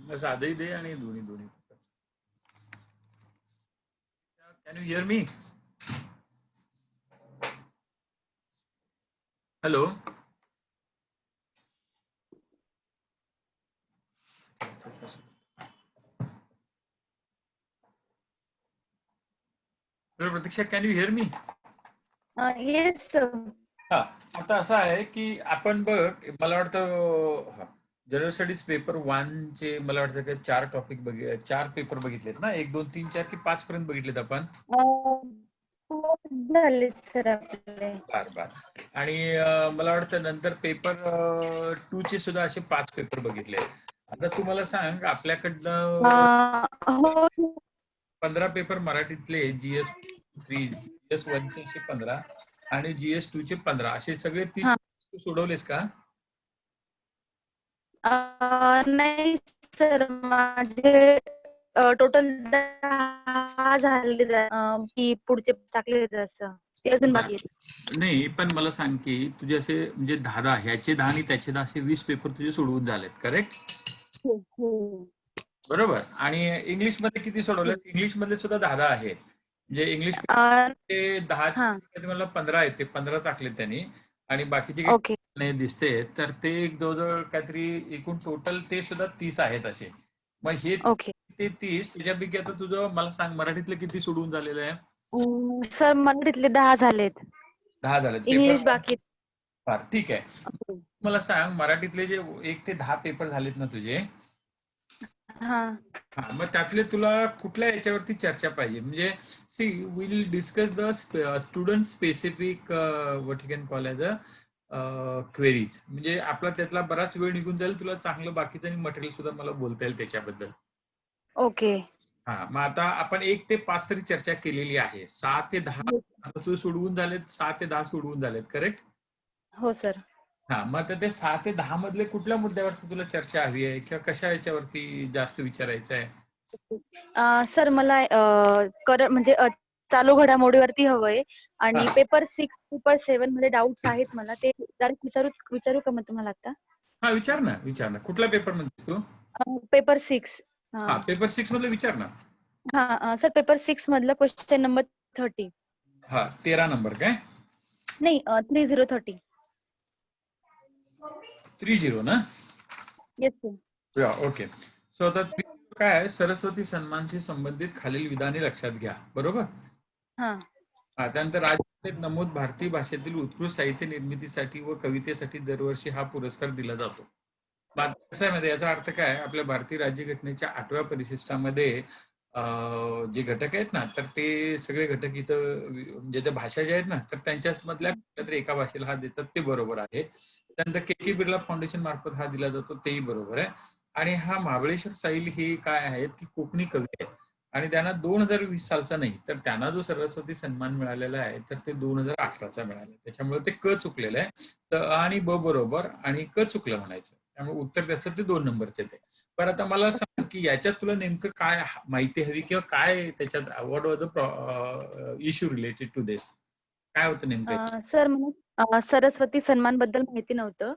साधंही दे आणि दोन्ही दोन्ही. Can you here me? Hello. Pratiksha, can you here me? Yes. हा, आता असं आहे की आपण बघ, मला वाटतं जनरल स्टडीज पेपर 1 चे मला वाटतं की 4 टॉपिक 4 पेपर बघितलेत ना, 1 2 3 4 की 5 पर्यंत बघितलेत आपण. झाले सर आपले. बार बार. आणि मला वाटतं नंतर पेपर 2 चे सुद्धा असे 5 पेपर बघितले. आता तू मला सांग, आपल्याकडनं हो 15 पेपर मराठीतले, GS 3, GS 1 चे असे 15 आणि GS 2 चे 15 असे सगळे 30 तू सोडवलेस का? नाही सर, माझे टोटल 10 झाले की पुढचे टाकले असं ते अजून बाकी आहेत. नाही, पण मला सांग की तुझे असे म्हणजे 10 ह्याचे 10 आणि त्याचे 10 असे 20 पेपर तुझे सोडवून झालेत, करेक्ट? हो. बरोबर. आणि इंग्लिश मध्ये किती सोडवले? इंग्लिश मधले सुद्धा 10 आहेत. म्हणजे इंग्लिश ते 10 मला 15 आहेत, ते 15 टाकले त्यांनी आणि बाकीचे ओके. काही दिसते, तर ते जवळजवळ काहीतरी एकूण टोटल ते सुद्धा 30 आहेत असे. मग हे ओके. ते 30 तुझ्यापैकी आता तुझं मला सांग, मराठीतले किती सोडवून झालेलं आहे? सर मराठीतले 10 झालेत. 10 झालेत. पेपर इंग्लिश बाकी. ठीक आहे. मला सांग, मराठीतले जे 1 ते 10 पेपर झालेत ना तुझे, मग त्यातले तुला कुठल्या याच्यावरती चर्चा पाहिजे? म्हणजे see will discuss the student specific what you can call as a queries. म्हणजे आपला त्यातला बराच वेळ निघून जाईल, तुला चांगलं बाकीचं मटेरियल सुद्धा मला बोलता येईल त्याच्याबद्दल. ओके. मग आता आपण 1 ते 5 तरी चर्चा केलेली आहे. 6 ते 10 तू सोडवून झालेत, 6 ते 10 सोडवून झालेत, करेक्ट? हो सर. मग आता ते 6 ते 10 मधले कुठल्या मुद्द्यावरती तुला चर्चा हवी आहे किंवा कशा याच्यावरती जास्त विचारायचं आहे? सर मला म्हणजे चालू घडामोडीवरती हवंय आणि पेपर 6 पेपर 7 मध्ये डाऊट्स आहेत मला, ते विचारू का मग तुम्हाला आता? विचार ना. कुठला पेपर म्हणतेस तू? पेपर 6. पेपर 6 मधलं विचार ना. सर पेपर 6 मधलं क्वेश्चन नंबर 30. 13 नंबर काय? नाही, 3030. 30 ना? Yes sir. ओके. सो आता काय आहे, सरस्वती सन्मानशी संबंधित खालील विधाने लक्षात घ्या, बरोबर? त्यानंतर राज्यात नमूद भारतीय भाषेतील उत्कृष्ट साहित्य निर्मितीसाठी व कवितेसाठी दरवर्षी हा पुरस्कार दिला जातो. कसं आहे माहिती, याचा अर्थ काय, आपल्या भारतीय राज्यघटनेच्या 8व्या परिशिष्टामध्ये जे घटक आहेत ना, तर ते सगळे घटक इथं म्हणजे त्या भाषा ज्या आहेत ना, तर त्यांच्यामधल्या कुठल्या तरी एका भाषेला हा देतात, ते बरोबर आहे. त्यानंतर के बिर्ला फाउंडेशन मार्फत हा दिला जातो, तेही बरोबर आहे. आणि हा महाबळेश्वर साहिल हे काय आहेत की कोकणी कवी आहेत आणि त्यांना 2020 सालचा नाही, तर त्यांना जो सरस्वती सन्मान मिळालेला आहे, तर ते 2018चा मिळाला. त्याच्यामुळे ते क चुकलेलं आहे. तर आणि ब बरोबर आणि क चुकलं म्हणायचं. त्यामुळे उत्तर त्याचं ते 2 नंबरचे ते. पण आता मला सांग की याच्यात तुला नेमकं काय माहिती हवी किंवा काय त्याच्यात what was the issue related to this? काय होतं नेमकं? सर मला सरस्वती सन्मान बद्दल माहिती नव्हतं.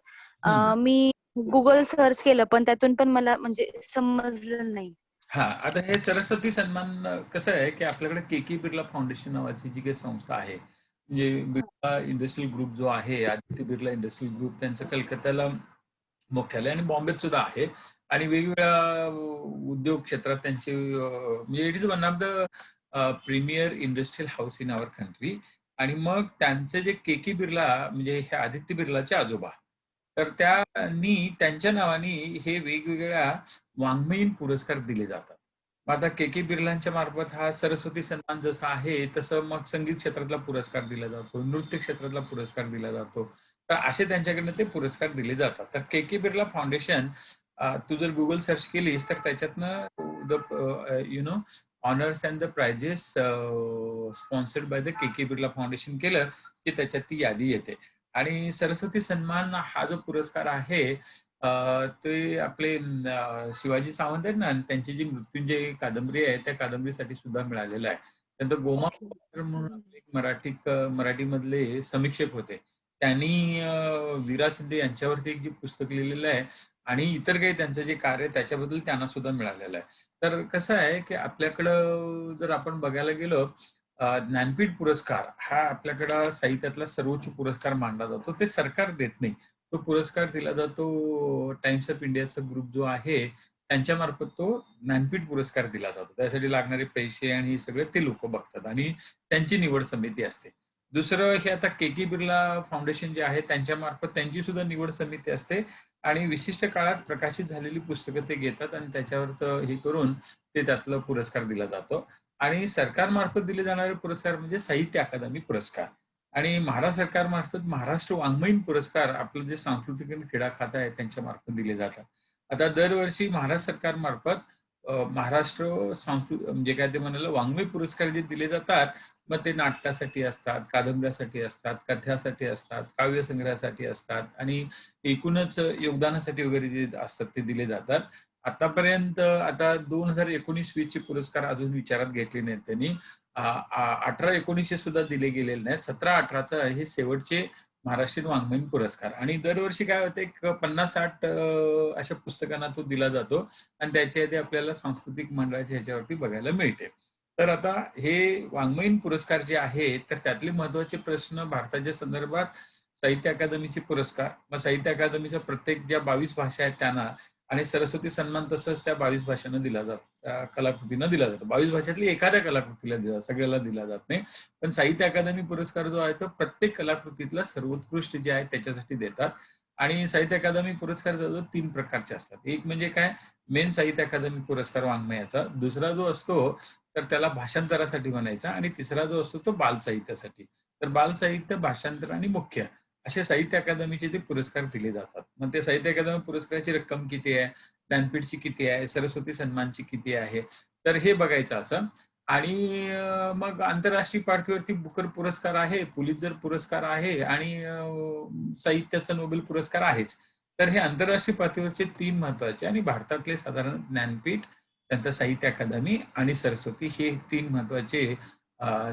मी गुगल सर्च केलं, पण त्यातून पण मला म्हणजे समजलं नाही. आता हे सरस्वती सन्मान कसं आहे की आपल्याकडे के बिर्ला फाउंडेशन नावाची जी काही संस्था आहे, म्हणजे बिर्ला इंडस्ट्रियल ग्रुप जो आहे, आदित्य बिर्ला इंडस्ट्रियल ग्रुप, त्यांचं कलकत्त्याला मुख्यालय आणि बॉम्बेत सुद्धा आहे आणि वेगवेगळ्या उद्योग क्षेत्रात त्यांचे म्हणजे it is one of the premier industrial house in our country. आणि मग त्यांचे जे के बिर्ला म्हणजे हे आदित्य बिर्लाचे आजोबा, तर त्यांच्या नावाने हे वेगवेगळ्या वाङ्मयीन पुरस्कार दिले जातात. मग आता के बिर्लांच्या मार्फत हा सरस्वती सन्मान जसा आहे, तसं मग संगीत क्षेत्रातला पुरस्कार दिला जातो, नृत्य क्षेत्रातला पुरस्कार दिला जातो. तर असे त्यांच्याकडनं ते पुरस्कार दिले जातात. तर के बिर्ला फाउंडेशन, तू जर गुगल सर्च केलीस तर त्याच्यातनं the honours and the prizes sponsored by the K Birla foundation केलं की त्याच्यात ती यादी येते. आणि सरस्वती सन्मान हा जो पुरस्कार आहे, ते आपले शिवाजी सावंत आहेत ना, त्यांची जी मृत्युंजय कादंबरी आहे, त्या कादंबरीसाठी सुद्धा मिळालेलं आहे. त्यानंतर गोमा म्हणून एक मराठीमधले समीक्षक होते, त्यांनी वीरा शिंदे यांच्यावरती एक जे पुस्तक लिहिलेलं आहे, आणि इतर काही त्यांचं जे कार्य आहे त्याच्याबद्दल त्यांना सुद्धा मिळालेलं आहे. तर कसं आहे, की आपल्याकडं जर आपण बघायला गेलो ज्ञानपीठ पुरस्कार हा आपल्याकडं साहित्यातला सर्वोच्च पुरस्कार मानला जातो. ते सरकार देत नाही. तो पुरस्कार दिला जातो टाइम्स ऑफ इंडियाचा ग्रुप जो आहे, त्यांच्यामार्फत तो ज्ञानपीठ पुरस्कार दिला जातो. त्यासाठी लागणारे पैसे आणि हे सगळे ते लोकं बघतात आणि त्यांची निवड समिती असते. दुसरं हे आता के. बिर्ला फाउंडेशन जे आहे त्यांच्यामार्फत त्यांची सुद्धा निवड समिती असते आणि विशिष्ट काळात प्रकाशित झालेली पुस्तकं ते घेतात आणि त्याच्यावरचं हे करून ते त्यातला पुरस्कार दिला जातो. आणि सरकारमार्फत दिले जाणारे पुरस्कार म्हणजे साहित्य अकादमी पुरस्कार आणि महाराष्ट्र सरकारमार्फत महाराष्ट्र वाङ्मयीन पुरस्कार आपलं जे सांस्कृतिक आणि क्रीडा खातं आहे त्यांच्यामार्फत दिले जातात. आता दरवर्षी महाराष्ट्र सरकारमार्फत महाराष्ट्र म्हणजे काय ते म्हणाले वाङ्मय पुरस्कार जे दिले जातात, मग ते नाटकासाठी असतात, कादंबऱ्यासाठी असतात, कथासाठी असतात, काव्यसंग्रहासाठी असतात आणि एकूणच योगदानासाठी वगैरे जे असतात ते दिले जातात. आतापर्यंत आता 2019-20 चे पुरस्कार अजून विचारात घेतले नाहीत त्यांनी. 18-19 सुद्धा दिले गेलेले नाहीत. 17-18 हे शेवटचे महाराष्ट्रीयन वाङ्मयीन पुरस्कार आणि दरवर्षी काय होतं एक 50-60 अशा पुस्तकांना तो दिला जातो आणि त्याच्या आधी आपल्याला सांस्कृतिक मंडळाच्या ह्याच्यावरती बघायला मिळते. तर आता हे वाङ्मयीन पुरस्कार जे आहे, तर त्यातले महत्त्वाचे प्रश्न भारताच्या संदर्भात साहित्य अकादमीचे पुरस्कार, मग साहित्य अकादमीच्या प्रत्येक ज्या 22 भाषा आहेत त्यांना आणि सरस्वती सन्मान तसंच त्या 22 भाषांना दिला जातो, कलाकृतींना दिला जातो. 22 भाषातली एखाद्या कलाकृतीला दिला सगळ्याला दिला जात नाही. पण साहित्य अकादमी पुरस्कार जो आहे तो प्रत्येक कलाकृतीतला सर्वोत्कृष्ट जे आहे त्याच्यासाठी देतात. आणि साहित्य अकादमी पुरस्कार जवळजवळ 3 प्रकारचे असतात. एक म्हणजे काय मेन साहित्य अकादमी पुरस्कार वाङ्मयाचा, दुसरा जो असतो तर त्याला भाषांतरासाठी म्हणायचा आणि तिसरा जो असतो तो बालसाहित्यासाठी. तर बालसाहित्य, भाषांतर आणि मुख्य असे साहित्य अकादमीचे ते पुरस्कार दिले जातात. मग ते साहित्य अकादमी पुरस्काराची रक्कम किती आहे, ज्ञानपीठची किती आहे, सरस्वती सन्मानची किती आहे, तर हे बघायचं असं. आणि मग आंतरराष्ट्रीय पातळीवरती बुकर पुरस्कार आहे, पुलित्झर पुरस्कार आहे आणि साहित्याचा नोबेल पुरस्कार आहेच. तर हे आंतरराष्ट्रीय पातळीवरचे 3 महत्त्वाचे आणि भारतातले साधारण ज्ञानपीठ, त्यानंतर साहित्य अकादमी आणि सरस्वती हे 3 महत्त्वाचे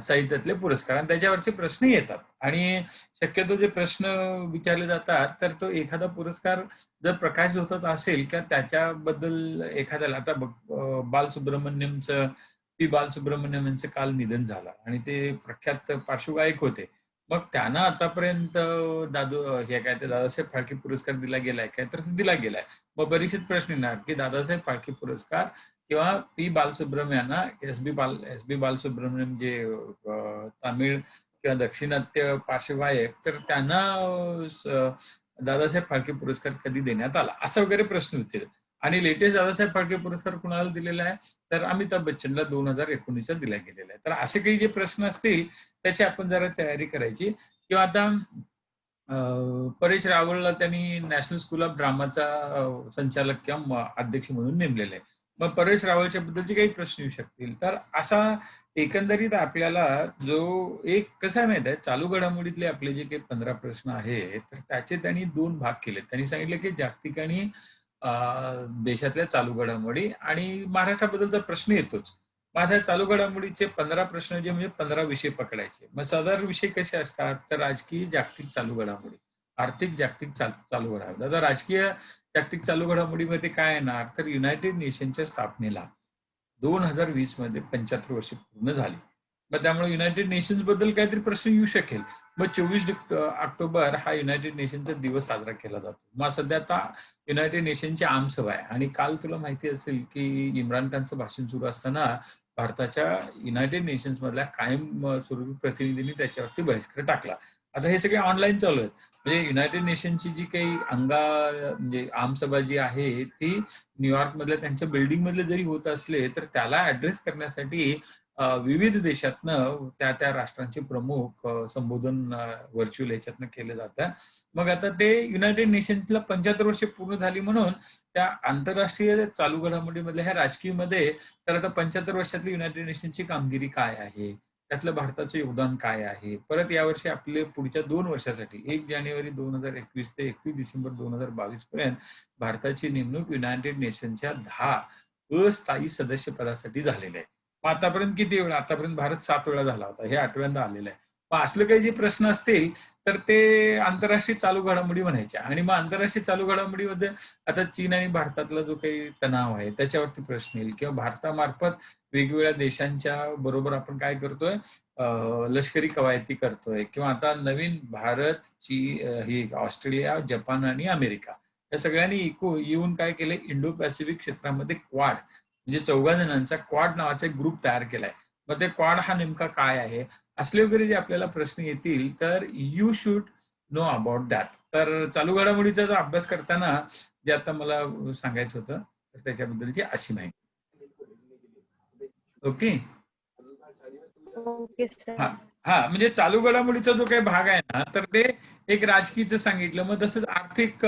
साहित्यातले पुरस्कार आणि त्याच्यावरचे प्रश्न येतात आणि शक्यतो जे प्रश्न विचारले जातात तर तो एखादा पुरस्कार जर प्रकाशित होत असेल किंवा त्याच्याबद्दल एखाद्याला आता बालसुब्रमण्यमचं पी बालसुब्रमण्यम यांचं काल निधन झालं आणि ते प्रख्यात पार्श्वगायक होते. मग त्यांना आतापर्यंत हे काय ते दादासाहेब फाळके पुरस्कार दिला गेलाय काय तर दिला गेलाय. मग परीक्षेत प्रश्न येणार की दादासाहेब फाळके पुरस्कार किंवा पी बालसुब्रमण्यांना एस बी बालसुब्रमण्यम जे तामिळ किंवा दाक्षिणात्य पार्श्वगायक तर त्यांना दादासाहेब फाळके पुरस्कार कधी देण्यात आला असा वगैरे प्रश्न होते. आणि लेटेस्ट दादासाहेब फाळके पुरस्कार कुणाला दिलेला आहे तर अमिताभ बच्चनला 2019 दिला गेलेला आहे. तर असे काही जे प्रश्न असतील त्याची आपण जरा तयारी करायची किंवा आता परेश रावळला त्यांनी नॅशनल स्कूल ऑफ ड्रामाचा संचालक किंवा अध्यक्ष म्हणून नेमलेले आहे. मग परेश रावळच्या बद्दलचे काही प्रश्न येऊ शकतील. तर असा एकंदरीत आपल्याला जो एक कसं आहे माहित आहे चालू घडामोडीतले आपले जे काही 15 प्रश्न आहेत तर त्याचे त्यांनी 2 भाग केले. त्यांनी सांगितलं की जागतिक आणि देशातल्या चालू घडामोडी आणि महाराष्ट्राबद्दलचा प्रश्न येतोच. माझ्या चालू घडामोडीचे 15 प्रश्न जे म्हणजे 15 विषय पकडायचे. मग साधारण विषय कसे असतात तर राजकीय जागतिक चालू घडामोडी, आर्थिक जागतिक चालू घडामोडी. आता राजकीय जागतिक चालू घडामोडीमध्ये काय येणार तर युनायटेड नेशनच्या स्थापनेला 2020 मध्ये 75 वर्ष पूर्ण झाली. मग त्यामुळे युनायटेड नेशन्स बद्दल काहीतरी प्रश्न येऊ शकेल. मग 24 ऑक्टोबर हा युनायटेड नेशनचा दिवस साजरा केला जातो. मग सध्या आता युनायटेड नेशनची आमसभा आहे आणि काल तुला माहिती असेल की इम्रान खानचं भाषण सुरू असताना भारताच्या युनायटेड नेशन्स मधल्या कायम स्वरूपी प्रतिनिधींनी त्याच्यावरती बहिष्कार टाकला. आता हे सगळे ऑनलाईन चालू आहेत. म्हणजे युनायटेड नेशनची जी काही म्हणजे आमसभा जी आहे ती न्यूयॉर्क मधल्या त्यांच्या बिल्डिंग मधले जरी होत असले तर त्याला ऍड्रेस करण्यासाठी विविध देशातनं त्या राष्ट्रांचे प्रमुख संबोधन व्हर्च्युअल याच्यातनं केलं जातं. मग आता ते युनायटेड नेशन्सला 75 वर्ष पूर्ण झाली म्हणून त्या आंतरराष्ट्रीय चालू घडामोडीमधल्या ह्या राजकीयमध्ये तर आता 75 वर्षातली युनायटेड नेशन्सची कामगिरी काय आहे, त्यातलं भारताचं योगदान काय आहे. परत यावर्षी आपले पुढच्या 2 वर्षासाठी 1 जानेवारी 2021 ते 31 डिसेंबर 2022 पर्यंत भारताची नेमणूक युनायटेड नेशन्सच्या 10 अस्थायी सदस्य पदासाठी झालेली आहे. मग आतापर्यंत किती वेळा? आतापर्यंत भारत 7 वेळा झाला होता. हे 8व्यांदा आलेलं आहे. मग असले काही जे प्रश्न असतील तर ते आंतरराष्ट्रीय चालू घडामोडी म्हणायच्या. आणि मग आंतरराष्ट्रीय चालू घडामोडीमध्ये आता चीन आणि भारतातला जो काही तणाव आहे त्याच्यावरती प्रश्न येईल, किंवा भारतामार्फत वेगवेगळ्या देशांच्या बरोबर आपण काय करतोय, लष्करी कवायती करतोय, किंवा आता नवीन भारत, ही ऑस्ट्रेलिया, जपान आणि अमेरिका या सगळ्यांनी येऊन काय केलंय, इंडो पॅसिफिक क्षेत्रामध्ये क्वाड म्हणजे 14 जणांचा क्वाड नावाचा एक ग्रुप तयार केलाय. मग ते क्वाड हा नेमका काय आहे, असले वगैरे जे आपल्याला प्रश्न येतील तर you should know about that. तर चालू घडामोडीचा जो अभ्यास करताना जे आता मला सांगायचं होतं तर त्याच्याबद्दलची अशी माहिती. ओके. ओके हा, सर. हा, म्हणजे चालू घडामोडीचा जो काही भाग आहे ना तर ते एक राजकीयचं सांगितलं, मग तसंच आर्थिक,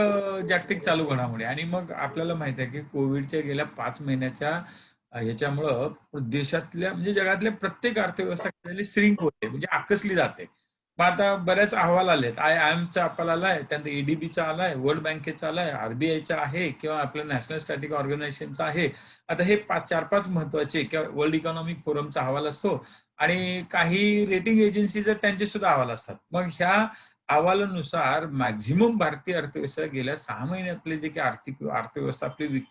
जागतिक चालू घडामोडी. आणि मग आपल्याला माहित आहे की कोविडच्या गेल्या 5 महिन्याच्या याच्यामुळं देशातल्या म्हणजे जगातल्या प्रत्येक अर्थव्यवस्था श्रिंक होते, म्हणजे आकसली जाते. मग आता बऱ्याच अहवाल आलेत, IMFचा अहवाल आलाय, त्यानंतर ADBचा आलाय, वर्ल्ड बँकेचा आलाय, RBIचा आहे, किंवा आपल्या नॅशनल स्टॅटिक ऑर्गनायझेशनचा आहे. आता हे 4-5 महत्वाचे, किंवा वर्ल्ड इकॉनॉमिक फोरमचा अहवाल असतो, आणि काही रेटिंग एजन्सीज त्यांचे सुद्धा अहवाल असतात. मग ह्या अहवालानुसार मॅक्झिमम भारतीय अर्थव्यवस्था गेल्या 6 महिन्यातले जे काही अर्थव्यवस्था आपली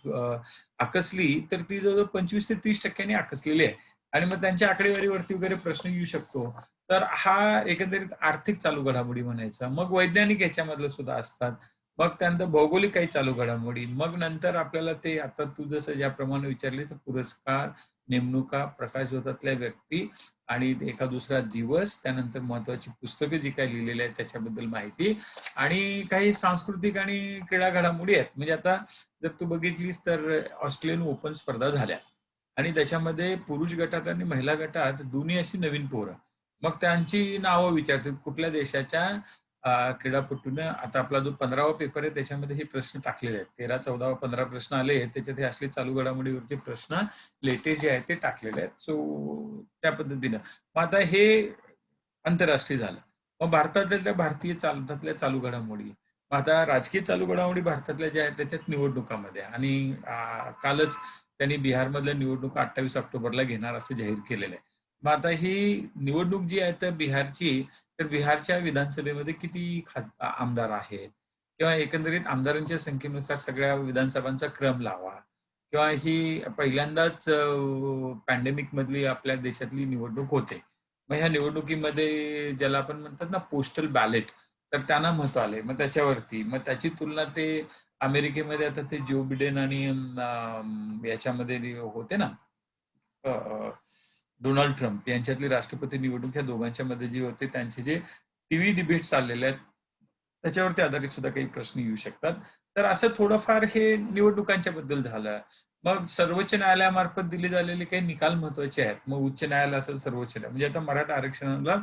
आकसली, तर ती जवळजवळ 25 ते 30% आकसलेली आहे. आणि मग त्यांच्या आकडेवारीवरती वगैरे प्रश्न येऊ शकतो. तर हा एकंदरीत आर्थिक चालू घडामोडी म्हणायचा. मग वैज्ञानिक याच्यामधलं सुद्धा असतात. मग त्यानंतर भौगोलिक काही चालू घडामोडी. मग नंतर आपल्याला ते आता तू जसं ज्याप्रमाणे विचारलीस, पुरस्कार, नेमणुका, प्रकाशझोतातल्या व्यक्ती, आणि एका दुसरा दिवस, त्यानंतर महत्वाची पुस्तकं जी काही लिहिलेली आहेत त्याच्याबद्दल माहिती, आणि काही सांस्कृतिक आणि क्रीडा घडामोडी आहेत. म्हणजे आता जर तू बघितलीस तर ऑस्ट्रेलियन ओपन स्पर्धा झाल्या, आणि त्याच्यामध्ये पुरुष गटात आणि महिला गटात दोन्ही अशी नवीन पोरं. मग त्यांची नावं विचारतात, कुठल्या देशाच्या क्रीडापटूनं. आता आपला जो 15वा पेपर आहे त्याच्यामध्ये हे प्रश्न टाकलेले आहेत. 13, 14, 15 प्रश्न आले, त्याच्यात हे असले चालू घडामोडीवरचे प्रश्न लेटेस्ट जे आहेत ते टाकलेले आहेत. सो त्या पद्धतीनं मग आता हे आंतरराष्ट्रीय झालं. मग भारतातल्या चालू घडामोडी. मग आता राजकीय चालू घडामोडी भारतातल्या ज्या आहेत त्याच्यात निवडणुकामध्ये, आणि कालच त्यांनी बिहारमधल्या निवडणुका 28 ऑक्टोबरला घेणार असं जाहीर केलेलं आहे. मग आता ही निवडणूक जी आहे तर बिहारची, तर बिहारच्या विधानसभेमध्ये किती आमदार आहेत, किंवा एकंदरीत आमदारांच्या संख्येनुसार सगळ्या विधानसभांचा क्रम लावा, किंवा ही पहिल्यांदाच पॅन्डेमिक मधली आपल्या देशातली निवडणूक होते. मग ह्या निवडणुकीमध्ये ज्याला आपण म्हणतात ना पोस्टल बॅलेट, तर त्यांना महत्व आलंय. मग त्याच्यावरती मग त्याची तुलना ते अमेरिकेमध्ये आता ते जो बिडेन आणि याच्यामध्ये होते ना, डोनाल्ड ट्रम्प यांच्यातली राष्ट्रपती निवडणूक, ह्या दोघांच्या मध्ये जी होते त्यांचे जे टीव्ही डिबेट चाललेले आहेत त्याच्यावरती आधारित सुद्धा काही प्रश्न येऊ शकतात. तर असं थोडंफार हे निवडणुकांच्या बद्दल झालं. मग सर्वोच्च न्यायालयामार्फत दिले झालेले काही निकाल महत्वाचे आहेत. मग उच्च न्यायालय असेल, सर्वोच्च न्यायालय, म्हणजे आता मराठा आरक्षणाला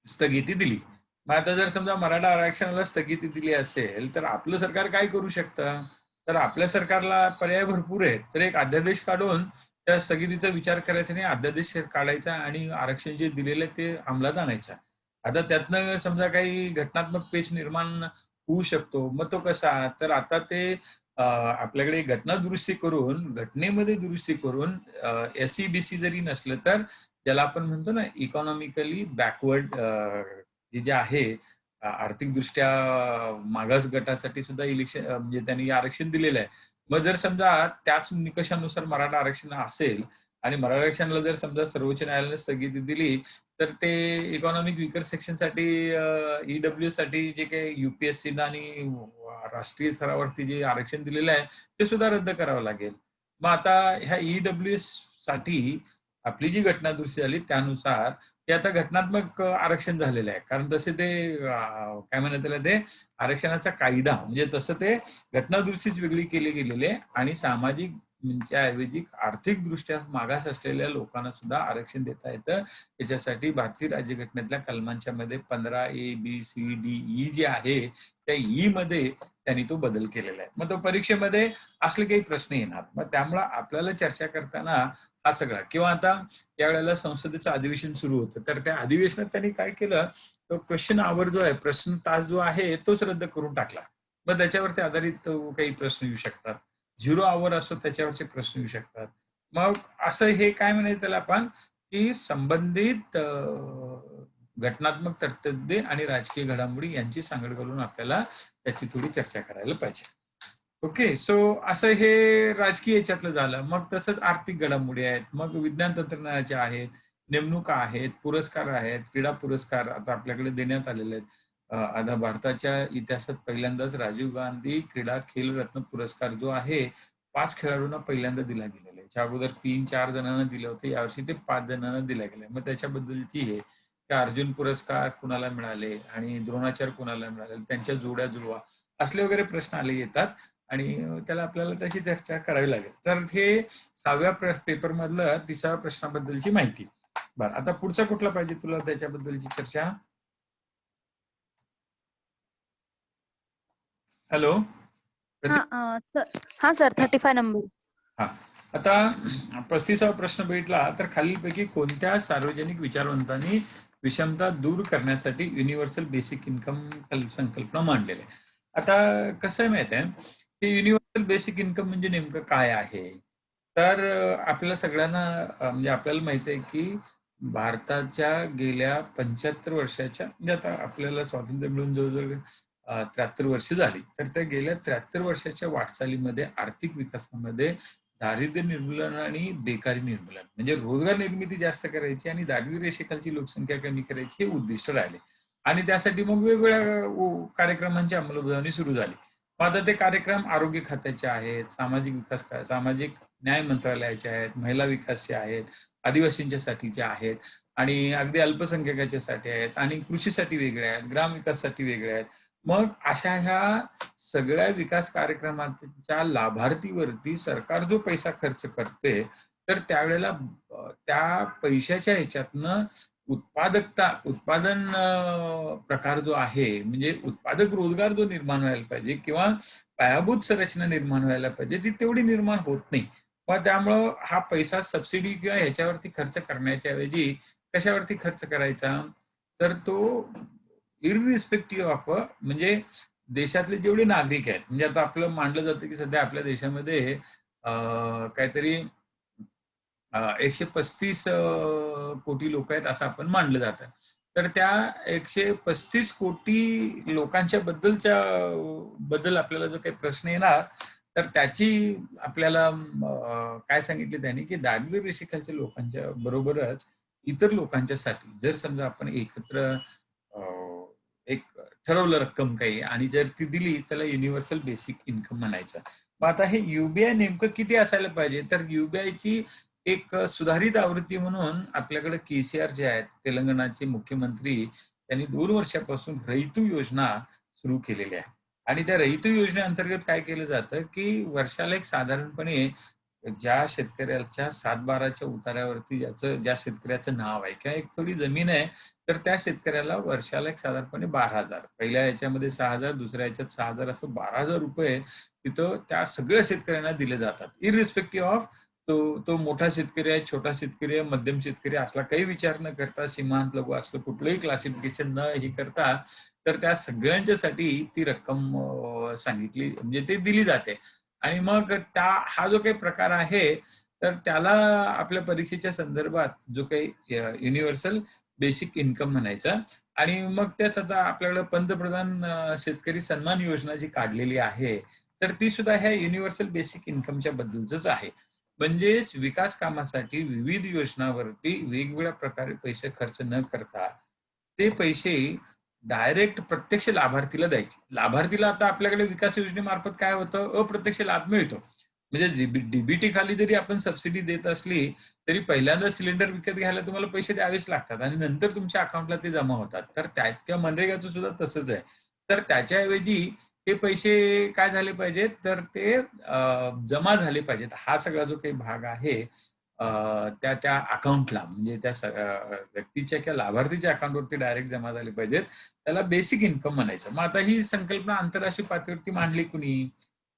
स्थगिती दिली. मग आता जर समजा मराठा आरक्षणाला स्थगिती दिली असेल तर आपलं सरकार काय करू शकतं, तर आपल्या सरकारला पर्याय भरपूर आहेत. तर एक अध्यादेश काढून त्या स्थगितीचा विचार करायचा नाही, अध्यादेश काढायचा आणि आरक्षण जे दिलेलं आहे ते अंमलात आणायचं. आता त्यातनं समजा काही घटनात्मक पेच निर्माण होऊ शकतो. मग तो कसा, तर आता ते आपल्याकडे घटना दुरुस्ती करून, घटनेमध्ये दुरुस्ती करून, SCBC जरी नसलं तर ज्याला आपण म्हणतो ना इकॉनॉमिकली बॅकवर्ड, जे आहे आर्थिकदृष्ट्या मागास गटासाठी सुद्धा इलेक्शन, म्हणजे त्यांनी आरक्षण दिलेलं आहे. मग जर समजा त्याच निकषानुसार मराठा आरक्षण असेल, आणि मराठा आरक्षणाला जर समजा सर्वोच्च न्यायालयाने स्थगिती दिली, तर ते इकॉनॉमिक विकर सेक्शनसाठी, EW साठी जे काही UPSC आणि राष्ट्रीय स्तरावरती जे आरक्षण दिलेलं आहे ते सुद्धा रद्द करावं लागेल. मग आता ह्या EWS साठी आपली जी घटना दुरुस्ती झाली त्यानुसार ते आता घटनात्मक आरक्षण झालेलं आहे. कारण तसे ते काय म्हणतात त्याला, ते आरक्षणाचा कायदा म्हणजे तसं ते घटना दुरुस्तीच वेगळी केली गेलेली आहे, आणि सामाजिक म्हणजे ऐवजी आर्थिकदृष्ट्या मागास असलेल्या लोकांना सुद्धा आरक्षण देता येतं. त्याच्यासाठी भारतीय राज्यघटनेतल्या कलमांच्या मध्ये 15A, B, C, D, E जे आहे त्या E मध्ये त्यांनी तो बदल केलेला आहे. मग तो परीक्षेमध्ये असले काही प्रश्न येणार. मग त्यामुळे आपल्याला चर्चा करताना हा सगळा, किंवा आता त्यावेळेला संसदेचं अधिवेशन सुरू होतं, तर त्या अधिवेशनात त्यांनी काय केलं, तो क्वेश्चन आवर जो आहे, प्रश्न तास जो आहे तोच रद्द करून टाकला. मग त्याच्यावरती आधारित काही प्रश्न येऊ शकतात. 0 आवर असतो त्याच्यावरचे प्रश्न येऊ शकतात. मग असं हे काय म्हणायचं त्याला आपण, की संबंधित घटनात्मक तरतुदी आणि राजकीय घडामोडी यांची सांगड घालून आपल्याला त्याची थोडी चर्चा करायला पाहिजे. ओके, सो असं हे राजकीय याच्यातलं झालं. मग तसंच आर्थिक घडामोडी आहेत, मग विज्ञान तंत्रज्ञानाच्या आहेत, नेमणुका आहेत, पुरस्कार आहेत, क्रीडा पुरस्कार आता आपल्याकडे देण्यात आलेले आहेत. आता भारताच्या इतिहासात पहिल्यांदाच राजीव गांधी क्रीडा खेल रत्न पुरस्कार जो आहे 5 खेळाडूंना पहिल्यांदा दिला गेलेला आहे. याच्या अगोदर 3-4 जणांना दिलं होतं. यावर्षी ते 5 जणांना दिला गेलाय. मग त्याच्याबद्दलची हे की अर्जुन पुरस्कार कुणाला मिळाले आणि द्रोणाचार्य कुणाला मिळाले, त्यांच्या जोड्या जुळवा असले वगैरे प्रश्न आले येतात आणि त्याला आपल्याला त्याची चर्चा करावी लागेल. तर हे 6व्या पेपर मधलं 30व्या प्रश्नाबद्दलची माहिती. बरं, आता पुढचा कुठला पाहिजे तुला त्याच्याबद्दलची चर्चा? हॅलो, हा सर 35 नंबर. हा, आता 35वा प्रश्न भेटला तर खालीलपैकी कोणत्या सार्वजनिक विचारवंतांनी विषमता दूर करण्यासाठी युनिव्हर्सल बेसिक इन्कम संकल्पना मांडलेली आहे? आता कसं आहे माहित आहे की युनिव्हर्सल बेसिक इन्कम म्हणजे नेमकं काय आहे? तर आपल्याला सगळ्यांना म्हणजे आपल्याला माहित आहे की भारताच्या गेल्या 75 वर्षाच्या म्हणजे आता आपल्याला स्वातंत्र्य मिळून जवळजवळ 73 वर्ष झाली. तर त्या गेल्या 73 वर्षाच्या वाटचालीमध्ये आर्थिक विकासामध्ये दारिद्र्य निर्मूलन आणि बेकारी निर्मूलन म्हणजे रोजगार निर्मिती जास्त करायची आणि दारिद्र्य रेषेखालची लोकसंख्या कमी करायची हे उद्दिष्ट राहिले. आणि त्यासाठी मग वेगवेगळ्या कार्यक्रमांची अंमलबजावणी सुरू झाली. मग आता ते कार्यक्रम आरोग्य खात्याचे आहेत, सामाजिक न्याय मंत्रालयाचे आहेत, महिला विकासचे आहेत, आदिवासींच्या साठीचे आहेत आणि अगदी अल्पसंख्याकांच्यासाठी आहेत आणि कृषीसाठी वेगळे आहेत, ग्रामविकासासाठी वेगळे आहेत. मग अशा ह्या सगळ्या विकास कार्यक्रमाच्या लाभार्थीवरती सरकार जो पैसा खर्च करते तर त्यावेळेला त्या पैशाच्या ह्याच्यातनं उत्पादन प्रकार जो आहे म्हणजे उत्पादक रोजगार जो निर्माण व्हायला पाहिजे किंवा पायाभूत संरचना निर्माण व्हायला पाहिजे ती तेवढी निर्माण होत नाही. मग त्यामुळं हा पैसा सबसिडी किंवा ह्याच्यावरती खर्च करण्याच्या ऐवजी कशावरती खर्च करायचा तर तो इररिस्पेक्टिव्ह ऑफ म्हणजे देशातले जेवढे नागरिक आहेत म्हणजे आता आपलं मानलं जातं की सध्या आपल्या देशामध्ये काहीतरी 135 कोटी लोक आहेत असं आपण मानलं जातं. तर त्या 135 कोटी लोकांच्या बद्दल आपल्याला जो काही प्रश्न येणार तर त्याची आपल्याला काय सांगितले त्यांनी की दारिद्र्य रेषेखालच्या लोकांच्या बरोबरच इतर लोकांच्यासाठी जर समजा आपण एकत्र एक ठरवलं रक्कम काही आणि जर ती दिली त्याला युनिव्हर्सल बेसिक इन्कम म्हणायचं. मग आता हे युबीआय नेमकं किती असायला पाहिजे तर युबीआयची एक सुधारित आवृत्ती म्हणून आपल्याकडे केसीआर जे आहेत तेलंगणाचे मुख्यमंत्री त्यांनी 2 वर्षापासून रैतू योजना सुरू केलेली आहे आणि त्या रैतू योजनेअंतर्गत काय केलं जातं की वर्षाला एक साधारणपणे ज्या शेतकऱ्याच्या 7-12च्या उतार्यावरती ज्या शेतकऱ्याचं नाव आहे किंवा एक थोडी जमीन आहे तर त्या शेतकऱ्याला वर्षाला एक साधारणपणे 12,000 पहिल्या याच्यामध्ये 6,000 दुसऱ्या याच्यात 6,000 असं 12,000 रुपये तिथं त्या सगळ्या शेतकऱ्यांना दिले जातात इररिस्पेक्टिव्ह ऑफ तो मोठा शेतकरी आहे, छोटा शेतकरी आहे, मध्यम शेतकरी असला काही विचार न करता सीमांत लघु असलं कुठलंही क्लासिफिकेशन न हे करता तर त्या सगळ्यांच्यासाठी ती रक्कम सांगितली म्हणजे ते दिली जाते. आणि मग हा जो काही प्रकार आहे तर त्याला आपल्या परीक्षेच्या संदर्भात जो काही युनिव्हर्सल बेसिक इन्कम म्हणायचा आणि मग त्याच आता आपल्याकडे पंतप्रधान शेतकरी सन्मान योजना जी काढलेली आहे तर ती सुद्धा ह्या युनिव्हर्सल बेसिक इन्कमच्या बद्दलच आहे. म्हणजेच विकास कामासाठी विविध योजनांवरती वेगवेगळ्या प्रकारे पैसे खर्च न करता ते पैसे डायरेक्ट प्रत्यक्ष लाभार्थीला द्यायचे. लाभार्थीला आता आपल्याकडे विकास योजनेमार्फत काय होतं अप्रत्यक्ष लाभ मिळतो. म्हणजे डीबीटी खाली जरी आपण सबसिडी देत असली तरी पहिल्यांदा सिलेंडर विकत घ्यायला तुम्हाला पैसे द्यावेच लागतात आणि नंतर तुमच्या अकाउंटला ते जमा होतात. तर किंवा मनरेगाचं सुद्धा तसंच आहे. तर त्याच्याऐवजी ते पैसे काय झाले पाहिजेत तर ते जमा झाले पाहिजेत. हा सगळा जो काही भाग आहे त्या अकाउंटला म्हणजे त्या व्यक्तीच्या किंवा लाभार्थीच्या अकाउंटवरती डायरेक्ट जमा झाले पाहिजेत. त्याला बेसिक इन्कम म्हणायचं. मग आता ही संकल्पना आंतरराष्ट्रीय पातळीवरती मांडली कुणी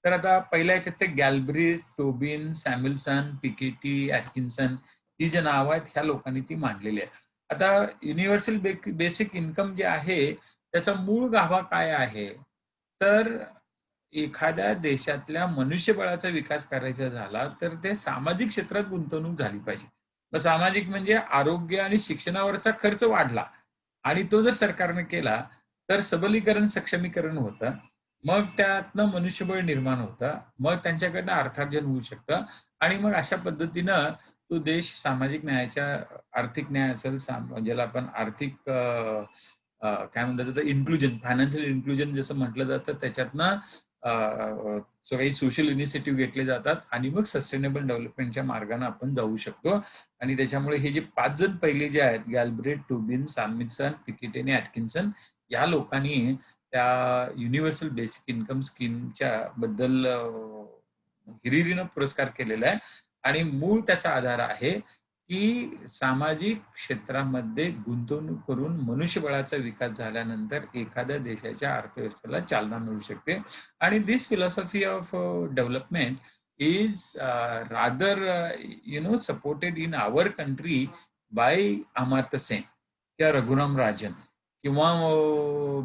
तर आता पहिल्या याच्यात ते गॅल्ब्रिथ, टोबिन, सॅम्युएल्सन, पिकेटी, ॲटकिन्सन ही जी नावं आहेत ह्या लोकांनी ती मांडलेली आहे. आता युनिव्हर्सल बेसिक इन्कम जे आहे त्याचा मूळ गाभा काय आहे तर एखाद्या देशातल्या मनुष्यबळाचा विकास करायचा झाला तर ते सामाजिक क्षेत्रात गुंतवणूक झाली पाहिजे. मग सामाजिक म्हणजे आरोग्य आणि शिक्षणावरचा खर्च वाढला आणि तो जर सरकारने केला तर सबलीकरण सक्षमीकरण होतं. मग त्यातनं मनुष्यबळ निर्माण होतं. मग त्यांच्याकडनं अर्थार्जन होऊ शकतं आणि मग अशा पद्धतीनं तो देश सामाजिक न्यायाच्या आर्थिक न्याय असेल ज्याला आपण आर्थिक काय म्हणतात त्याचं इन्क्लुजन फायनान्शियल इन्क्लुजन जसं म्हटलं जातं त्याच्यातनं काही सोशल इनिशिएटिव्ह घेतले जातात आणि मग सस्टेनेबल डेव्हलपमेंटच्या मार्गाने आपण जाऊ शकतो. आणि त्याच्यामुळे हे जे 5 जण पहिले जे आहेत गॅल्ब्रेट, टुबिन, सामिल्सन, पिकेटी आणि ॲटकिन्सन या लोकांनी त्या युनिव्हर्सल बेसिक इन्कम स्कीमच्या बद्दल हिरिरीनं पुरस्कार केलेला आहे आणि मूळ त्याचा आधार आहे की सामाजिक क्षेत्रामध्ये गुंतवणूक करून मनुष्यबळाचा विकास झाल्यानंतर एखाद्या देशाच्या अर्थव्यवस्थेला चालना मिळू शकते. आणि this philosophy of development is rather supported in our country by Amartya Sen किंवा रघुराम राजन किंवा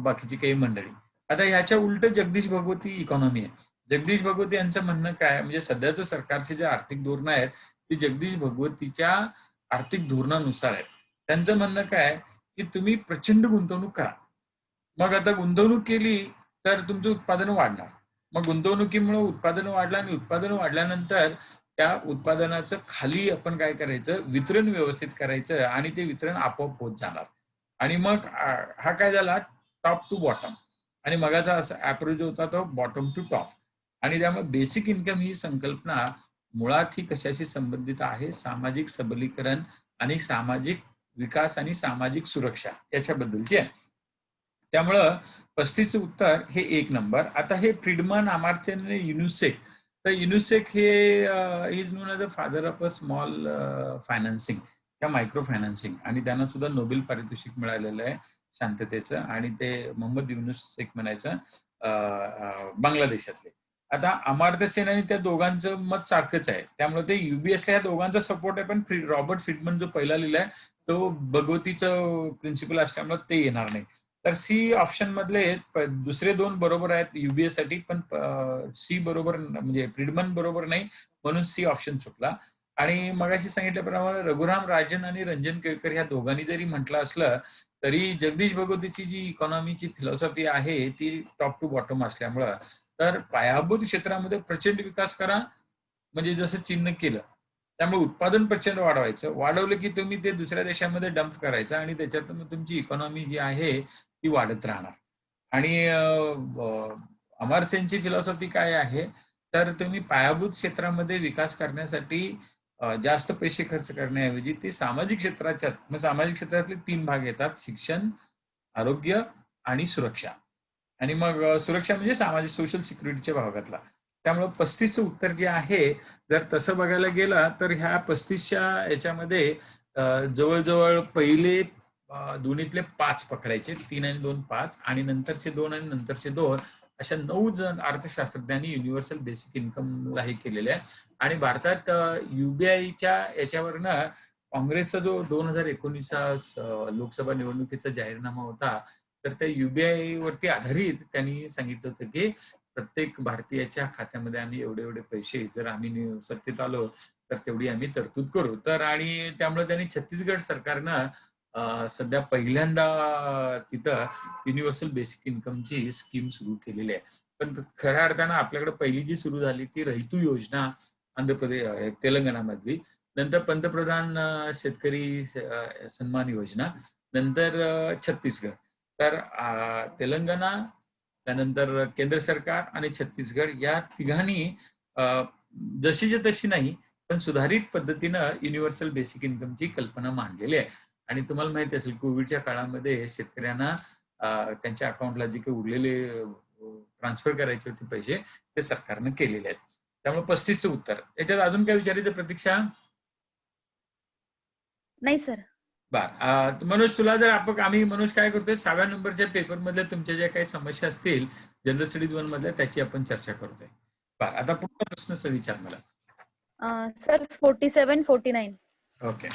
बाकीची काही मंडळी. आता ह्याच्या उलट जगदीश भगवती इकॉनॉमी आहे. जगदीश भगवती यांचं म्हणणं काय म्हणजे सध्याचं सरकारचे जे आर्थिक धोरणं आहेत ती जगदीश भगवतीच्या आर्थिक धोरणानुसार आहे. त्यांचं म्हणणं काय की तुम्ही प्रचंड गुंतवणूक करा. मग आता गुंतवणूक केली तर तुमचं उत्पादन वाढणार. मग गुंतवणुकीमुळे उत्पादन वाढलं आणि उत्पादन वाढल्यानंतर त्या उत्पादनाचं खाली आपण काय करायचं वितरण व्यवस्थित करायचं आणि ते वितरण आपोआप होत जाणार. आणि मग हा काय झाला टॉप टू बॉटम आणि मगाचा असा अप्रोच होता तो बॉटम टू टॉप. आणि त्यामुळे बेसिक इन्कम ही संकल्पना मुळात ही कशाशी संबंधित आहे सामाजिक सबलीकरण आणि सामाजिक विकास आणि सामाजिक सुरक्षा याच्याबद्दलची आहे. त्यामुळं 35 उत्तर हे 1 नंबर. आता हे फ्रीडमन, अमार्त्य आणि युनिसेक. तर युनिसेक हे is known as the father of a small financing किंवा मायक्रो फायनान्सिंग आणि त्यांना सुद्धा नोबेल पारितोषिक मिळालेलं आहे शांततेचं आणि ते मोहम्मद युनुसेक म्हणायचं बांगलादेशातले. आता अमर्त्य सेन आणि त्या दोघांचं मत सारखंच आहे. त्यामुळे ते युबीएसला या दोघांचा सपोर्ट आहे पण रॉबर्ट फ्रीडमन जो पहिला लिहिलाय तो भगवतीचं प्रिन्सिपल असल्यामुळे ते येणार नाही. तर सी ऑप्शन मधले दुसरे 2 बरोबर आहेत युबीएस साठी पण सी बरोबर म्हणजे फ्रीडमन बरोबर नाही म्हणून सी ऑप्शन चुकला. आणि मगाशी सांगितल्याप्रमाणे रघुराम राजन आणि रंजन केळकर ह्या दोघांनी जरी म्हटलं असलं तरी जगदीश भगवतीची जी इकॉनॉमीची फिलॉसॉफी आहे ती टॉप टू बॉटम असल्यामुळं तर पायाभूत क्षेत्रामध्ये प्रचंड विकास करा म्हणजे जसं चीननं केलं. त्यामुळे उत्पादन प्रचंड वाढवायचं. वाढवलं की तुम्ही ते दुसऱ्या देशामध्ये डंप करायचं आणि त्याच्यातून तुमची इकॉनॉमी जी आहे ती वाढत राहणार. आणि अमर्त्य सेनची फिलॉसॉफी काय आहे तर तुम्ही पायाभूत क्षेत्रामध्ये विकास करण्यासाठी जास्त पैसे खर्च करण्याऐवजी ते सामाजिक क्षेत्राच्या मग सामाजिक क्षेत्रातले 3 भाग येतात शिक्षण, आरोग्य आणि सुरक्षा. आणि मग सुरक्षा म्हणजे सामाजिक सोशल सिक्युरिटीच्या भागातला. त्यामुळे 35चं उत्तर जे आहे जर तसं बघायला गेलं तर ह्या 35च्या याच्यामध्ये जवळजवळ पहिले दोन्हीतले 5 पकडायचे 3 आणि 2 5 आणि नंतरचे 2 आणि नंतरचे 2 अशा 9 जण अर्थशास्त्रज्ञांनी युनिव्हर्सल बेसिक इन्कमला हे केलेले आहे. आणि भारतात युबीआयच्या याच्यावरनं काँग्रेसचा जो 2019 लोकसभा निवडणुकीचा जाहीरनामा होता तर त्या युबीआय वरती आधारित त्यांनी सांगितलं होतं की प्रत्येक भारतीयाच्या खात्यामध्ये आम्ही एवढे एवढे पैसे जर आम्ही सत्तेत आलो तर तेवढी आम्ही तरतूद करू. तर आणि त्यामुळे त्यांनी छत्तीसगड सरकारनं सध्या पहिल्यांदा तिथं युनिव्हर्सल बेसिक इन्कमची स्कीम सुरू केलेली आहे. पण खऱ्या अर्थानं आपल्याकडे पहिली जी सुरू झाली ती रहितू योजना आंध्र प्रदेश तेलंगणामधली. नंतर पंतप्रधान शेतकरी सन्मान योजना, नंतर छत्तीसगड. तर तेलंगणा त्यानंतर केंद्र सरकार आणि छत्तीसगड या तिघांनी जशीच्या तशी नाही पण सुधारित पद्धतीनं युनिव्हर्सल बेसिक इन्कमची कल्पना मांडलेली आहे. आणि तुम्हाला माहिती असेल कोविडच्या काळामध्ये शेतकऱ्यांना त्यांच्या अकाउंटला जे काही उरलेले ट्रान्सफर करायचे होते पैसे ते सरकारनं केलेले आहेत. त्यामुळे 35चं उत्तर. याच्यात अजून काय विचारायचं प्रतीक्षा? नाही सर. बर मनोज तुला जर आम्ही मनोज काय करतोय 6व्या नंबरच्या पेपर मधल्या तुमच्या ज्या काही समस्या असतील जनरल स्टडीज 1 मधल्या त्याची आपण चर्चा करतोय. बर आता पुढचा प्रश्न विचार मला. सर 47 49. ओके.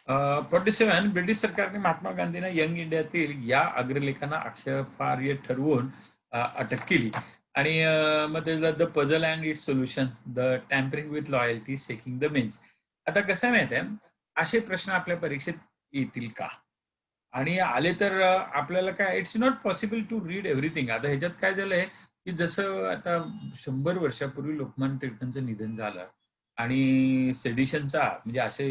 47 ब्रिटिश सरकारने महात्मा गांधींना यंग इंडियातील या अग्रलेखांना आक्षेपार्ह ठरवून अटक केली. आणि मग त्याला the puzzle and its solution, the tampering with loyalty, seeking the means. आता कसं आहे माहिती आहे, असे प्रश्न आपल्या परीक्षेत येतील का? आणि आले तर आपल्याला काय, it's not possible to read everything. आता ह्याच्यात काय झालंय, की जसं आता 100 वर्षापूर्वी लोकमान्य टिळकांचं निधन झालं आणि सेडिशनचा म्हणजे असे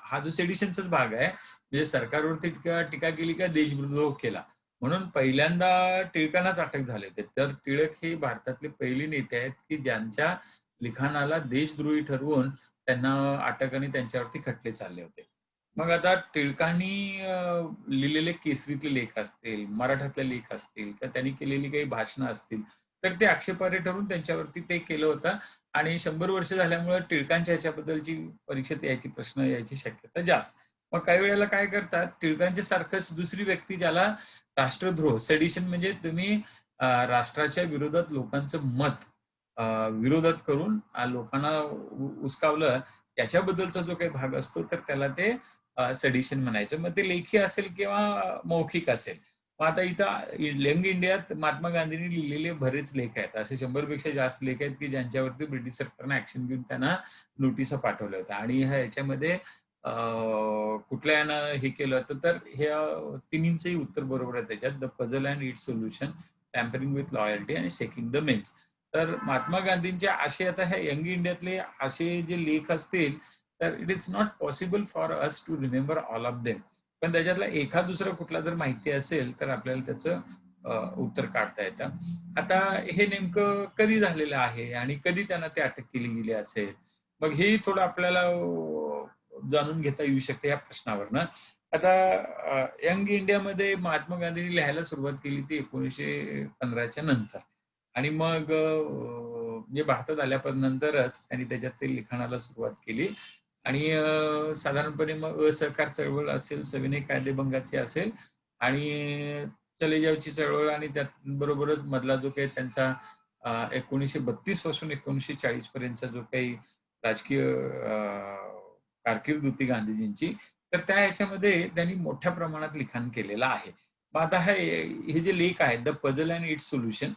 हा जो सेडिशनचाच भाग आहे, म्हणजे सरकारवरती टीका टीका केली का देशद्रोह केला. म्हणून पहिल्यांदा टिळकांनाच अटक झाले होते. तर टिळक हे भारतातले पहिले नेते आहेत, की ज्यांच्या लिखाणाला देशद्रोही ठरवून त्यांना अटक आणि त्यांच्यावरती खटले चालले होते. मग आता टिळकांनी लिहिलेले केसरीतले लेख असतील, मराठातले लेख असतील किंवा त्यांनी केलेली काही भाषणं असतील, तर ते आक्षेपार्ह ठरून त्यांच्यावरती ते केलं होतं आणि 100 वर्ष झाल्यामुळे टिळकांच्या ह्याच्याबद्दलची परीक्षेत यायची प्रश्न यायची शक्यता जास्त. मग काही वेळेला काय करतात, टिळकांच्या सारखंच दुसरी व्यक्ती ज्याला राष्ट्रद्रोह, सेडिशन म्हणजे तुम्ही राष्ट्राच्या विरोधात लोकांचं मत विरोधात करून लोकांना उचकावलं, याच्याबद्दलचा जो काही भाग असतो, तर त्याला ते सेडिशन म्हणायचं. मग ते लेखी असेल किंवा मौखिक असेल. मग आता इथं यंग इंडियात महात्मा गांधींनी लिहिलेले बरेच लेख आहेत. असे 100 पेक्षा जास्त लेख आहेत, की ज्यांच्यावरती ब्रिटिश सरकारने ॲक्शन घेऊन त्यांना नोटिसा पाठवल्या होत्या. आणि ह्याच्यामध्ये कुठल्या यानं हे केलं होतं, तर ह्या तिन्हींचंही उत्तर बरोबर आहे त्याच्यात. The puzzle and its solution, tampering with loyalty आणि सेकिंग द मेन्स. तर महात्मा गांधींचे असे आता ह्या यंग इंडियातले असे जे लेख असतील, तर it is not possible for us to remember all of them. पण त्याच्यातला एखाद दुसरा कुठला जर माहिती असेल, तर आपल्याला त्याचं उत्तर काढता येतं. आता हे नेमकं कधी झालेलं आहे आणि कधी त्यांना ते अटक केली गेली असेल, मग हे थोडं आपल्याला जाणून घेता येऊ शकते या प्रश्नावरनं. आता यंग इंडियामध्ये महात्मा गांधींनी लिहायला सुरुवात केली ती 1915च्या नंतर आणि मग म्हणजे भारतात आल्यानंतरच त्यांनी त्याच्यात ते लिखाणाला सुरुवात केली आणि साधारणपणे मग असहकार चळवळ असेल, सविनय कायदेभंगाची असेल आणि चले जावची चळवळ आणि त्याबरोबरच मधला जो काही त्यांचा 1932 पासून 1940 पर्यंतचा जो काही राजकीय कारकीर्द होती गांधीजींची, तर त्या ह्याच्यामध्ये त्यांनी मोठ्या प्रमाणात लिखाण केलेलं आहे. मग आता हे जे लेख आहेत, the puzzle and its solution,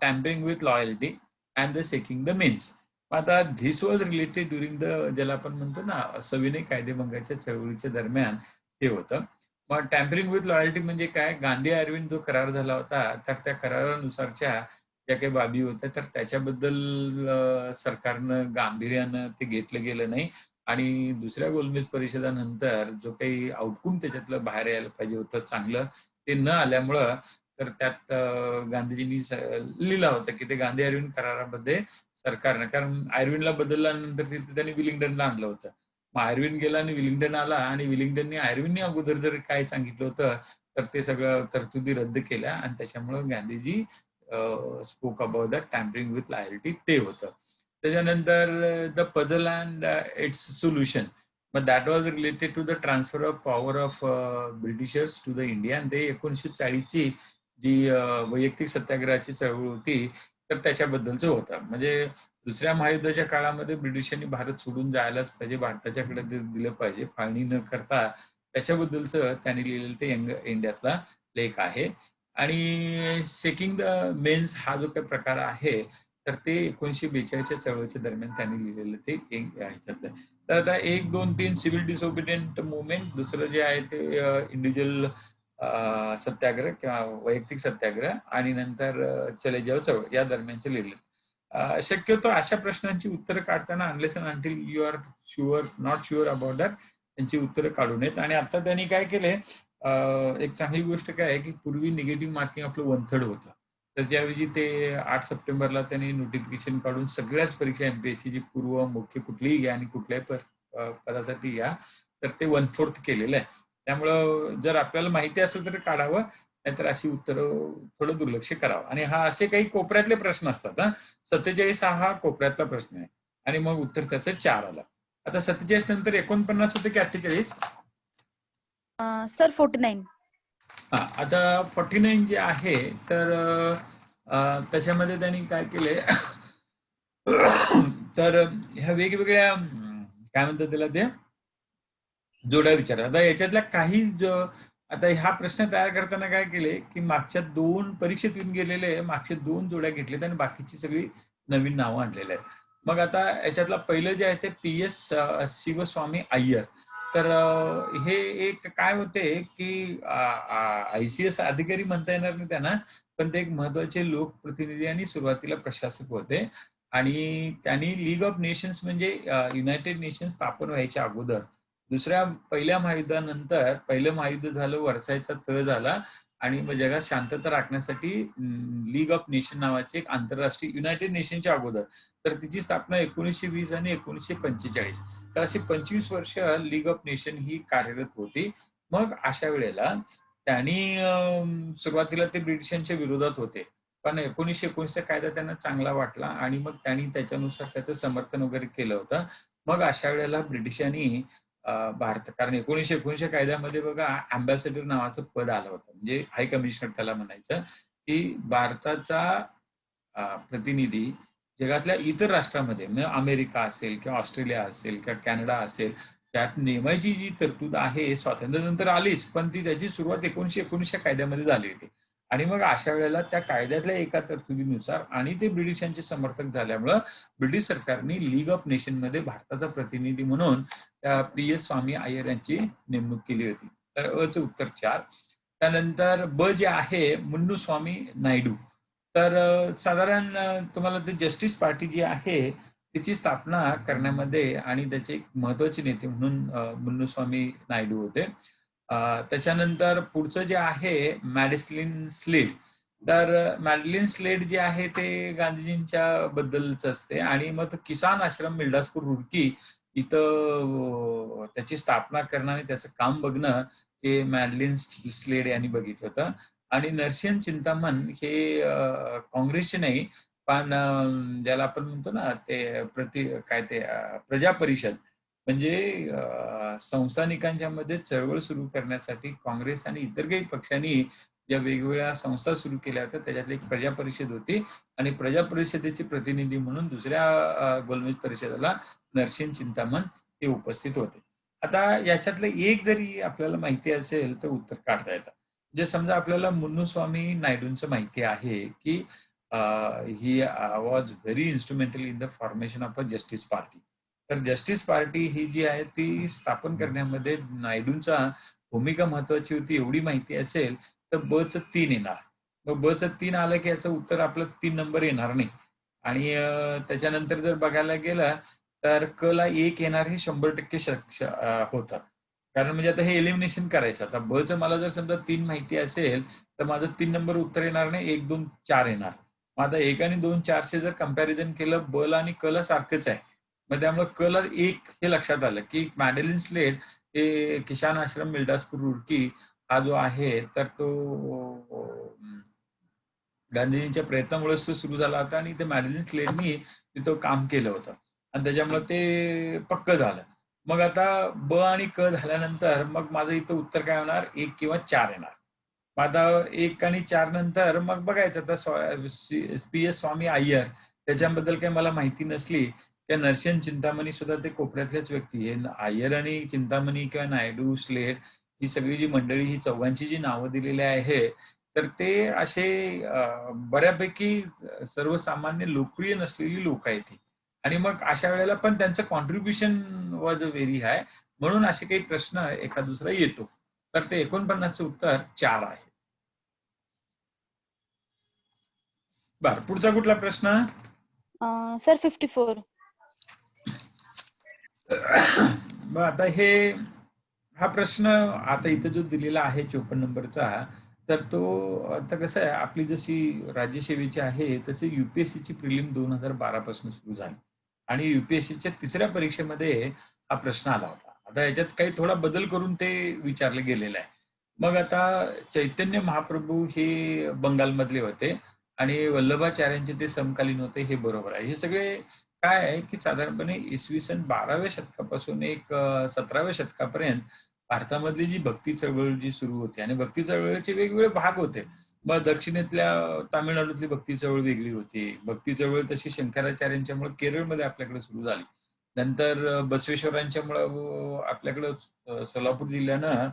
tampering with loyalty and the seeking the means. आता this was related during the, ज्याला आपण म्हणतो ना, सविनय कायदेभंगाच्या चळवळीच्या दरम्यान हे होतं. मग टॅम्परिंग विथ लॉयल्टी म्हणजे काय, गांधी अरविंद जो करार झाला होता, तर त्या करारानुसारच्या ज्या काही बाबी होत्या, तर त्याच्याबद्दल सरकारनं गांभीर्यानं ते घेतलं गेलं नाही आणि दुसऱ्या गोलमेज परिषदानंतर जो काही आउटकम त्याच्यातलं बाहेर यायला पाहिजे होतं चांगलं, ते न आल्यामुळं तर त्यात गांधीजींनी लिहिलं होतं, की ते गांधी अरविंद करारामध्ये सरकारनं, कारण आयर्विनला बदलल्यानंतर तिथे त्यांनी विलिंग्डनला आणलं होतं. मग आयर्विन गेला आणि विलिंग्डन आला आणि विलिंग्डनने आयर्विनने अगोदर जर काय सांगितलं होतं, तर ते सगळं तरतुदी रद्द केल्या आणि त्याच्यामुळे Gandhiji spoke about the tampering with loyalty ते होतं. त्याच्यानंतर the puzzle and its solution, मग that was related to the transfer of power of Britishers to the India. आणि ते 1940ची जी वैयक्तिक सत्याग्रहाची चळवळ होती, तर त्याच्याबद्दलचं होतं. म्हणजे दुसऱ्या महायुद्धाच्या काळामध्ये ब्रिटिशांनी भारत सोडून जायलाच पाहिजे, भारताच्याकडे ते दिलं पाहिजे, फाळणी न करता, त्याच्याबद्दलचं त्यांनी लिहिलेलं ते यंग इंडियातला लेख आहे. आणि शेकिंग द मेन्स हा जो काही प्रकार आहे, तर ते 1942च्या चळवळीच्या दरम्यान त्यांनी लिहिलेलं ते एक ह्याच्यातलं. तर आता 1, 2, 3 सिव्हिल डिसओबिडियंट मूव्हमेंट, दुसरं जे आहे ते इंडिव्हिज्युअल सत्याग्रह किंवा वैयक्तिक सत्याग्रह आणि नंतर चले जाव चळवळ या दरम्यानचे लिहिले. शक्यतो अशा प्रश्नांची उत्तरं काढताना unless and until you are sure, not sure about that, त्यांची उत्तरं काढू नयेत. आणि आता त्यांनी काय केलंय, एक चांगली गोष्ट काय आहे, की पूर्वी निगेटिव्ह मार्किंग आपलं 1/3 होतं. तर ज्यावेळी ते 8 सप्टेंबरला त्यांनी नोटिफिकेशन काढून सगळ्याच परीक्षा एमपीएससीची पूर्व, मुख्य कुठलीही घ्या आणि कुठल्याही पदासाठी घ्या, तर ते 1/4 केलेलं आहे. त्यामुळं जर आपल्याला माहिती असेल तर काढावं, नाहीतर अशी उत्तरं थोडं दुर्लक्ष करावं. आणि हा असे काही कोपऱ्यातले प्रश्न असतात. 47 हा कोपऱ्यातला प्रश्न आहे आणि मग उत्तर त्याचं 4 आलं. आता 47 नंतर 49 होते की 48? सर 49. हा, आता 49 जे आहे, तर त्याच्यामध्ये त्यांनी काय केलंय तर ह्या वेगवेगळ्या काय म्हणतात त्याला, ते जोड्या विचारतात. आता याच्यातल्या काही आता हा प्रश्न तयार करताना काय केले, की मागच्या 2 परीक्षेत येऊन गेलेले मागच्या 2 जोड्या घेतल्यात आणि बाकीची सगळी नवीन नावं आणलेली आहेत. मग आता याच्यातलं पहिलं जे आहे ते पी-एस शिवस्वामी अय्यर. तर हे एक काय होते, की आय-सी-एस अधिकारी म्हणता येणार नाही त्यांना, पण ते एक महत्त्वाचे लोकप्रतिनिधी आणि सुरुवातीला प्रशासक होते आणि त्यांनी लीग ऑफ नेशन्स म्हणजे युनायटेड नेशन्स स्थापन व्हायच्या अगोदर पहिल्या महायुद्धानंतर पहिलं महायुद्ध झालं, वर्सायचा तह झाला आणि मग जगात शांतता राखण्यासाठी लीग ऑफ नेशन नावाचे एक आंतरराष्ट्रीय युनायटेड नेशनच्या अगोदर तर तिची स्थापना 1920 आणि 1945. तर अशी 25 वर्ष लीग ऑफ नेशन ही कार्यरत होती. मग अशा वेळेला त्यांनी सुरुवातीला ते ब्रिटिशांच्या विरोधात होते. पण 1919चा कायदा त्यांना चांगला वाटला आणि मग त्यांनी त्याच्यानुसार त्याचं समर्थन वगैरे केलं होतं. मग अशा वेळेला ब्रिटिशांनी भारत कारण 1919 कायद्यामध्ये बघा अँबॅसेडर नावाचं पद आलं होतं. म्हणजे हाय कमिशनर त्याला म्हणायचं, की भारताचा प्रतिनिधी जगातल्या इतर राष्ट्रामध्ये म्हणजे अमेरिका असेल किंवा ऑस्ट्रेलिया असेल किंवा कॅनडा असेल, त्यात नेमायची जी तरतूद आहे स्वातंत्र्यानंतर आलीच, पण ती त्याची सुरुवात 1919 कायद्यामध्ये झाली होती. आणि मग अशा वेळेला त्या कायद्यातल्या एका तरतुदीनुसार आणि ते ब्रिटिशांचे समर्थक झाल्यामुळं ब्रिटिश सरकारने लीग ऑफ नेशनमध्ये भारताचा प्रतिनिधी म्हणून पी-एस स्वामी अय्यर यांची नेमणूक केली होती. तर अचं उत्तर 4. त्यानंतर ब जे आहे मुन्नुस्वामी नायडू. तर साधारण तुम्हाला ते जस्टिस पार्टी जी आहे तिची स्थापना करण्यामध्ये आणि त्याचे एक महत्वाचे नेते म्हणून मुन्नुस्वामी नायडू होते. त्याच्यानंतर पुढचं जे आहे मॅडेलिन स्लेड. तर मॅडेलिन स्लेड जे आहे ते गांधीजींच्या बद्दलच असते आणि मग किसान आश्रम मिर्दासपूर रुडकी इथं त्याची स्थापना करणं आणि त्याचं काम बघणं हे मॅडेलिन स्लेड यांनी बघितलं होतं. आणि नरसिंह चिंतामण हे काँग्रेसचे नाही, पण ज्याला आपण म्हणतो ना ते प्रजा परिषद म्हणजे संस्थानिकांच्या मध्ये चळवळ सुरू करण्यासाठी काँग्रेस आणि इतर काही पक्षांनी ज्या वेगवेगळ्या संस्था सुरू केल्या होत्या त्याच्यातली एक प्रजा परिषद होती आणि प्रजा परिषदेचे प्रतिनिधी म्हणून दुसऱ्या गोलमेज परिषदेला नरसिंह चिंतामण हे उपस्थित होते. आता याच्यातलं एक जरी आपल्याला माहिती असेल तर उत्तर काढता येतं. म्हणजे समजा आपल्याला मुन्नुस्वामी नायडूंचं माहिती आहे की he was very instrumental in the formation of a justice party. तर जस्टिस पार्टी ही जी आहे ती स्थापन करण्यामध्ये नायडूंचा भूमिका महत्वाची होती एवढी माहिती असेल तर ब चं 3 येणार. मग ब चं 3 आलं की याचं उत्तर आपलं 3 नंबर येणार नाही. आणि त्याच्यानंतर जर बघायला गेलं तर क ला 1 येणार हे 100% होतं. कारण म्हणजे आता हे एलिमिनेशन करायचं. आता ब चं मला जर समजा 3 माहिती असेल तर माझं 3 नंबर उत्तर येणार नाही. 1, 2, 4 येणार. मग आता 1 आणि 2, 4 जर कंपॅरिझन केलं ब ला आणि क ला सारखंच आहे. मग त्यामुळे क ला 1 हे लक्षात आलं की मॅडेलिन स्लेड हे किसान आश्रम मिर्दासपूर रुडकी हा जो आहे तर तो गांधीजींच्या प्रयत्नामुळेच तो सुरू झाला होता आणि ते मॅडेलिन स्लेडनी तिथं काम केलं होतं आणि त्याच्यामुळे ते पक्क झालं. मग आता ब आणि क झाल्यानंतर मग माझं इथं उत्तर काय होणार 1 किंवा 4 येणार. मग आता 1 आणि 4 नंतर मग बघायचं आता पी-एस स्वामी अय्यर त्याच्याबद्दल काही मला माहिती नसली त्या नरसिंह चिंतामणी सुद्धा ते कोपऱ्यातलेच व्यक्ती आहे. अय्यर आणि चिंतामणी किंवा नायडू स्लेड ही सगळी जी मंडळी ही चौघांची जी नावं दिलेली आहे तर ते असे बऱ्यापैकी सर्वसामान्य लोकप्रिय नसलेली लोक आहेत ती. आणि मग अशा वेळेला पण त्यांचं कॉन्ट्रीब्युशन वॉज व्हेरी हाय म्हणून असे काही प्रश्न एका दुसरा येतो. तर ते 49चं उत्तर 4 आहे. बर पुढचा कुठला प्रश्न? सर 54. मग आता हा प्रश्न आता इथं जो दिलेला आहे 54 नंबरचा तर तो आता कसं आहे आपली जशी राज्यसेवेची आहे तसे युपीएससीची प्रिलिम 2012 पासून सुरू झाली आणि युपीएससीच्या तिसऱ्या परीक्षेमध्ये हा प्रश्न आला होता. आता याच्यात काही थोडा बदल करून ते विचारलं गेलेलं आहे. मग आता चैतन्य महाप्रभू हे बंगालमधले होते आणि वल्लभाचार्यांचे ते समकालीन होते हे बरोबर आहे. हे सगळे काय आहे की साधारणपणे इसवी सन 12व्या शतकापासून एक 17व्या शतकापर्यंत भारतामधली जी भक्ती चळवळ जी सुरू होती आणि भक्ती चळवळीचे वेगवेगळे भाग होते. मग दक्षिणेतल्या तामिळनाडूतली भक्ती चळवळ वेगळी होती. भक्ती चळवळ तशी शंकराचार्यांच्यामुळे केरळमध्ये आपल्याकडे सुरू झाली. नंतर बसवेश्वरांच्यामुळं आपल्याकडं सोलापूर जिल्ह्यानं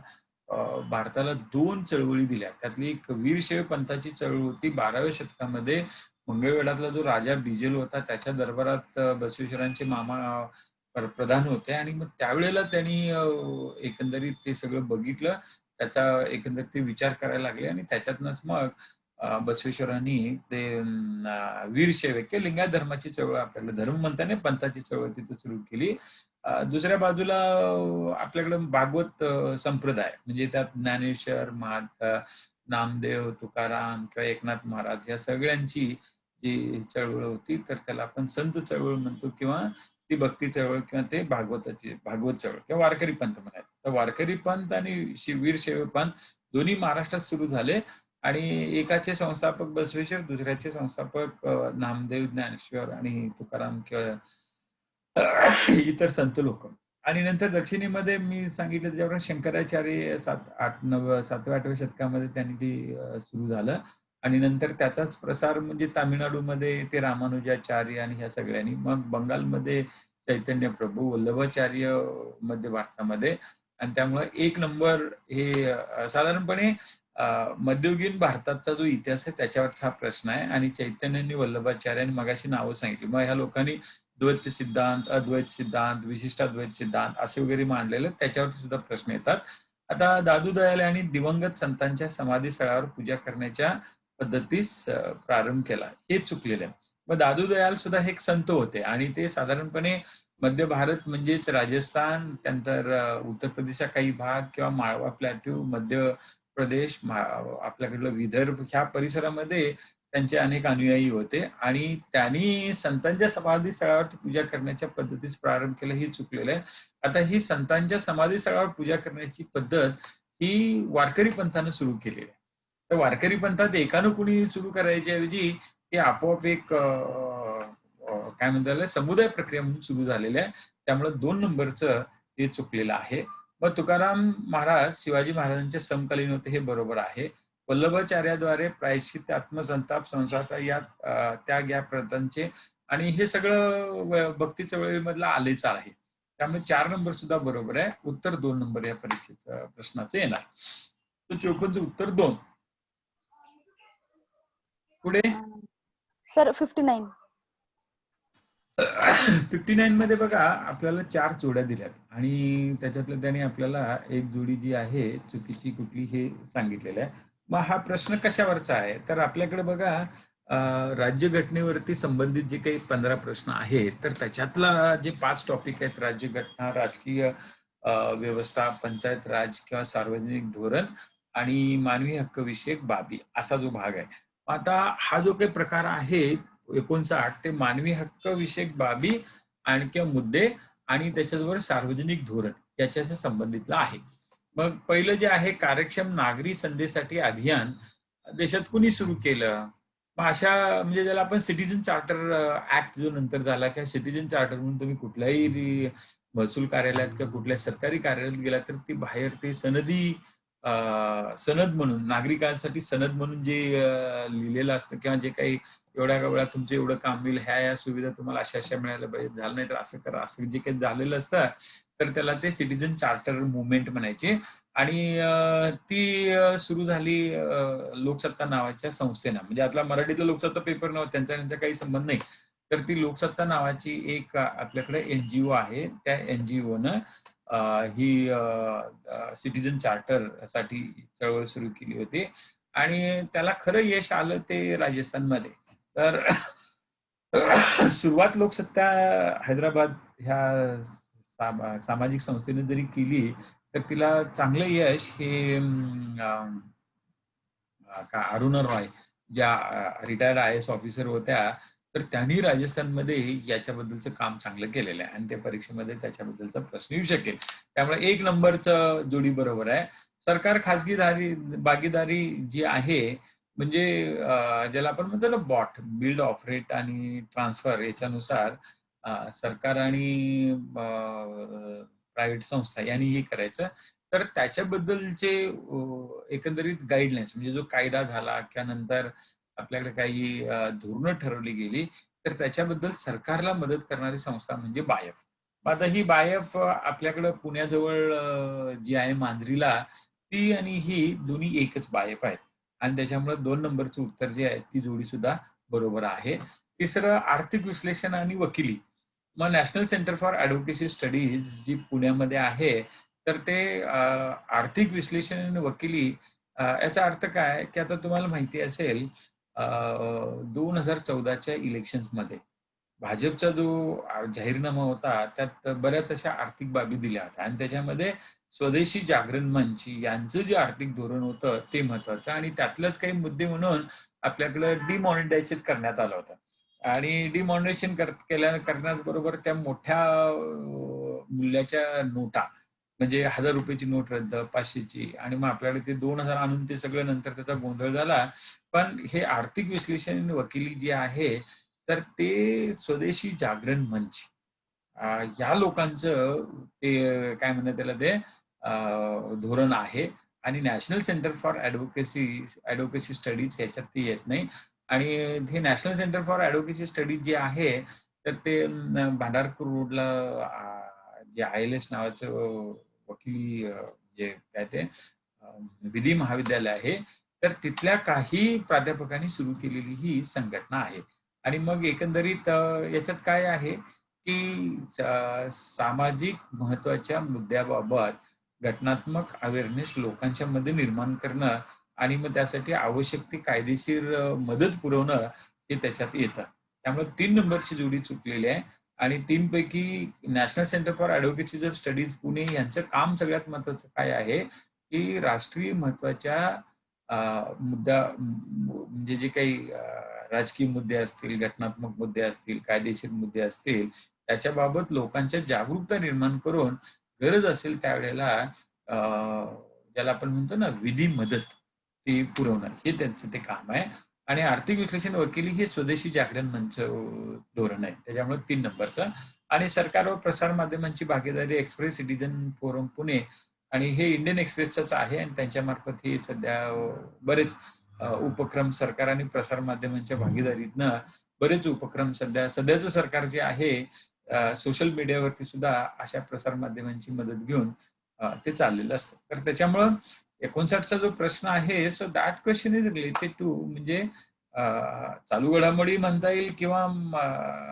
भारताला 2 चळवळी दिल्या. त्यातली एक वीरशैव पंथाची चळवळ होती 12व्या शतकामध्ये. मंगळवेढ्यातला जो राजा बिजल होता त्याच्या दरबारात बसवेश्वरांचे मामा प्रधान होते आणि मग त्यावेळेला त्यांनी एकंदरीत ते सगळं बघितलं. त्याचा एकंदरीत ते विचार करायला लागले आणि त्याच्यातनंच मग बसवेश्वरांनी ते वीरशैव किंवा लिंगायत धर्माची चळवळ, आपल्याला धर्म म्हणता नाही, पंथाची चळवळ तिथे सुरू केली. दुसऱ्या बाजूला आपल्याकडे भागवत संप्रदाय, म्हणजे त्यात ज्ञानेश्वर, नामदेव, तुकाराम किंवा एकनाथ महाराज या सगळ्यांची जी चळवळ होती, तर त्याला आपण संत चळवळ म्हणतो किंवा ती भक्ती चळवळ किंवा ते भागवत चळवळ किंवा वारकरी पंथ म्हणायचं. तर वारकरी पंथ आणि वीरशैव पंथ दोन्ही महाराष्ट्रात सुरू झाले आणि एकाचे संस्थापक बसवेश्वर, दुसऱ्याचे संस्थापक नामदेव, ज्ञानेश्वर आणि तुकाराम किंवा इतर संत लोक. आणि नंतर दक्षिणेमध्ये मी सांगितलं त्याच्यावर शंकराचार्य 7व्या-8व्या शतकामध्ये त्यांनी ते सुरू झालं आणि नंतर त्याचाच प्रसार म्हणजे तामिळनाडूमध्ये ते रामानुजाचार्य आणि ह्या सगळ्यांनी, मग बंगालमध्ये चैतन्य प्रभू, वल्लभाचार्य मध्य भारतामध्ये. आणि त्यामुळे एक नंबर हे साधारणपणे मध्ययुगीन भारताचा जो इतिहास आहे त्याच्यावरचा हा प्रश्न आहे. आणि चैतन्यांनी, वल्लभाचार्यांनी मगाशी नावं सांगितली, मग ह्या लोकांनी द्वैत सिद्धांत, अद्वैत सिद्धांत, विशिष्टाद्वैत सिद्धांत असे वगैरे मांडलेले, त्याच्यावरती सुद्धा प्रश्न येतात. आता दादू दयाल यांनी दिवंगत संतांच्या समाधी स्थळावर पूजा करण्याच्या पद्धतीस प्रारंभ केला, हे चुकलेलं आहे. मग दादू दयाल सुद्धा हे एक संत होते आणि ते साधारणपणे मध्य भारत म्हणजेच राजस्थान, त्यानंतर उत्तर प्रदेशचा काही भाग किंवा माळवा प्लॅट्यू, मध्य प्रदेश, आपल्याकडलं विदर्भ ह्या परिसरामध्ये त्यांचे अनेक अनुयायी होते आणि त्यांनी संतांच्या समाधी स्थळावर पूजा करण्याच्या पद्धतीस प्रारंभ केला, हे चुकलेलं आहे. आता ही संतांच्या समाधी स्थळावर पूजा करण्याची पद्धत ही वारकरी पंथानं सुरू केलेली आहे. तर वारकरी पंथात एकानं कुणी सुरू करायच्या ऐवजी हे आपोआप एक काय म्हणतात समुदाय प्रक्रिया म्हणून सुरू झालेलं आहे. त्यामुळे 2 नंबरचं हे चुकलेलं आहे. मग तुकाराम महाराज शिवाजी महाराजांचे समकालीन होते, हे बरोबर आहे. वल्लभाचार्याद्वारे प्रायश्चित्त, आत्मसंताप, संसार या त्याग या प्रथांचे आणि हे सगळं भक्ती चळवळीमधलं आलेच आहे. त्यामुळे 4 नंबर सुद्धा बरोबर आहे. उत्तर 2 नंबर या परीक्षेचं प्रश्नाचं येणार. तर 54चं उत्तर 2. पुढे सर 59. 59 मध्ये बघा आपल्याला 4 जोड्या दिल्यात आणि त्याच्यातल्या त्याने आपल्याला एक जोडी जी आहे चुकीची कुठली हे सांगितलेलं आहे. मग हा प्रश्न कशावरचा आहे, तर आपल्याकडे बघा राज्यघटनेवरती संबंधित जे काही 15 प्रश्न आहेत, तर त्याच्यातला जे 5 टॉपिक आहेत, राज्यघटना, राजकीय व्यवस्था, पंचायत राज किंवा सार्वजनिक धोरण आणि मानवी हक्क विषयक बाबी असा जो भाग आहे. आता हा जो काही प्रकार आहे 59 ते मानवी हक्क विषयक बाबी आणि किंवा मुद्दे आणि त्याच्याबरोबर सार्वजनिक धोरण याच्याशी संबंधितला आहे. मग पहिलं जे आहे कार्यक्षम नागरी संधीसाठी अभियान देशात कुणी सुरू केलं. मग अशा म्हणजे ज्याला आपण सिटीजन चार्टर ऍक्ट जो नंतर झाला किंवा सिटीजन चार्टर म्हणून तुम्ही कुठल्याही महसूल कार्यालयात किंवा कुठल्या सरकारी कार्यालयात गेला तर ती बाहेर ते सनदी सनद म्हणून, नागरिकांसाठी सनद म्हणून जे लिहिलेलं असतं किंवा जे काही एवढ्या वेळात तुमचं एवढं काम होईल, ह्या सुविधा तुम्हाला अशा मिळायला पाहिजे, झालं नाही तर असं करा, असं जे काही झालेलं असतं तर त्याला ते सिटीजन चार्टर मुवमेंट म्हणायचे. आणि ती सुरू झाली लोकसत्ता नावाच्या संस्थेनं, म्हणजे आता मराठीतला लोकसत्ता पेपर नव्हता, त्यांचा काही संबंध नाही. तर ती लोकसत्ता नावाची एक आपल्याकडे NGO आहे, त्या NGOनं ही सिटीजन चार्टर साठी चळवळ सुरू केली होती आणि त्याला खरं यश आलं ते राजस्थानमध्ये. तर सुरुवात लोकसत्ता हैदराबाद ह्या सामाजिक संस्थेने जरी केली तर तिला चांगलं यश हे अरुणा रॉय ज्या रिटायर्ड IAS ऑफिसर होत्या, तर त्यांनी राजस्थानमध्ये याच्याबद्दलचं काम चांगलं केलेलं आहे आणि त्या परीक्षेमध्ये त्याच्याबद्दलचा प्रश्न येऊ शकेल. त्यामुळे 1 नंबरचं जोडी बरोबर आहे. सरकार खासगी भागीदारी जी आहे म्हणजे ज्याला आपण म्हणतो ना बॉट, बिल्ड, ऑपरेट आणि ट्रान्सफर, याच्यानुसार सरकार आणि प्रायव्हेट संस्था यांनी हे करायचं. तर त्याच्याबद्दलचे एकंदरीत गाईडलाईन्स म्हणजे जो कायदा झाला किंवा नंतर आपल्याकडे काही धोरणं ठरवली गेली तर त्याच्याबद्दल सरकारला मदत करणारी संस्था म्हणजे बायफ. आता ही बायफ आपल्याकडं पुण्याजवळ जी आहे मांजरीला ती आणि ही दोन्ही एकच बायप आहेत आणि त्याच्यामुळे 2 नंबरचं उत्तर जे आहे ती जोडी सुद्धा बरोबर आहे. तिसरं आर्थिक विश्लेषण आणि वकिली. मग national centre for advocacy studies जी पुण्यामध्ये आहे, तर ते आर्थिक विश्लेषण आणि वकिली याचा अर्थ काय, की आता तुम्हाला माहिती असेल 2014च्या इलेक्शन्समध्ये भाजपचा जो जाहीरनामा होता, त्यात बऱ्याच अशा आर्थिक बाबी दिल्या होत्या आणि त्याच्यामध्ये स्वदेशी जागरण मंच यांचं जे आर्थिक धोरण होतं ते महत्वाचं आणि त्यातलेच काही मुद्दे म्हणून आपल्याकडे डिमॉनिटायझेशन करण्यात आलं होतं. आणि डिमॉनिटायझेशन करण्याबरोबर त्या मोठ्या मूल्याच्या नोटा म्हणजे ₹1000 नोट रद्द, 500ची आणि मग आपल्याकडे ते 2000 आणून ते सगळं नंतर त्याचा गोंधळ झाला. पण हे आर्थिक विश्लेषण वकिली जी आहे, तर ते स्वदेशी जागरण मंच या लोकांचं ते काय म्हणतात त्याला ते धोरण आहे आणि national centre for advocacy studies ह्याच्यात ते येत नाही आणि हे national centre for advocacy studies जे आहे, तर ते भांडारकर रोडला जे ILS नावाचं वकिली जे काय ते अ, विधी महाविद्यालय आहे, तर तिथल्या काही प्राध्यापकांनी सुरू केलेली ही संघटना आहे. आणि मग एकंदरीत याच्यात काय आहे, की सामाजिक महत्त्वाच्या मुद्द्याबाबत घटनात्मक अवेअरनेस लोकांच्या मध्ये निर्माण करणं आणि मग त्यासाठी आवश्यक ती कायदेशीर मदत पुरवणं हे त्याच्यात येतं. त्यामुळे 3 नंबरची जोडी चुकलेली आहे आणि 3 पैकी national centre for advocacy studies Pune यांचं काम सगळ्यात महत्त्वाचं काय आहे, की राष्ट्रीय महत्त्वाच्या म्हणजे जे काही राजकीय मुद्दे असतील, घटनात्मक मुद्दे असतील, कायदेशीर मुद्दे असतील, त्याच्याबाबत लोकांच्या जागरूकता निर्माण करून गरज असेल त्यावेळेला ज्याला आपण म्हणतो ना विधी मदत ती पुरवणं हे त्यांचं ते काम आहे. आणि आर्थिक विश्लेषण वकिली हे स्वदेशी जागरण मंच धोरण आहे. त्याच्यामुळे 3 नंबरचं आणि सरकार व प्रसार माध्यमांची भागीदारी एक्सप्रेस सिटिझन फोरम पुणे आणि हे इंडियन एक्सप्रेसचंच आहे आणि त्यांच्यामार्फत हे सध्या बरेच उपक्रम सरकार आणि प्रसार माध्यमांच्या भागीदारीतनं बरेच उपक्रम सध्याचं सरकार जे आहे सोशल मीडियावरती सुद्धा अशा प्रसार माध्यमांची मदत घेऊन ते चाललेलं असतं. तर त्याच्यामुळं 59चा जो प्रश्न आहे so that question is related to म्हणजे चालू घडामोडी म्हणता येईल किंवा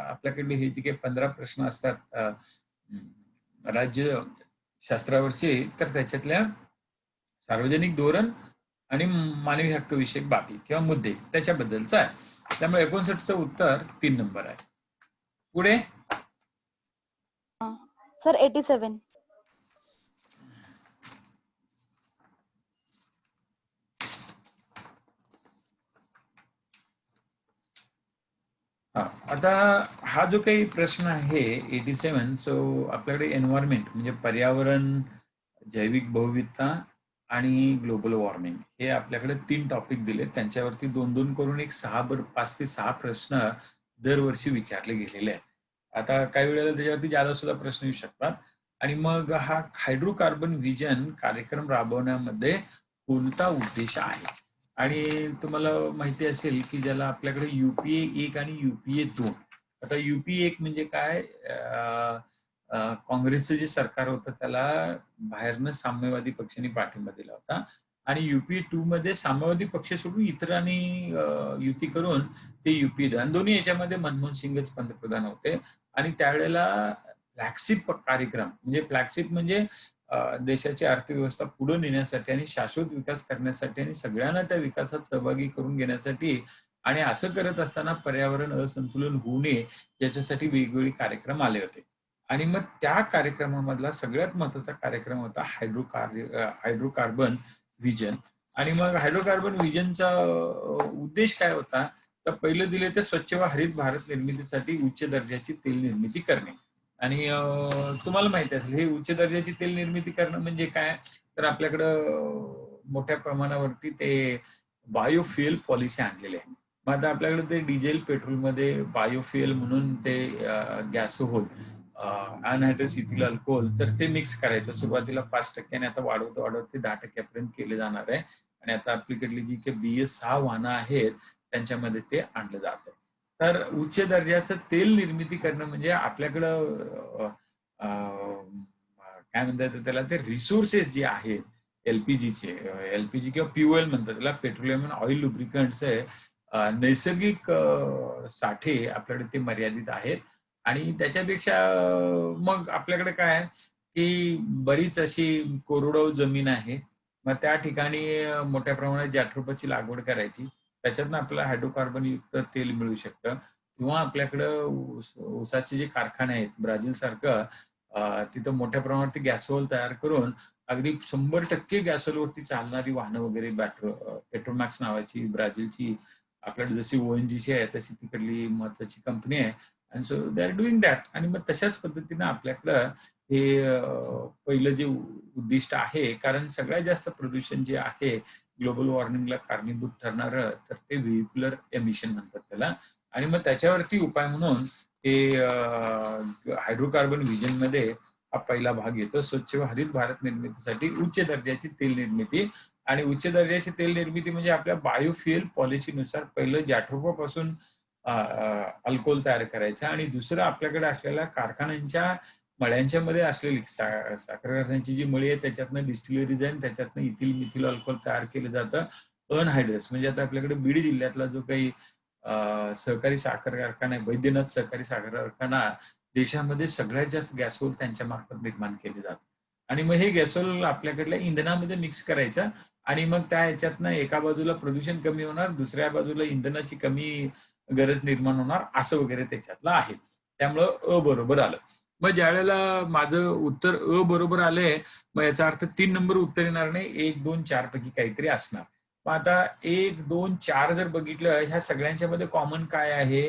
आपल्याकडे हे जे काही 15 प्रश्न असतात राज्य शास्त्रावरचे तर त्याच्यातल्या सार्वजनिक धोरण आणि मानवी हक्क विषयक बाबी किंवा मुद्दे त्याच्याबद्दलचा आहे. त्यामुळे 59चं उत्तर 3 नंबर आहे. पुढे सर 87. आता हा जो काही प्रश्न आहे 87 सो आपल्याकडे एन्व्हायरमेंट म्हणजे पर्यावरण, जैविक बहुविधता आणि ग्लोबल वॉर्मिंग हे आपल्याकडे 3 टॉपिक दिले. त्यांच्यावरती 2-2 करून एक 5 ते 6 प्रश्न दरवर्षी विचारले गेलेले आहेत. आता काही वेळेला त्याच्यावरती जादा सुद्धा प्रश्न येऊ शकतात आणि मग हा हायड्रोकार्बन व्हिजन कार्यक्रम राबवण्यामध्ये कोणता उद्देश आहे? आणि तुम्हाला माहिती असेल की ज्याला आपल्याकडे UPA 1 आणि UPA 2 आता UPA 1 म्हणजे काय काँग्रेसचं जे सरकार होतं त्याला बाहेरनं साम्यवादी पक्षांनी पाठिंबा दिला होता आणि UPA 2 मध्ये साम्यवादी पक्ष सोडून इतरांनी युती करून ते UPA 2 आणि दोन्ही याच्यामध्ये मनमोहन सिंगच पंतप्रधान होते आणि त्यावेळेला फ्लॅगशिप कार्यक्रम म्हणजे फ्लॅगशिप म्हणजे देशाची अर्थव्यवस्था पुढे नेण्यासाठी आणि शाश्वत विकास करण्यासाठी आणि सगळ्यांना त्या विकासात सहभागी करून घेण्यासाठी आणि असं करत असताना पर्यावरण असंतुलन होऊ नये याच्यासाठी वेगवेगळे कार्यक्रम आले होते. आणि मग त्या कार्यक्रमामधला सगळ्यात महत्वाचा कार्यक्रम होता हायड्रोकार्बन व्हिजन आणि मग हायड्रोकार्बन व्हिजनचा उद्देश काय होता? तर पहिलं दिले तर स्वच्छ व हरित भारत निर्मितीसाठी उच्च दर्जाची तेल निर्मिती करणे. आणि तुम्हाला माहिती असेल हे उच्च दर्जाची तेल निर्मिती करणं म्हणजे काय? तर आपल्याकडं मोठ्या प्रमाणावरती ते बायोफ्युएल पॉलिसी आणलेली आहे. मग आता आपल्याकडे ते डिझेल पेट्रोलमध्ये बायोफ्युएल म्हणून ते गॅसोहोल अनहायड्रस इथिल अल्कोहोल तर ते मिक्स करायचं. सुरुवातीला 5% आता वाढवत ते 10% पर्यंत केले जाणार आहे. आणि आता आपल्याकडली जी काही BS6 वाहनं आहेत त्यांच्यामध्ये ते आणलं जात आहे. तर उच्च दर्जाचं तेल निर्मिती करणं म्हणजे आपल्याकडं काय म्हणतात त्याला ते रिसोर्सेस जे आहेत एलपीजीचे एलपीजी किंवा POL म्हणतात त्याला, पेट्रोलियम ऑइल लुब्रिकंट्सचे नैसर्गिक साठे आपल्याकडे ते मर्यादित आहेत आणि त्याच्यापेक्षा मग आपल्याकडे काय आहे की बरीच अशी कोरडवाहू जमीन आहे. मग त्या ठिकाणी मोठ्या प्रमाणात जाठरोपाची लागवड करायची. त्याच्यातनं आपल्याला हायड्रोकार्बन युक्त तेल मिळू शकतं किंवा आपल्याकडं ऊसाचे जे कारखाने आहेत ब्राझीलसारखं तिथं मोठ्या प्रमाणात गॅसोल तयार करून अगदी 100% गॅसोलवरती चालणारी वाहनं वगैरे पेट्रोमॅक्स नावाची ब्राझीलची आपल्याकडे जशी ONGC आहे तशी तिकडली महत्वाची कंपनी आहे आणि so they are doing that आणि मग तशाच पद्धतीनं आपल्याकडं हे पहिलं जे उद्दिष्ट आहे कारण सगळ्यात जास्त प्रदूषण जे आहे ग्लोबल वॉर्मिंगला कारणीभूत ठरणारं तर ते व्हेहिक्युलर एमिशन म्हणतात त्याला आणि मग त्याच्यावरती उपाय म्हणून हे हायड्रोकार्बन व्हिजनमध्ये हा पहिला भाग येतो. स्वच्छ व हरित भारत निर्मितीसाठी उच्च दर्जाची तेल निर्मिती आणि उच्च दर्जाची तेल निर्मिती म्हणजे आपल्या बायोफ्युएल पॉलिसीनुसार पहिलं जाठरोपापासून अल्कोहोल तयार करायचं आणि दुसरं आपल्याकडे असलेल्या कारखान्यांच्या मळ्यांच्या मध्ये असलेली साखर कारखान्यांची जी मळी आहे त्याच्यातनं डिस्टिलरीज आहे त्याच्यातनं इथिल मिथिल अल्कोहोल तयार केलं जातं अनहायड्रस म्हणजे आता आपल्याकडे बीड जिल्ह्यातला जो काही सहकारी साखर कारखाना आहे वैद्यनाथ सहकारी साखर कारखाना देशामध्ये सगळ्यात जास्त गॅसोल त्यांच्या मार्फत निर्माण केले जातात आणि मग हे गॅसोल आपल्याकडल्या इंधनामध्ये मिक्स करायचं आणि मग त्या ह्याच्यातनं एका बाजूला प्रदूषण कमी होणार दुसऱ्या बाजूला इंधनाची कमी गरज निर्माण होणार असं वगैरे त्याच्यातलं आहे त्यामुळं बरोबर आलं मग ज्यावेळेला माझं उत्तर बरोबर आलंय मग याचा अर्थ 3 नंबर उत्तर येणार नाही 1, 2, 4 पैकी काहीतरी असणार मग आता 1, 2, 4 जर बघितलं ह्या सगळ्यांच्या मध्ये कॉमन काय आहे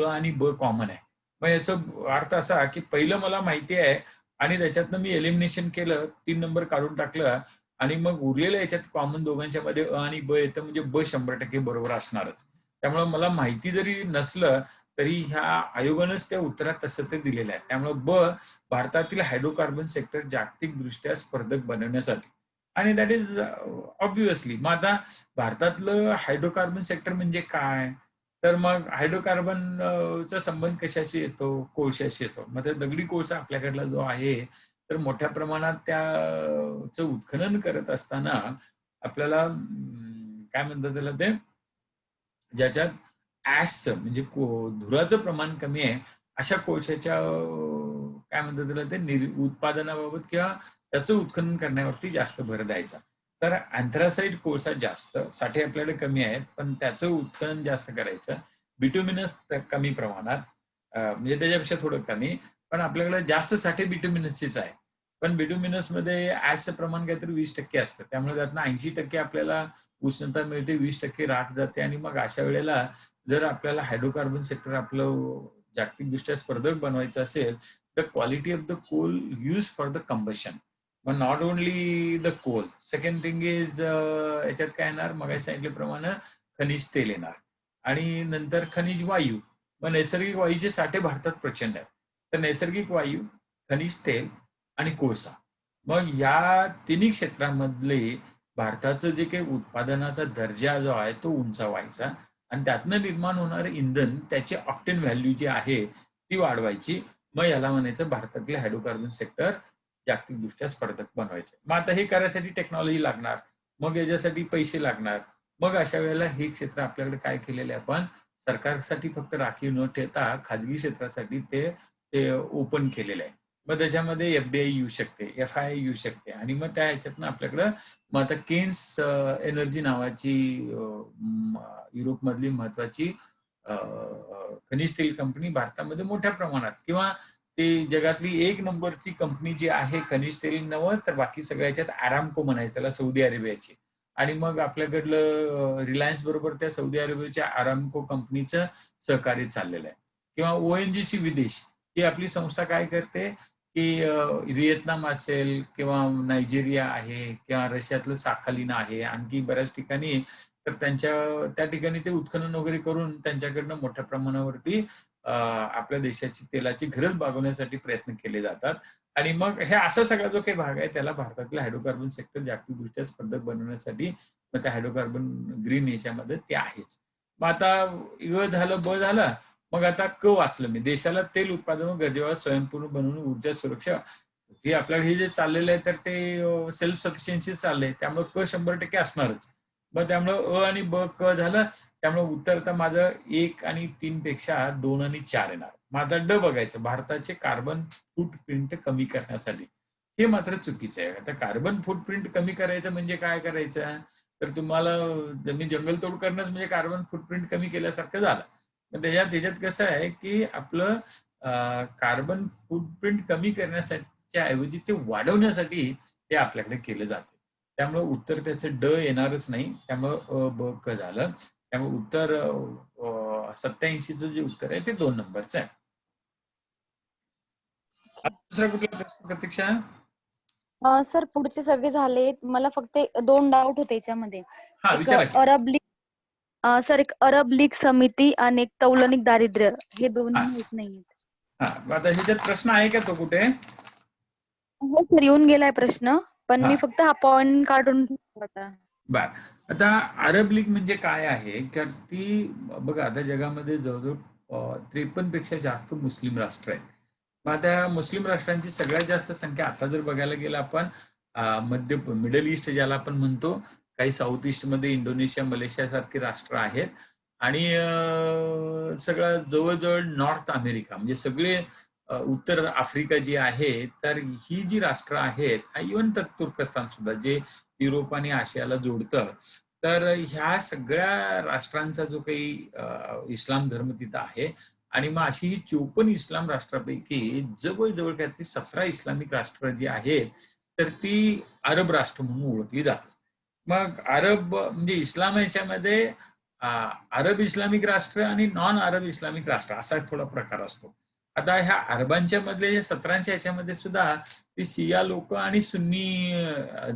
आणि ब कॉमन आहे मग याचा अर्थ असा की पहिलं मला माहिती आहे आणि त्याच्यातनं मी एलिमिनेशन केलं 3 नंबर काढून टाकलं आणि मग उरलेल्या याच्यात कॉमन दोघांच्या मध्ये आणि ब येतं म्हणजे ब 100% बरोबर असणारच त्यामुळे मला माहिती जरी नसलं तरी ह्या आयोगानंच त्या उत्तरात तसं ते दिलेलं आहे त्यामुळे भारतातील हायड्रोकार्बन सेक्टर जागतिक दृष्ट्या स्पर्धक बनवण्यासाठी आणि दॅट इज ऑब्व्हियसली मग आता भारतातलं हायड्रोकार्बन सेक्टर म्हणजे काय तर मग हायड्रोकार्बनचा संबंध कशाशी येतो कोळशाशी येतो मग त्या दगडी कोळसा आपल्याकडला जो आहे तर मोठ्या प्रमाणात त्याचं उत्खनन करत असताना आपल्याला काय म्हणतात त्याला ते ज्याच्यात ऍशचं म्हणजे धुराचं प्रमाण कमी आहे अशा कोळशाच्या काय म्हणतात त्याला ते उत्पादनाबाबत किंवा त्याचं उत्खनन करण्यावरती जास्त भर द्यायचा तर अँथ्रासाइट कोळसा जास्त साठे आपल्याकडे कमी आहेत पण त्याचं उत्खनन जास्त करायचं बिटुमिनस कमी प्रमाणात म्हणजे त्याच्यापेक्षा थोडं कमी पण आपल्याकडे जास्त साठे बिटुमिनसचेच आहे पण बिटुमिनस मध्ये ऍशचं प्रमाण काहीतरी 20% असतं त्यामुळे त्यातनं 80% आपल्याला उष्णता मिळते 20% राख जाते आणि मग अशा वेळेला जर आपल्याला हायड्रोकार्बन सेक्टर आपलं जागतिकदृष्ट्या स्पर्धक बनवायचं असेल तर quality of the coal use for the combustion मग not only the coal second thing is याच्यात काय येणार मग सांगितल्याप्रमाणे खनिज तेल येणार आणि नंतर खनिज वायू मग नैसर्गिक वायूचे साठे भारतात प्रचंड आहेत तर नैसर्गिक वायू खनिज तेल आणि कोळसा मग या तिन्ही क्षेत्रांमधले भारताचं जे काही उत्पादनाचा दर्जा जो आहे तो उंचावायचा आणि त्यातनं निर्माण होणारं इंधन त्याची ऑक्टेन व्हॅल्यू जी आहे ती वाढवायची मग याला म्हणायचं भारतातले हायड्रोकार्बन सेक्टर जागतिकदृष्ट्या स्पर्धक बनवायचे मग आता हे करायसाठी टेक्नॉलॉजी लागणार मग याच्यासाठी पैसे लागणार मग अशा वेळेला हे क्षेत्र आपल्याकडे काय केलेलं आहे आपण सरकारसाठी फक्त राखीव न ठेवता खाजगी क्षेत्रासाठी ते ओपन केलेलं आहे मग त्याच्यामध्ये FDI येऊ शकते FII येऊ शकते आणि मग त्या ह्याच्यातनं आपल्याकडं मग आता केन्स एनर्जी नावाची युरोपमधली महत्वाची खनिज तेल कंपनी भारतामध्ये मोठ्या प्रमाणात किंवा ते जगातली 1 नंबरची कंपनी जी आहे खनिज तेल नव्हे तर बाकी सगळ्याच्यात आरामको म्हणायचं त्याला सौदी अरेबियाची आणि मग आपल्याकडलं रिलायन्स बरोबर त्या सौदी अरेबियाच्या आरामको कंपनीचं सहकार्य चाललेलं आहे किंवा ONGC विदेश ही आपली संस्था काय करते की व्हिएतनाम असेल किंवा नायजेरिया आहे किंवा रशियातलं साखालिन आहे आणखी बऱ्याच ठिकाणी तर त्या ठिकाणी ते उत्खनन वगैरे करून त्यांच्याकडनं मोठ्या प्रमाणावरती आपल्या देशाची तेलाची गरज भागवण्यासाठी प्रयत्न केले जातात आणि मग हे असा सगळा जो काही भाग आहे त्याला भारतातलं हायड्रोकार्बन सेक्टर जागतिकदृष्ट्या स्पर्धक बनवण्यासाठी मग त्या हायड्रोकार्बन ग्रीन याच्यामध्ये ते आहेच मग आता झालं ब झालं मग आता क वाचलं मी देशाला तेल उत्पादन गरजेवर स्वयंपूर्ण बनवून ऊर्जा सुरक्षा हे आपल्याकडे हे जे चाललेलं आहे तर ते सेल्फ सफिशियन्सी चाललंय, त्यामुळे क 100% असणारच. मग त्यामुळं अ आणि ब, क झालं. त्यामुळे उत्तर आता माझं 1 आणि 3 पेक्षा 2 आणि 4 येणार. माझा ड बघायचं, भारताचे कार्बन फूटप्रिंट कमी करण्यासाठी. हे मात्र चुकीचं आहे. आता कार्बन फूटप्रिंट कमी करायचं म्हणजे काय करायचं? तर तुम्हाला जमीन जंगलतोड करणंच म्हणजे कार्बन फूटप्रिंट कमी केल्यासारखं झालं. मग त्याच्यात त्याच्यात कसं आहे, की आपलं कार्बन फूटप्रिंट कमी करण्यासाठीच्या ऐवजी ते वाढवण्यासाठी हे आपल्याकडे केलं जातं. त्यामुळे उत्तर त्याचं ड येणारच नाही. त्यामुळं अ, ब, क झालं. त्यामुळे उत्तर 87चं जे उत्तर आहे ते 2 नंबरचं आहे. आता दुसरा कुठला प्रश्न प्रतीक्षा? सर पुढचे सगळे झाले. मला फक्त 2 डाऊट होते याच्यामध्ये. हा, एक विचारा की. अरब लीग सर एक अरब लीग समिती आणि एक तौलनिक दारिद्र्य हे दोन्ही हा, माहित नाहीयेत. हा. आता ह्याच्यात प्रश्न आहे का तो कुठे? हो सर, येऊन गेलाय प्रश्न, पण हा, मी फक्त हा पॉइंट काढून ठेवला होता. बर. आता अरब लीग म्हणजे काय आहे? तर ती बघा, आता जगामध्ये जवळजवळ 53 पेक्षा जास्त मुस्लिम राष्ट्र आहेत. मग आता मुस्लिम राष्ट्रांची सगळ्यात जास्त संख्या आता जर बघायला गेलं आपण मध्य मिडल ईस्ट ज्याला आपण म्हणतो, काही साऊथ ईस्टमध्ये इंडोनेशिया, मलेशिया सारखे राष्ट्र आहेत आणि सगळं जवळजवळ नॉर्थ अमेरिका म्हणजे सगळे उत्तर आफ्रिका जी आहे, तर ही जी राष्ट्र आहेत, इव्हन तुर्कस्तान सुद्धा जे युरोप आणि आशियाला जोडतं. तर ह्या सगळ्या राष्ट्रांचा जो काही इस्लाम धर्म तिथं आहे आणि मग अशी ही 54 इस्लाम राष्ट्रापैकी जवळजवळ काहीतरी 17 इस्लामिक राष्ट्र जी आहेत, तर ती अरब राष्ट्र म्हणून ओळखली जातात. मग अरब म्हणजे इस्लाम याच्यामध्ये अरब इस्लामिक राष्ट्र आणि नॉन अरब इस्लामिक राष्ट्र असा थोडा प्रकार असतो. आता ह्या अरबांच्या मधले 17च्या ह्याच्यामध्ये सुद्धा ते शिया लोक आणि सुन्नी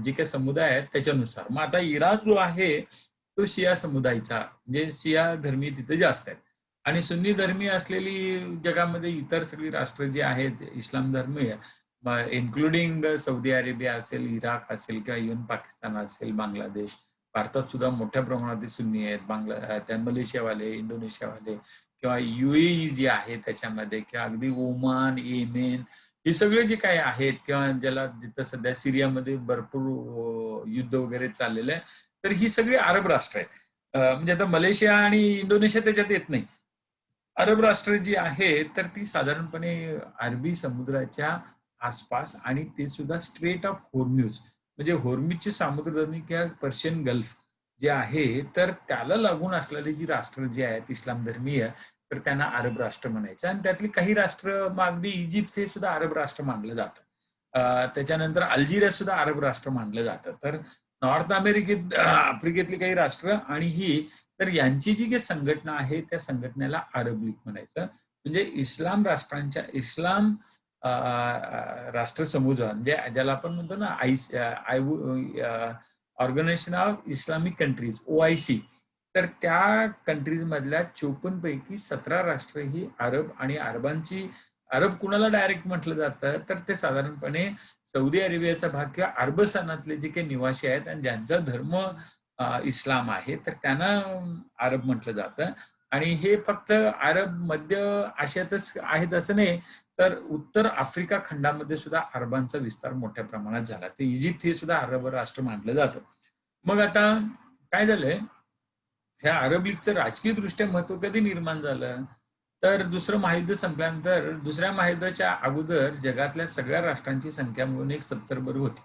जे काही समुदाय आहेत त्याच्यानुसार. मग आता इराण जो आहे तो शिया समुदायाचा म्हणजे शिया धर्मीय तिथे जास्त आहेत आणि सुन्नी धर्मीय असलेली जगामध्ये इतर सगळी राष्ट्र जी आहेत इस्लाम धर्मीय, इन्क्लुडिंग सौदी अरेबिया असेल, इराक असेल किंवा इव्हन पाकिस्तान असेल, बांगलादेश, भारतात सुद्धा मोठ्या प्रमाणात सुन्नी आहेत, त्या मलेशियावाले, इंडोनेशियावाले किंवा युएई जी आहे त्याच्यामध्ये किंवा अगदी ओमान, येमेन हे सगळे जे काही आहेत किंवा ज्याला जिथं सध्या सिरियामध्ये भरपूर युद्ध वगैरे चाललेलं आहे, तर ही सगळी अरब राष्ट्र आहेत. म्हणजे आता मलेशिया आणि इंडोनेशिया त्याच्यात येत नाही. अरब राष्ट्र जी आहेत तर ती साधारणपणे अरबी समुद्राच्या आसपास आणि ते सुद्धा स्ट्रेट ऑफ होर्म्यूज म्हणजे होर्म्यूजची सामुद्रधुनी किंवा पर्शियन गल्फ जे आहे तर त्याला लागून असलेली जी राष्ट्र जी आहेत इस्लाम धर्मीय, तर त्यांना अरब राष्ट्र म्हणायचं आणि त्यातली काही राष्ट्र मग अगदी इजिप्त हे सुद्धा अरब राष्ट्र मानलं जातं. त्याच्यानंतर अल्जेरिया सुद्धा अरब राष्ट्र मानलं जातं. तर नॉर्थ अमेरिकेत आफ्रिकेतली काही राष्ट्र आणि ही तर यांची जी काही संघटना आहे त्या संघटनेला अरब लीग म्हणायचं. म्हणजे इस्लाम राष्ट्रांच्या इस्लाम राष्ट्रसमूह म्हणजे ज्याला आपण म्हणतो ना organisation of Islamic countries OIC, तर त्या कंट्रीज मधल्या 54 पैकी 17 राष्ट्र ही अरब आणि अरबांची अरब कुणाला डायरेक्ट म्हटलं जातं तर ते साधारणपणे सौदी अरेबियाचा भाग किंवा अरबस्थानातले जे काही निवासी आहेत आणि ज्यांचा धर्म इस्लाम आहे तर त्यांना अरब म्हटलं जातं. आणि हे फक्त अरब मध्य आशियातच आहेत असं नाही, तर उत्तर आफ्रिका खंडामध्ये सुद्धा अरबांचा विस्तार मोठ्या प्रमाणात झाला. तर इजिप्त हे सुद्धा अरब राष्ट्र मानलं जातं. मग आता काय झालंय, ह्या अरब लीगचं राजकीय दृष्ट्या महत्व कधी निर्माण झालं? तर दुसरं महायुद्ध संपल्यानंतर दुसऱ्या महायुद्धाच्या अगोदर जगातल्या सगळ्या राष्ट्रांची संख्या मिळून एक 70 बरोबर होती.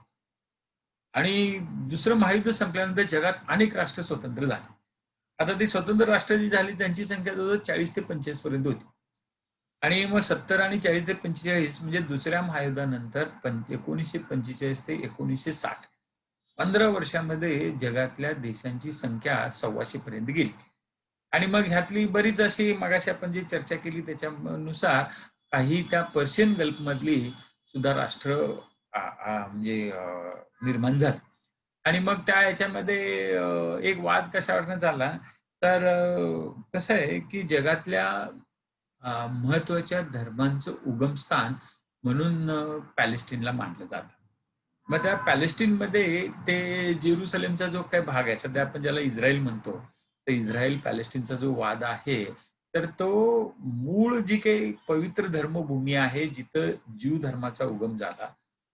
आणि दुसरं महायुद्ध संपल्यानंतर जगात अनेक राष्ट्र स्वतंत्र झाली. आता ती स्वतंत्र राष्ट्र जी झाली त्यांची संख्या जवळजवळ 40 ते 45 पर्यंत होती. आणि मग 70 आणि 40 ते 45 म्हणजे दुसऱ्या महायुद्धानंतर 1945 ते 1960 15 वर्षामध्ये जगातल्या देशांची संख्या 125 पर्यंत गेली. आणि मग ह्यातली बरीच अशी मगाशी आपण जी चर्चा केली त्याच्यानुसार काही त्या पर्शियन गल्फ मधली सुद्धा राष्ट्र म्हणजे निर्माण झाली. आणि मग त्या ह्याच्यामध्ये एक वाद कशावरनं झाला, तर कसं आहे की जगातल्या महत्वाच्या धर्मांचं उगमस्थान म्हणून पॅलेस्टिनला मानलं जातं. मग त्या पॅलेस्टिनमध्ये ते जेरुसलेमचा जो काही भाग आहे, सध्या आपण ज्याला इस्रायल म्हणतो, तर इस्रायल पॅलेस्टिनचा जो वाद आहे, तर तो मूळ जी काही पवित्र धर्मभूमी आहे जिथं ज्यू धर्माचा उगम झाला,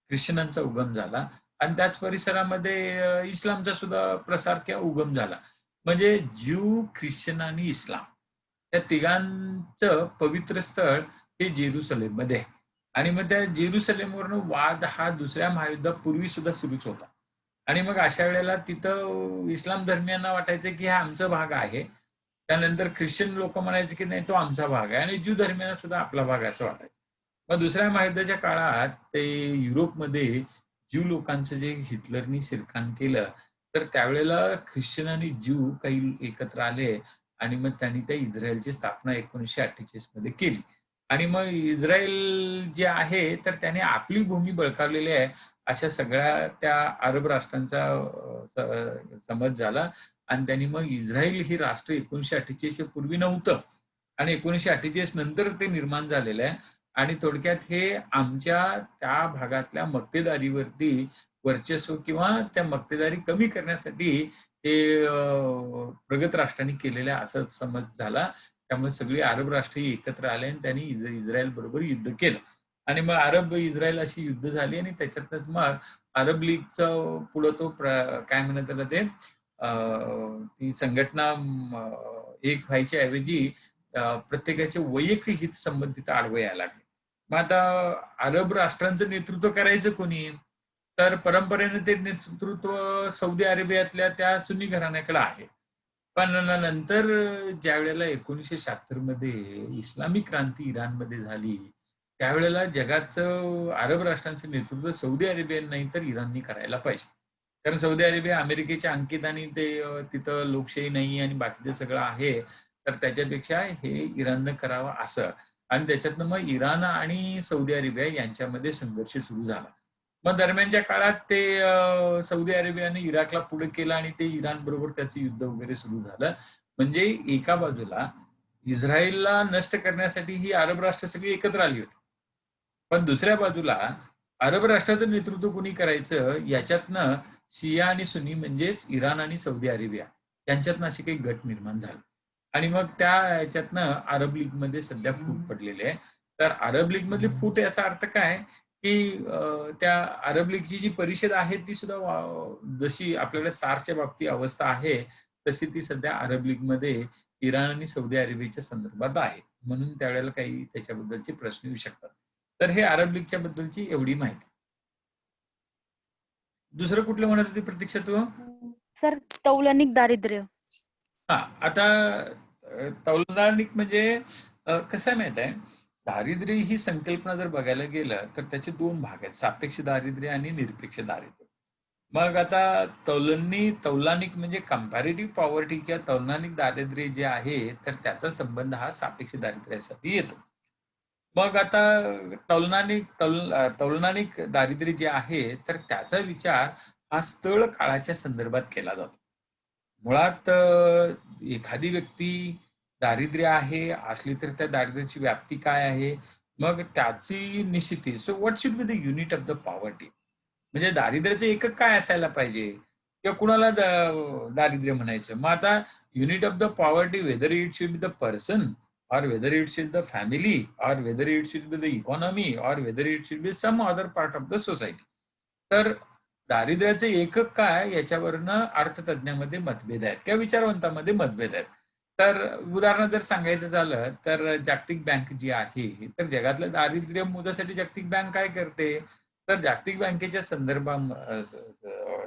ख्रिश्चनांचा उगम झाला आणि त्याच परिसरामध्ये इस्लामचा सुद्धा प्रसार किंवा उगम झाला. म्हणजे ज्यू, ख्रिश्चन आणि इस्लाम त्या तिघांचं पवित्र स्थळ हे जेरुसलेममध्ये आहे. आणि मग त्या जेरुसलेमवरून वाद हा दुसऱ्या महायुद्धापूर्वी सुद्धा सुरूच होता. आणि मग अशा वेळेला तिथं इस्लाम धर्मीयांना वाटायचं की हा आमचा भाग आहे. त्यानंतर ख्रिश्चन लोक म्हणायचे की नाही तो आमचा भाग आहे आणि ज्यू धर्मीयांना सुद्धा आपला भाग असं वाटायचं. मग दुसऱ्या महायुद्धाच्या काळात ते युरोपमध्ये ज्यू लोकांचं जे हिटलरनी शिरकाण केलं, तर त्यावेळेला ख्रिश्चन आणि ज्यू काही एकत्र आले आणि मग त्यांनी त्या इस्रायलची स्थापना 1948 मध्ये केली. आणि मग इस्रायल जे आहे, तर त्याने आपली भूमी बळकावलेली आहे, अशा सगळ्या त्या अरब राष्ट्रांचा समज झाला आणि त्यांनी मग इस्रायल ही राष्ट्र 1948 पूर्वी नव्हतं आणि 1948 नंतर ते निर्माण झालेलं आहे. आणि थोडक्यात हे आमच्या त्या भागातल्या मक्तेदारीवरती वर्चस्व किंवा त्या मक्तेदारी कमी करण्यासाठी हे प्रगत राष्ट्रांनी केलेल्या असा समज झाला. त्यामुळे सगळी अरब राष्ट्रही एकत्र आले आणि त्यांनी इस्रायल बरोबर युद्ध केलं. आणि मग अरब इस्रायल अशी युद्ध झाली आणि त्याच्यातच मग अरब लीगचं पुढं तो काय म्हणतात त्याला ते ती संघटना एक व्हायच्या ऐवजी प्रत्येकाचे वैयक्तिक हित संबंधित आडवे यायला लागले. मग आता अरब राष्ट्रांचं नेतृत्व करायचं कोणी? तर परंपरेने ते नेतृत्व सौदी अरेबियातल्या त्या सुन्नी घराण्याकडे आहे. पण नंतर ज्या वेळेला 1976 मध्ये इस्लामिक क्रांती इराणमध्ये झाली, त्यावेळेला जगाचं अरब राष्ट्रांचं नेतृत्व सौदी अरेबियन नाही तर इराणनी करायला पाहिजे. कारण सौदी अरेबिया अमेरिकेच्या अंकित आणि ते तिथं लोकशाही नाही आणि बाकीचं सगळं आहे. तर त्याच्यापेक्षा हे इराणनं करावं असं. आणि त्याच्यातनं मग इराण आणि सौदी अरेबिया यांच्यामध्ये संघर्ष सुरू झाला. मग दरम्यानच्या काळात ते सौदी अरेबियाने इराकला पुढे केलं आणि ते इराण बरोबर त्याचं युद्ध वगैरे सुरू झालं. म्हणजे एका बाजूला इस्रायलला नष्ट करण्यासाठी ही अरब राष्ट्र सगळी एकत्र आली होती. पण दुसऱ्या बाजूला अरब राष्ट्राचं नेतृत्व कोणी करायचं याच्यातनं शिया आणि सुन्नी म्हणजेच इराण आणि सौदी अरेबिया यांच्यातनं असे काही गट निर्माण झाले. आणि मग त्या याच्यातनं अरब लीगमध्ये सध्या फूट पडलेली आहे. तर अरब लीग मधली फूट याचा अर्थ काय की त्या अरब लीगची जी परिषद आहे ती सुद्धा जशी आपल्याकडे सारच्या बाबतीत अवस्था आहे तशी ती सध्या अरब लीगमध्ये इराण आणि सौदी अरेबियाच्या संदर्भात आहे. म्हणून त्यावेळेला काही त्याच्याबद्दलचे प्रश्न येऊ शकतात. तर हे अरब लीगच्या बद्दलची एवढी माहिती. दुसरं कुठलं म्हणत होती प्रतीक्षा तू? सर तौलनिक दारिद्र्य. हा, आता तौलनिक म्हणजे कसं आहे माहित आहे, दारिद्र्य ही संकल्पना जर बघायला गेलं तर त्याचे दोन भाग आहेत, सापेक्ष दारिद्र्य आणि निरपेक्ष दारिद्र्य. मग आता तौलनिक म्हणजे कंपॅरेटिव्ह पॉवर्टी किंवा तौलनिक दारिद्र्य जे आहे तर त्याचा संबंध हा सापेक्ष दारिद्र्यासाठी येतो. मग आता तौलनिक दारिद्र्य जे आहे तर त्याचा विचार हा स्थळ काळाच्या संदर्भात केला जातो. मुळात एखादी व्यक्ती दारिद्र्य आहे असली तर त्या दारिद्र्याची व्याप्ती काय आहे, मग त्याची निश्चिती. So what should be the unit of the poverty, म्हणजे दारिद्र्याचं एकक काय असायला पाहिजे किंवा कुणाला दारिद्र्य म्हणायचं. मग आता unit of the poverty whether it should be the person or whether it should be the family or whether it should be the economy or whether it should be some other part of the society. तर दारिद्र्याचे एकक काय याच्यावरनं अर्थतज्ञामध्ये मतभेद आहेत किंवा विचारवंतांमध्ये मतभेद आहेत. तर उदाहरण जर सांगायचं झालं तर जागतिक बँक जी आहे तर जगातलं दारिद्र्य मोजण्यासाठी जागतिक बँक काय करते, तर जागतिक बँकेच्या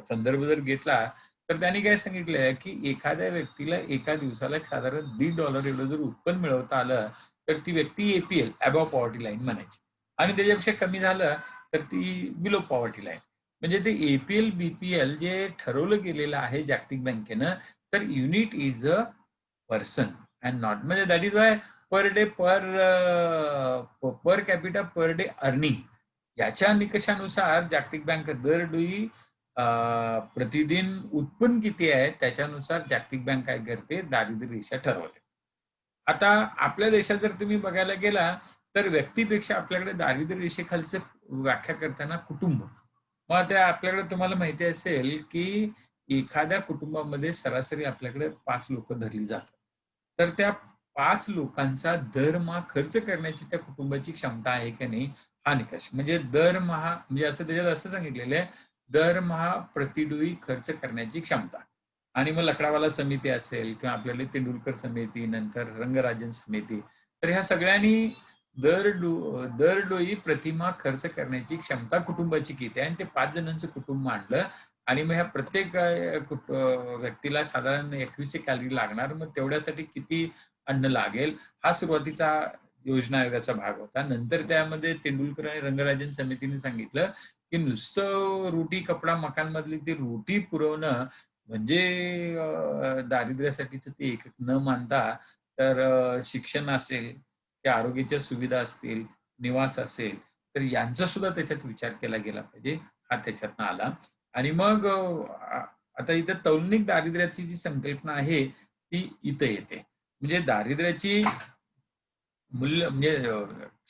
संदर्भ जर घेतला तर त्यांनी काय सांगितलंय की एखाद्या व्यक्तीला एका दिवसाला साधारण $1.50 एवढं जर उत्पन्न मिळवता आलं तर ती व्यक्ती एपीएल अबव्ह पॉवर्टी लाईन म्हणायची आणि त्याच्यापेक्षा कमी झालं तर ती बिलो पॉवर्टी लाईन. म्हणजे ते एपीएल बीपीएल जे ठरवलं गेलेलं आहे जागतिक बँकेनं, तर unit is a person and not, म्हणजे that is why per day per capita per day earning याच्या निकषानुसार जागतिक बँक दर डोई प्रतिदिन उत्पन्न किती आहे त्याच्यानुसार जागतिक बँक काय करते, दारिद्र्य रेषा ठरवते. आता आपल्या देशात जर तुम्ही बघायला गेला तर व्यक्तीपेक्षा आपल्याकडे दारिद्र्य रेषेखालचं व्याख्या करताना कुटुंब. मग त्या आपल्याकडे तुम्हाला माहिती असेल की एखाद्या कुटुंबामध्ये सरासरी आपल्याकडे 5 लोक धरली जातात. तर त्या 5 लोकांचा दरमहा खर्च करण्याची त्या कुटुंबाची क्षमता आहे की नाही हा निकष म्हणजे दरमहा म्हणजे असं त्याच्यात असं सांगितलेलं आहे, दरमहा प्रतिडोई खर्च करण्याची क्षमता. आणि मग लकडावाला समिती असेल किंवा आपल्याला तेंडुलकर समिती, नंतर रंगराजन समिती, तर ह्या सगळ्यांनी दरडोई प्रतिमा खर्च करण्याची क्षमता कुटुंबाची किती आहे आणि ते 5 जणांचं कुटुंब मांडलं आणि मग ह्या प्रत्येक व्यक्तीला साधारण 2100 कॅलरी लागणार. मग तेवढ्यासाठी किती अन्न लागेल, हा सुरुवातीचा योजना आयोगाचा भाग होता. नंतर त्यामध्ये तेंडुलकर आणि रंगराजन समितीने सांगितलं, की नुसतं रोटी, कपडा, मकान मधली ती रोटी पुरवणं म्हणजे दारिद्र्यासाठीचं ते एक न मानता तर शिक्षण असेल, की आरोग्याच्या सुविधा असतील, निवास असेल, तर यांचा सुद्धा त्याच्यात विचार केला गेला पाहिजे. हा त्याच्यातनं आला. आणि मग आता इथं तौलनिक दारिद्र्याची जी संकल्पना आहे, ती इथं येते. म्हणजे दारिद्र्याची मूल्य म्हणजे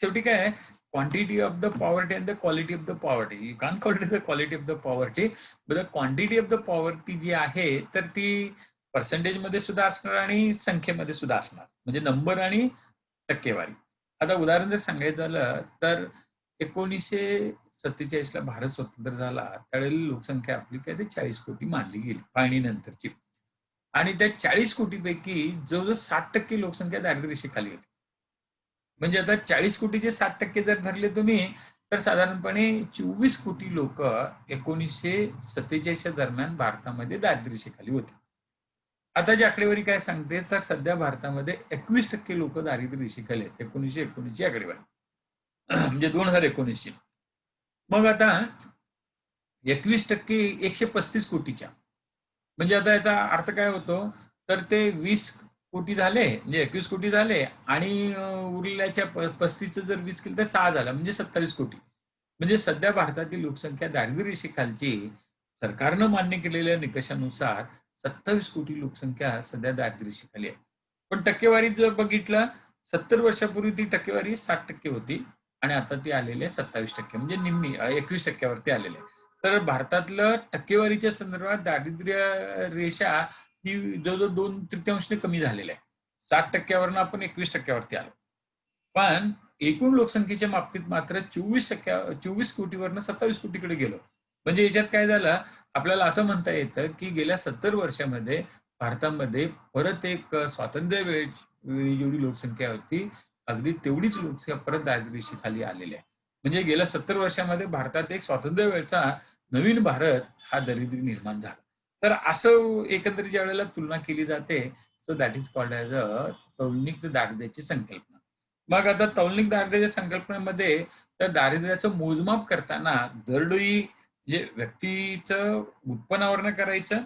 शेवटी काय आहे, quantity of the poverty and the quality of the poverty. You can't call it the quality of the poverty, but the quantity of the poverty जी आहे, तर ती पर्सेंटेजमध्ये सुद्धा असणार आणि संख्येमध्ये सुद्धा असणार. म्हणजे नंबर आणि टक्केवारी. आता उदाहरण जर सांगायचं झालं, तर 1947 ला भारत स्वतंत्र झाला, त्यावेळेला लोकसंख्या आपली काय ते 40 कोटी मानली गेली फाळणीनंतरची. आणि त्या 40 कोटीपैकी जवळजवळ 60% लोकसंख्या दारिद्र्य रेषेखाली होती. म्हणजे आता 40 कोटीचे 60% जर धरले तुम्ही, तर साधारणपणे 24 कोटी लोक 1947च्या दरम्यान भारतामध्ये दारिद्र्य रेषेखाली होते. आताची आकडेवारी काय सांगते, तर सध्या भारतामध्ये 21% लोक दारिद्र्य रेषेखाली आहेत. 1919 ची आकडेवारी. म्हणजे 2019 ची. मग आता 21% 135 कोटीच्या. म्हणजे आता याचा अर्थ काय होतो, तर ते 20 कोटी झाले, म्हणजे 21 कोटी झाले आणि उरलेल्याच्या 35चं जर 20 केलं तर 6 झालं, म्हणजे 27 कोटी. म्हणजे सध्या भारतातील लोकसंख्या दारिद्र्य रेषेखालची सरकारनं मान्य केलेल्या निकषानुसार 27 कोटी लोकसंख्या सध्या दारिद्र्य रेषेखाली आहे. पण टक्केवारीत जर बघितलं, 70 वर्षापूर्वी ती टक्केवारी 60% होती आणि आता ती आलेली आहे 27%, म्हणजे निम्मी 21% वरती आलेली आहे. तर भारतातलं टक्केवारीच्या संदर्भात दारिद्र्य रेषा ही जवळजवळ 2/3 कमी झालेलं आहे. 60% वरनं आपण 21% वरती आलो. पण एकूण लोकसंख्येच्या बाबतीत मात्र 24 कोटीवरनं 27 कोटीकडे गेलो. म्हणजे याच्यात काय झालं, आपल्याला असं म्हणता येतं, की गेल्या 70 वर्षामध्ये भारतामध्ये परत एक स्वातंत्र्य वेळी जेवढी लोकसंख्या होती, अगदी तेवढीच लोकसंख्या परत दारिद्र्य रेषेखाली आलेली आहे. म्हणजे गेल्या 70 वर्षामध्ये भारतात एक स्वातंत्र्य वेळचा नवीन भारत हा दारिद्र्य निर्माण झाला. तर असं एकंदरीत ज्यावेळेला तुलना केली जाते, so that is called as तौलनिक दारिद्र्याची संकल्पना. मग आता तौलनिक दारिद्र्याच्या संकल्पनेमध्ये तर दारिद्र्याचं मोजमाप करताना दरडोई म्हणजे व्यक्तीचं उत्पन्नावरनं करायचं,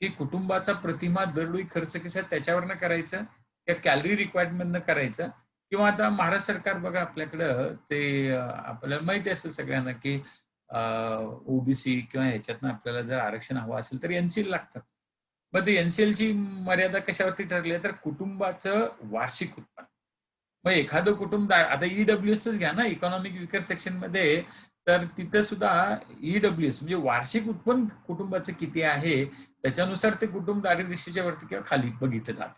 की कुटुंबाचा प्रतिमा दरडोई खर्च कसा त्याच्यावरनं करायचं, त्या कॅलरी रिक्वायरमेंटनं करायचं किंवा आता महाराष्ट्र सरकार बघा आपल्याकडं ते आपल्याला माहिती असेल सगळ्यांना, की ओबीसी किंवा ह्याच्यातनं आपल्याला जर आरक्षण हवं असेल तर एनसीएल लागतं. मग ते एनसीएलची मर्यादा कशावरती ठरली आहे, तर कुटुंबाचं वार्षिक उत्पन्न. मग एखादं कुटुंब आता ईडब्ल्यूएसच घ्या ना, इकॉनॉमिक विकर सेक्शनमध्ये, तर तिथे सुद्धा ईडब्ल्यूएस म्हणजे वार्षिक उत्पन्न कुटुंबाचं किती आहे, त्याच्यानुसार ते कुटुंब दारिद्र्य रेषेच्या वरती किंवा खाली बघितलं जातं.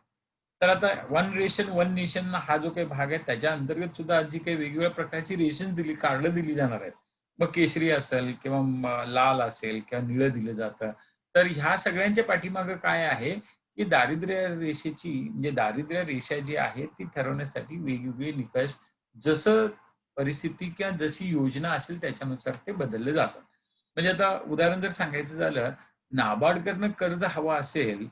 तर आता वन रेशन वन नेशन हा जो काही भाग आहे, त्याच्या अंतर्गत सुद्धा जी काही वेगवेगळ्या प्रकारची रेशन्स दिली, कार्ड दिली जाणार आहेत. मग केशरी असेल किंवा लाल असेल किंवा निळं दिलं जातं. तर ह्या सगळ्यांच्या पाठीमागे काय आहे, की दारिद्र्य रेषेची म्हणजे दारिद्र्य रेषा जी आहे ती ठरवण्यासाठी वेगवेगळे निकष जसं परिस्थिती किंवा जशी योजना असेल त्याच्यानुसार ते बदलले जातात. म्हणजे आता उदाहरण जर सांगायचं झालं, नाबार्डकडनं कर्ज हवं असेल,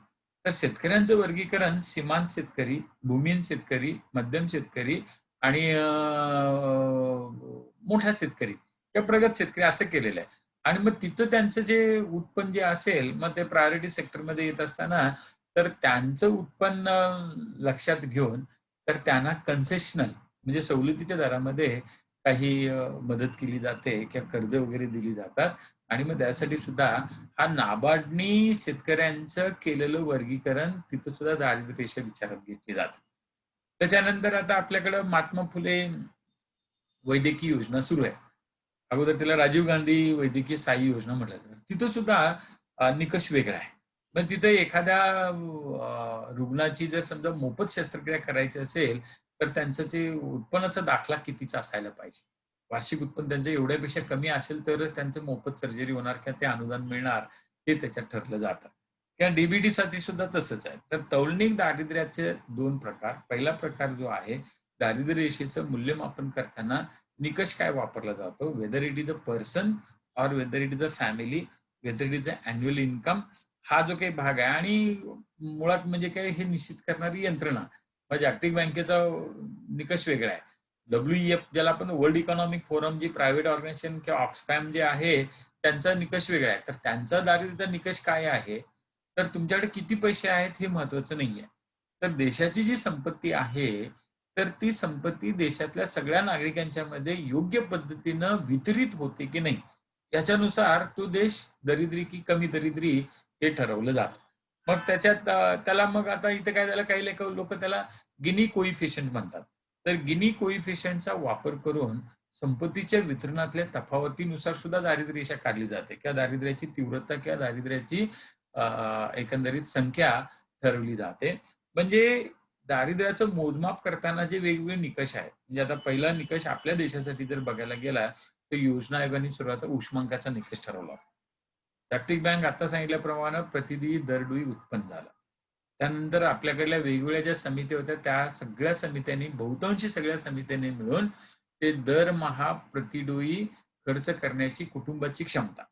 तर शेतकऱ्यांचं वर्गीकरण सीमांत शेतकरी, भूमिहीन शेतकरी, मध्यम शेतकरी आणि मोठा शेतकरी किंवा प्रगत शेतकरी असं केलेलं आहे. आणि मग तिथं त्यांचं जे उत्पन्न जे असेल, मग ते प्रायोरिटी सेक्टरमध्ये येत असताना, तर त्यांचं उत्पन्न लक्षात घेऊन, तर त्यांना कन्सेशनल म्हणजे सवलतीच्या दरामध्ये काही मदत केली जाते किंवा कर्ज वगैरे दिली जातात आणि मग त्यासाठी सुद्धा हा नाबार्डनी शेतकऱ्यांचं केलेलं वर्गीकरण तिथं सुद्धा दारिद्र्य रेषा विचारात घेतली जाते. त्याच्यानंतर आता आपल्याकडं महात्मा फुले वैद्यकीय योजना सुरू आहे. अगोदर त्याला राजीव गांधी वैद्यकीय सहाय्य योजना म्हटलं जातं. तिथं सुद्धा निकष वेगळा आहे. मग तिथं एखाद्या रुग्णाची जर समजा मोफत शस्त्रक्रिया करायची असेल, तर त्यांचं जे उत्पन्नाचा दाखला कितीचा असायला पाहिजे. वार्षिक उत्पन्न त्यांचं एवढ्यापेक्षा कमी असेल तरच त्यांचं मोफत सर्जरी होणार किंवा ते अनुदान मिळणार हे त्याच्यात ठरलं जातं. किंवा डीबीटी साठी सुद्धा तसंच आहे. तर तौलनिक दारिद्र्याचे 2 प्रकार. पहिला प्रकार जो आहे, दारिद्र्य रेषेचं मूल्यमापन करताना निकष काय वापरला जातो? Whether it is a person or whether it is a family, whether it is a annual income, हा जो काही भाग आहे आणि मुळात म्हणजे काय हे निश्चित करणारी यंत्रणा. जागतिक बँकेचा निकष वेगळा आहे. WEF ज्याला आपण वर्ल्ड इकॉनॉमिक फोरम जी प्रायव्हेट ऑर्गनायझेशन किंवा ऑक्सफॅम जे आहे, त्यांचा निकष वेगळा आहे. तर त्यांचा दारिद्र्याचा निकष काय आहे? तर तुमच्याकडे किती पैसे आहेत हे महत्वाचं नाहीये. तर देशाची जी संपत्ती आहे, तर ती संपत्ती देशातल्या सगळ्या नागरिकांच्या मध्ये योग्य पद्धतीनं वितरित होते की नाही, याच्यानुसार तो देश दरिद्री की कमी दरिद्री हे ठरवलं जातं. मग त्याच्यात त्याला मग आता इथे काय झालं, काही लोक त्याला गिनी कोइफिशियंट म्हणतात. तर गिनी कोइफिशियंटचा वापर करून संपत्तीच्या वितरणातल्या तफावतीनुसार सुद्धा दारिद्र्य रेषा काढली जाते किंवा दारिद्र्याची तीव्रता किंवा दारिद्र्याची एकंदरीत संख्या ठरवली जाते. म्हणजे दारिद्र्याचं मोजमाप करताना जे वेगवेगळे निकष आहेत, म्हणजे आता पहिला निकष आपल्या देशासाठी जर बघायला गेला तर योजना आयोगाने सुरुवात उष्मांकाचा निकष ठरवला. जागतिक बँक आता सांगितल्याप्रमाणे प्रतिनिधी दरडोई उत्पन्न झालं. त्यानंतर आपल्याकडल्या वेगवेगळ्या ज्या समित्या होत्या त्या सगळ्या समित्यांनी, बहुतांशी सगळ्या समित्यांनी मिळून ते दरमहा प्रतिडोई खर्च करण्याची कुटुंबाची क्षमता,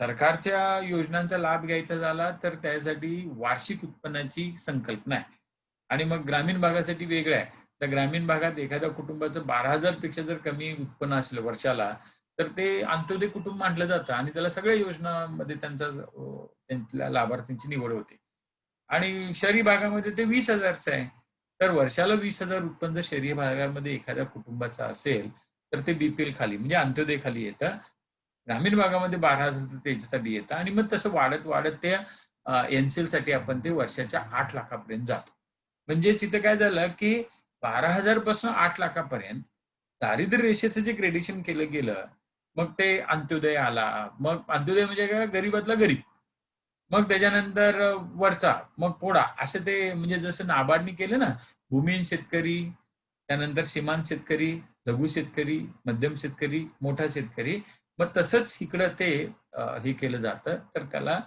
सरकारच्या योजनांचा लाभ घ्यायचा झाला तर त्यासाठी वार्षिक उत्पन्नाची संकल्पना आहे. आणि मग ग्रामीण भागासाठी वेगळं आहे. तर ग्रामीण भागात एखाद्या कुटुंबाचं 12,000 पेक्षा जर कमी उत्पन्न असलं वर्षाला, तर ते अंत्योदय कुटुंब मानलं जातं आणि त्याला सगळ्या योजनांमध्ये त्यांच्या लाभार्थींची निवड होते. आणि शहरी भागामध्ये ते 20,000चं आहे. तर वर्षाला 20,000 उत्पन्न जर शहरी भागामध्ये एखाद्या कुटुंबाचं असेल, तर ते बीपीएल खाली म्हणजे अंत्योदय खाली येतं. ग्रामीण भागामध्ये 12,000 त्याच्यासाठी येतं आणि मग तसं वाढत वाढत ते एनसीएल साठी आपण ते वर्षाच्या 8 लाखापर्यंत जातो. म्हणजे तिथे काय झालं की 12,000 पासून 8 लाखापर्यंत दारिद्र्य रेषेचं जे ग्रेडेशन केलं गेलं, मग ते अंत्योदय आला. मग अंत्योदय म्हणजे काय, गरीबातला गरीब. मग त्याच्यानंतर वरचा, मग पोडा, असं ते म्हणजे जसं नाबार्डनी केलं ना, भूमिहीन शेतकरी, त्यानंतर सीमांत शेतकरी, लघु शेतकरी, मध्यम शेतकरी, मोठा शेतकरी, मग तसंच इकडं ते हे केलं जातं. तर त्याला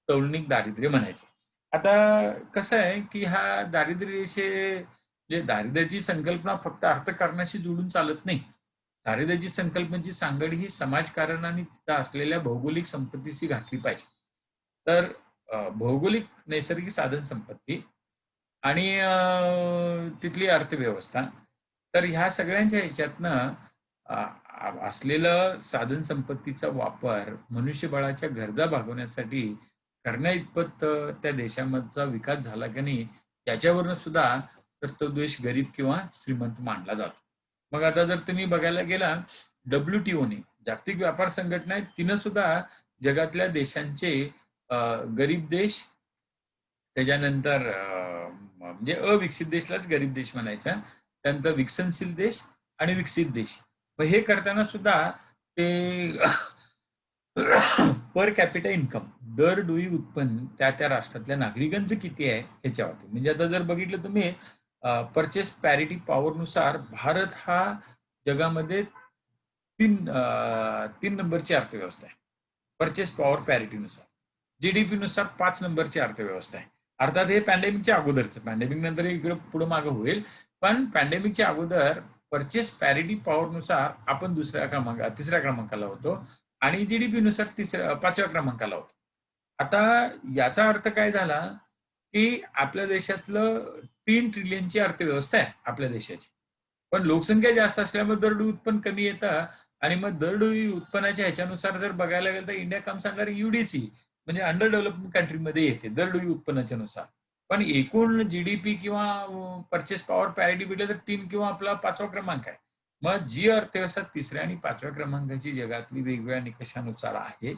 तौलनिक दारिद्र्य म्हणायचं. आता कसं आहे की हा दारिद्र्य रेषे म्हणजे दारिद्र्याची संकल्पना फक्त अर्थकारणाशी जोडून चालत नाही. दारिद्र्याची संकल्पनेची सांगड ही समाजकारण आणि तिथं असलेल्या भौगोलिक संपत्तीशी घातली पाहिजे. तर भौगोलिक नैसर्गिक साधन संपत्ती आणि तिथली अर्थव्यवस्था, तर ह्या सगळ्यांच्या ह्याच्यातनं असलेलं साधन संपत्तीचा वापर मनुष्यबळाच्या गरजा भागवण्यासाठी करण्याइतपत त्या देशामधचा विकास झाला की नाही, याच्यावरनं सुद्धा तर तो देश गरीब किंवा श्रीमंत मानला जातो. मग आता जर तुम्ही बघायला गेला, WTOने, जागतिक व्यापार संघटना आहे, तिनं सुद्धा जगातल्या देशांचे गरीब देश, त्याच्यानंतर म्हणजे अविकसित देशलाच गरीब देश म्हणायचा, त्यानंतर विकसनशील देश आणि विकसित देश. मग हे करताना सुद्धा ते पर कॅपिटा इन्कम, दर डोई उत्पन्न त्या त्या राष्ट्रातल्या नागरिकांचं किती आहे ह्याच्यावरती. म्हणजे आता जर बघितलं तुम्ही परचेस पॅरिटी पॉवरनुसार भारत हा जगामध्ये 3 नंबरची अर्थव्यवस्था आहे. Purchase power पॅरिटीनुसार. जीडीपी नुसार 5 नंबरची अर्थव्यवस्था आहे. अर्थात हे पॅन्डेमिकच्या अगोदरचं, पॅन्डेमिक नंतर इकडे पुढे मागे होईल, पण पॅन्डेमिकच्या अगोदर परचेस पॅरिटी पॉवरनुसार आपण तिसऱ्या क्रमांकाला होतो आणि जीडीपी नुसार 5व्या क्रमांकाला होतो. आता याचा अर्थ काय झाला की आपल्या देशातलं 3 ट्रिलियनची अर्थव्यवस्था आहे आपल्या देशाची. पण लोकसंख्या जास्त असल्यामुळे दरडोई उत्पन्न कमी येतं आणि मग दरडोई उत्पन्नाच्या ह्याच्यानुसार जर बघायला गेलं तर इंडिया कम्स अंडर यूडीसी म्हणजे अंडर डेव्हलपमेंट कंट्रीमध्ये येते दरडोई उत्पन्नाच्या नुसार. पण एकूण जीडीपी किंवा परचेस पॉवर पॅरिटी भेटलं तर 3 किंवा आपला 5वा क्रमांक आहे. मग जी अर्थव्यवस्था 3ऱ्या आणि 5व्या क्रमांकाची जगातली वेगवेगळ्या निकषानुसार आहे,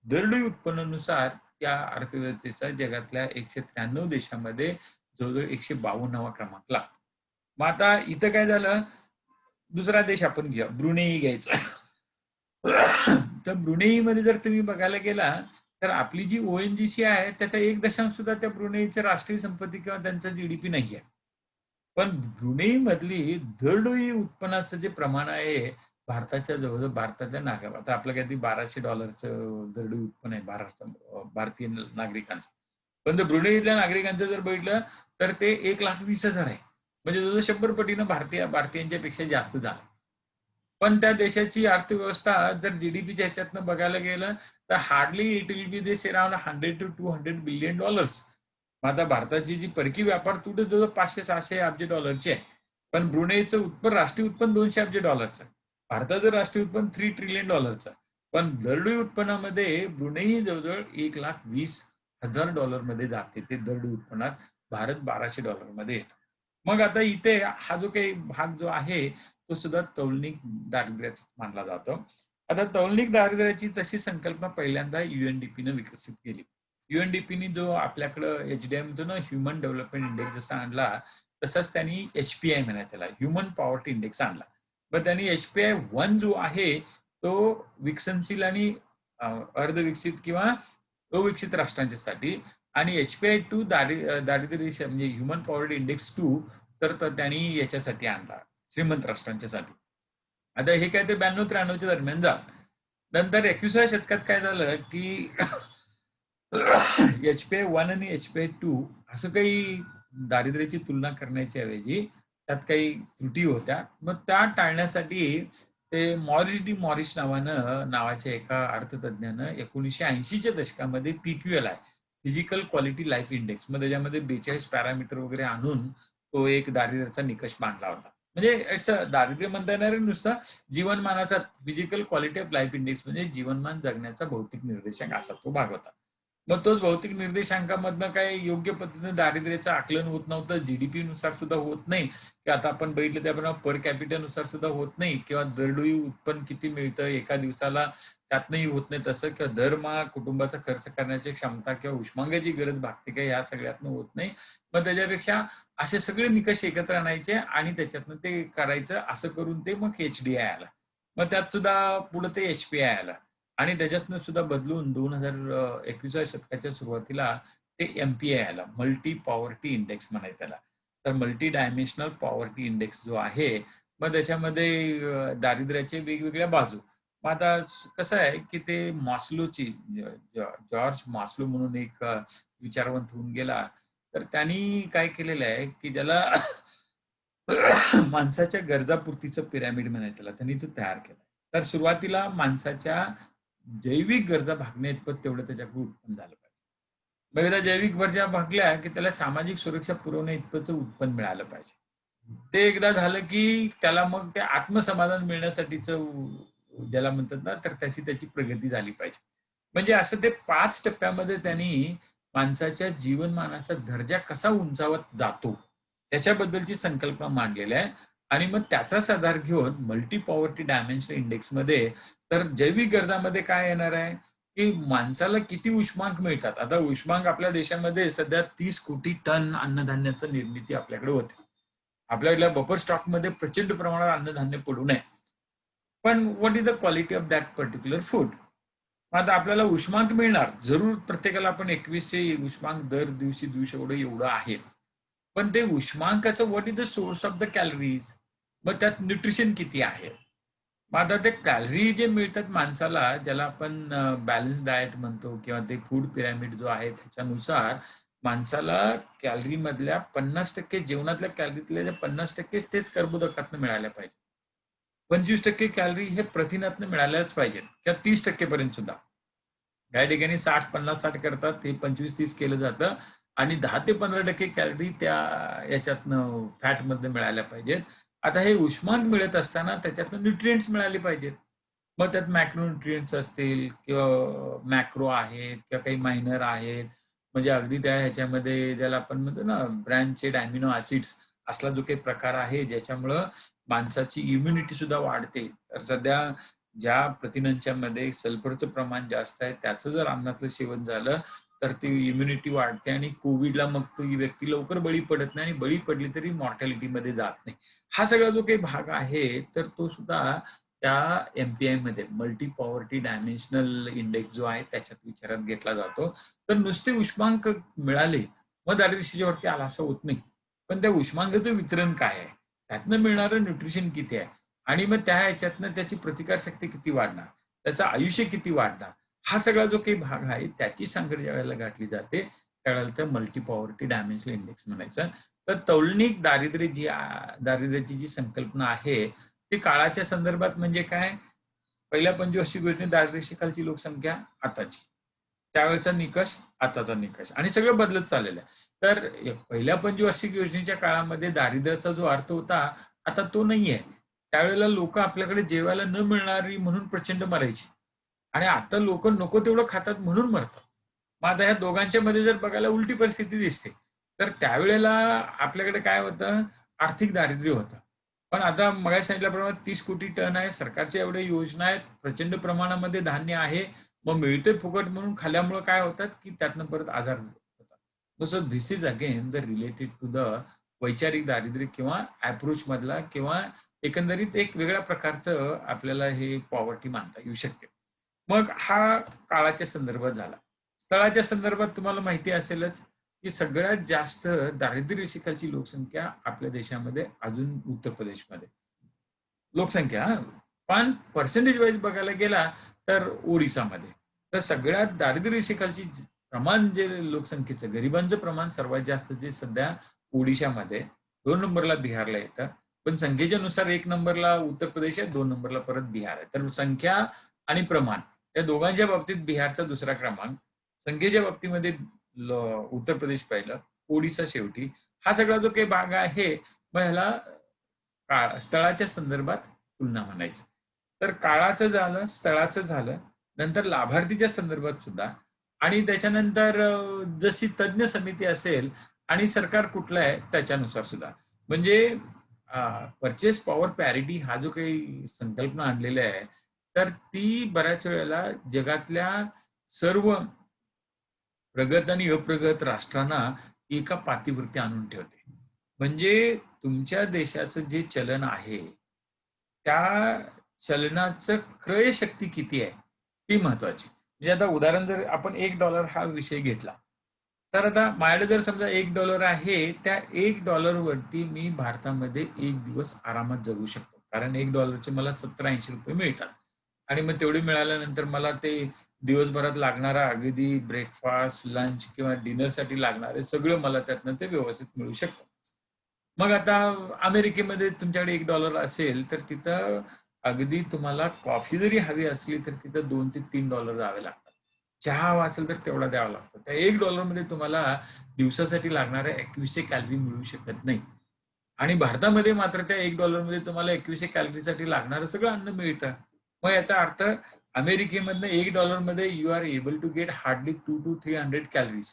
दरडोई उत्पन्नानुसार त्या अर्थव्यवस्थेचा जगातल्या 193 देशामध्ये जवळजवळ 152वा क्रमांक लागतो. मग आता इथं काय झालं, दुसरा देश आपण घेऊया, ब्रुनेई घ्यायचा. तर ब्रुनेईमध्ये जर तुम्ही बघायला गेला तर आपली जी ओएनजीसी आहे त्याचा 1 सुद्धा त्या ब्रुनेईच्या राष्ट्रीय संपत्ती किंवा त्यांचा जीडीपी नाही आहे. पण ब्रुनेई मधली दरडोई उत्पन्नाचं जे प्रमाण आहे भारताच्या जवळ भारताच्या नागरिक आता आपलं काहीतरी $1200 दरडोई उत्पन्न आहे भारतीय नागरिकांचं. पण जर ब्रुनेईतल्या नागरिकांचं जर बघितलं तर ते 1,20,000 आहे. म्हणजे जवळ 100 पटीनं भारतीयांच्या पेक्षा जास्त झालं. पण त्या देशाची अर्थव्यवस्था जर जीडीपीच्या ह्याच्यातनं बघायला गेलं तर hardly it will be this around $100 to $200 billion. आता भारताची जी परकीय व्यापार तुटे जवळ 500-600 अब्ज डॉलरची आहे. पण ब्रुनेईचं राष्ट्रीय उत्पन्न $200 अब्ज. भारताचं राष्ट्रीय उत्पन्न $3 ट्रिलियन. पण दरडोई उत्पन्नामध्ये ब्रुनेई जवळजवळ $1,20,000 मध्ये जाते ते दरडोई उत्पन्नात. भारत $1,200 मध्ये येतो. मग आता इथे हा जो काही भाग जो आहे तो सुद्धा तौलनिक दारिद्र्याचा मानला जातो. आता तौलनिक दारिद्र्याची तशी संकल्पना पहिल्यांदा UNDP विकसित केली. UNDPने जो आपल्याकडं HDI म्हणतो ना, ह्युमन डेव्हलपमेंट इंडेक्स जसा आणला तसाच त्यांनी HPI म्हणा त्याला, ह्युमन पॉवर्टी इंडेक्स आणला. मग त्यांनी HPI 1 जो आहे तो विकसनशील आणि अर्धविकसित किंवा अविकसित राष्ट्रांच्यासाठी आणि HPI 2 दारिद्र्य म्हणजे ह्युमन पॉवर्टी इंडेक्स 2 तर त्यांनी याच्यासाठी आणला श्रीमंत राष्ट्रांच्यासाठी. आता हे काहीतरी 92-93 दरम्यान झालं. नंतर 21व्या शतकात काय झालं की HPI 1 आणि HPI 2 असं काही दारिद्र्याची तुलना करण्याच्या ऐवजी त्यात काही त्रुटी होत्या. मग त्या टाळण्यासाठी ते मॉरिस नावाच्या एका अर्थतज्ञानं 1980च्या दशकामध्ये PQLI physical quality life index मग त्याच्यामध्ये 42 पॅरामीटर वगैरे आणून तो एक दारिद्र्याचा निकष मांडला होता. म्हणजे इट्स दारिद्र्य म्हणता येणार नुसतं जीवनमानाचा physical quality of life index म्हणजे जीवनमान जगण्याचा भौतिक निर्देशांक असा तो भाग होता. मग तोच भौतिक निर्देशांकामधनं काय योग्य पद्धतीने दारिद्र्याचं आकलन होत नव्हतं. जीडीपी नुसार सुद्धा होत नाही की आता आपण बघितलं त्याप्रमाणे पर कॅपिटलनुसार सुद्धा होत नाही किंवा दरडोई उत्पन्न किती मिळतं एका दिवसाला त्यातनंही होत नाही तसं किंवा दरमहा कुटुंबाचा खर्च करण्याची क्षमता किंवा उष्मांगाची गरज भागते का या सगळ्यातनं होत नाही. मग त्याच्यापेक्षा असे सगळे निकष एकत्र आणायचे आणि त्याच्यातनं ते करायचं असं करून ते मग HDI आला. मग त्यात सुद्धा पुढे ते HPI आला आणि त्याच्यातनं सुद्धा बदलून 2021व्या शतकाच्या सुरुवातीला ते MPI आला, मल्टी पॉवर्टी इंडेक्स म्हणायचं त्याला. तर मल्टी डायमेन्शनल पॉवर्टी इंडेक्स जो आहे मग त्याच्यामध्ये दारिद्र्याचे वेगवेगळ्या बाजू. मग आता कसं आहे की ते मास्लोची जॉर्ज मास्लो म्हणून एक विचारवंत होऊन गेला तर त्यांनी काय केलेलं आहे की ज्याला माणसाच्या गरजापूर्तीचं पिरॅमिड म्हणायचं त्याला त्यांनी तो तयार केला. तर सुरुवातीला माणसाच्या जैविक गरजा भागण्या इतपत तेवढं त्याच्याकडून उत्पन्न झालं पाहिजे. मग एकदा जैविक गरजा भागल्या की त्याला सामाजिक सुरक्षा पुरवण्या इतपतचं उत्पन्न मिळालं पाहिजे. ते एकदा झालं की त्याला मग ते आत्मसमाधान मिळण्यासाठीचं ज्याला म्हणतात ना तर त्याची प्रगती झाली पाहिजे. म्हणजे असं ते 5 टप्प्यामध्ये त्यांनी माणसाच्या जीवनमानाचा दर्जा कसा उंचावत जातो त्याच्याबद्दलची संकल्पना मांडलेली आहे. आणि मग त्याचाच आधार घेऊन मल्टी पॉवर्टी डायमेन्शनल इंडेक्समध्ये तर जैविक गरजामध्ये काय येणार आहे की माणसाला किती उष्मांक मिळतात. आता उष्मांक आपल्या देशामध्ये सध्या 30 कोटी टन अन्नधान्याचं निर्मिती आपल्याकडे होते. आपल्याकडल्या बफर स्टॉकमध्ये प्रचंड प्रमाणात अन्नधान्य पडू नये. पण what is the quality of that particular food. आता आपल्याला उष्मांक मिळणार जरूर प्रत्येकाला आपण 2100 उष्मांक दर दिवशी देऊ शकतो एवढं आहे. पण ते उष्मांकाचं what is the source of the calories. मग त्यात न्यूट्रिशन किती आहे. मग आता ते कॅलरी जे मिळतात माणसाला ज्याला आपण बॅलन्स डाएट म्हणतो किंवा ते फूड पिरॅमिड जो आहे त्याच्यानुसार माणसाला कॅलरी मधल्या 50% जेवणातल्या कॅलरीतल्या 50% तेच कर्बोदकातनं मिळाल्या पाहिजे. 25% कॅलरी हे प्रथिनातनं मिळाल्याच पाहिजे किंवा 30% पर्यंत सुद्धा. काही ठिकाणी 60-50-60 करतात ते 25-30 केलं जातं आणि 10 ते 15% कॅलरी त्या याच्यातनं फॅटमधनं मिळाल्या पाहिजेत. आता हे उष्मांक मिळत असताना त्याच्यातनं न्यूट्रिएंट्स मिळाले पाहिजेत. मग त्यात मॅक्रो न्यूट्रिएंट्स असतील किंवा मॅक्रो आहेत किंवा काही मायनर आहेत. म्हणजे अगदी त्या ह्याच्यामध्ये ज्याला आपण म्हणतो ना ब्रँचेड अॅमिनो ऍसिड्स असला जो काही प्रकार आहे ज्याच्यामुळं माणसाची इम्युनिटी सुद्धा वाढते. तर सध्या ज्या प्रथिनांच्या मध्ये सल्फरचं प्रमाण जास्त आहे त्याचं जर अन्नातलं सेवन झालं तर ती इम्युनिटी वाढते आणि कोविडला मग तो व्यक्ती लवकर बळी पडत नाही आणि बळी पडली तरी मॉर्टॅलिटीमध्ये जात नाही. हा सगळा जो काही भाग आहे तर तो सुद्धा त्या MPI मध्ये मल्टी पॉवर्टी डायमेन्शनल इंडेक्स जो आहे त्याच्यात विचारात घेतला जातो. तर नुसते उष्मांक मिळाले मग दारिद्र्यावरती आला असं होत नाही. पण त्या उष्मांकाचं वितरण काय आहे त्यातनं मिळणारं न्यूट्रिशन किती आहे आणि मग त्या ह्याच्यातनं त्याची प्रतिकारशक्ती किती वाढणार, त्याचं आयुष्य किती वाढणार, हा सगळा जो काही भाग आहे त्याची सांगड ज्या वेळेला गाठली जाते त्यावेळेला तर मल्टी पॉवर्टी डायमेन्शनल इंडेक्स म्हणायचं. तर तौलनिक दारिद्र्याची जी संकल्पना आहे ती काळाच्या संदर्भात म्हणजे काय, पहिल्या पंचवार्षिक योजनेत दारिद्र्यरेषेखालची लोकसंख्या आताची, त्यावेळेचा निकष आताचा निकष आणि सगळं बदलत चाललेलं आहे. तर पहिल्या पंचवार्षिक योजनेच्या काळामध्ये दारिद्र्याचा जो अर्थ होता आता तो नाहीये. त्यावेळेला लोक आपल्याकडे जेवायला न मिळणारी म्हणून प्रचंड मरायची आणि आता लोक नको तेवढं खातात म्हणून मरतात. मग आता ह्या दोघांच्या मध्ये जर बघायला उलटी परिस्थिती दिसते. तर त्यावेळेला आपल्याकडे काय होतं, आर्थिक दारिद्र्य होतं. पण आता मगाशी सांगितल्याप्रमाणे 30 कोटी टन आहे, सरकारच्या एवढ्या योजना आहेत, प्रचंड प्रमाणामध्ये धान्य आहे. मग मिळते फुकट म्हणून खाल्ल्यामुळे काय होतात, की त्यातनं परत आजार होतात. So this is again the related to the वैचारिक दारिद्र्य किंवा अप्रोच मधला किंवा एकंदरीत एक वेगळ्या प्रकारचं आपल्याला हे पॉवर्टी मानता येऊ शकते. मग हा काळाच्या संदर्भात झाला. स्थळाच्या संदर्भात तुम्हाला माहिती असेलच, की सगळ्यात जास्त दारिद्र्य रेषेखालची लोकसंख्या आपल्या देशामध्ये अजून उत्तर प्रदेशमध्ये. लोकसंख्या हां. पण पर्सेंटेज वाईज बघायला गेला तर ओडिसामध्ये. तर सगळ्यात दारिद्र्य रेषेखालची प्रमाण जे लोकसंख्येचं गरिबांचं प्रमाण सर्वात जास्त जे सध्या ओडिशामध्ये, 2 नंबरला बिहारला येतं. पण संख्येच्या नुसार 1 नंबरला उत्तर प्रदेश आहे, 2 नंबरला परत बिहार आहे. तर संख्या आणि प्रमाण या दोघांच्या बाबतीत बिहारचा दुसरा क्रमांक, संख्येच्या बाबतीमध्ये उत्तर प्रदेश पहिलं, ओडिसा शेवटी. हा सगळा जो काही भाग आहे, मग ह्याला स्थळाच्या संदर्भात तुलना म्हणायचं. तर काळाचं झालं, स्थळाचं झालं, नंतर लाभार्थीच्या संदर्भात सुद्धा आणि त्याच्यानंतर जशी तज्ञ समिती असेल आणि सरकार कुठलं आहे त्याच्यानुसार सुद्धा. म्हणजे परचेस पॉवर पॅरिटी हा जो काही संकल्पना आणलेली आहे, तर ती बऱ्याच वेळेला जगातल्या सर्व प्रगत आणि अप्रगत राष्ट्रांना एका पातीवरती आणून ठेवते. म्हणजे तुमच्या देशाचं जे चलन आहे, त्या चलनाचं क्रयशक्ती किती आहे, ती महत्वाची. म्हणजे आता उदाहरण जर आपण $1 हा विषय घेतला, तर आता माझ्याकडे जर समजा $1 आहे, त्या $1 वरती मी भारतामध्ये 1 दिवस आरामात जगू शकतो. कारण $1 मला ₹70-80 मिळतात. आणि मग तेवढे मिळाल्यानंतर मला ते दिवसभरात लागणारा अगदी ब्रेकफास्ट, लंच किंवा डिनरसाठी लागणारे सगळं मला त्यातनं ते व्यवस्थित मिळू शकतं. मग आता अमेरिकेमध्ये तुमच्याकडे $1 असेल, तर तिथं अगदी तुम्हाला कॉफी जरी हवी असली, तर तिथं $2 ते $3 द्यावे लागतात. चहा हवा असेल तर तेवढा द्यावा लागतो. त्या $1 मध्ये तुम्हाला दिवसासाठी लागणाऱ्या 2100 कॅलरी मिळू शकत नाही. आणि भारतामध्ये मात्र त्या $1 मध्ये तुम्हाला 2100 कॅलरीसाठी लागणारं सगळं अन्न मिळतं. मग याचा अर्थ अमेरिकेमधनं $1 मध्ये you are able to get hardly 2 to 300 calories.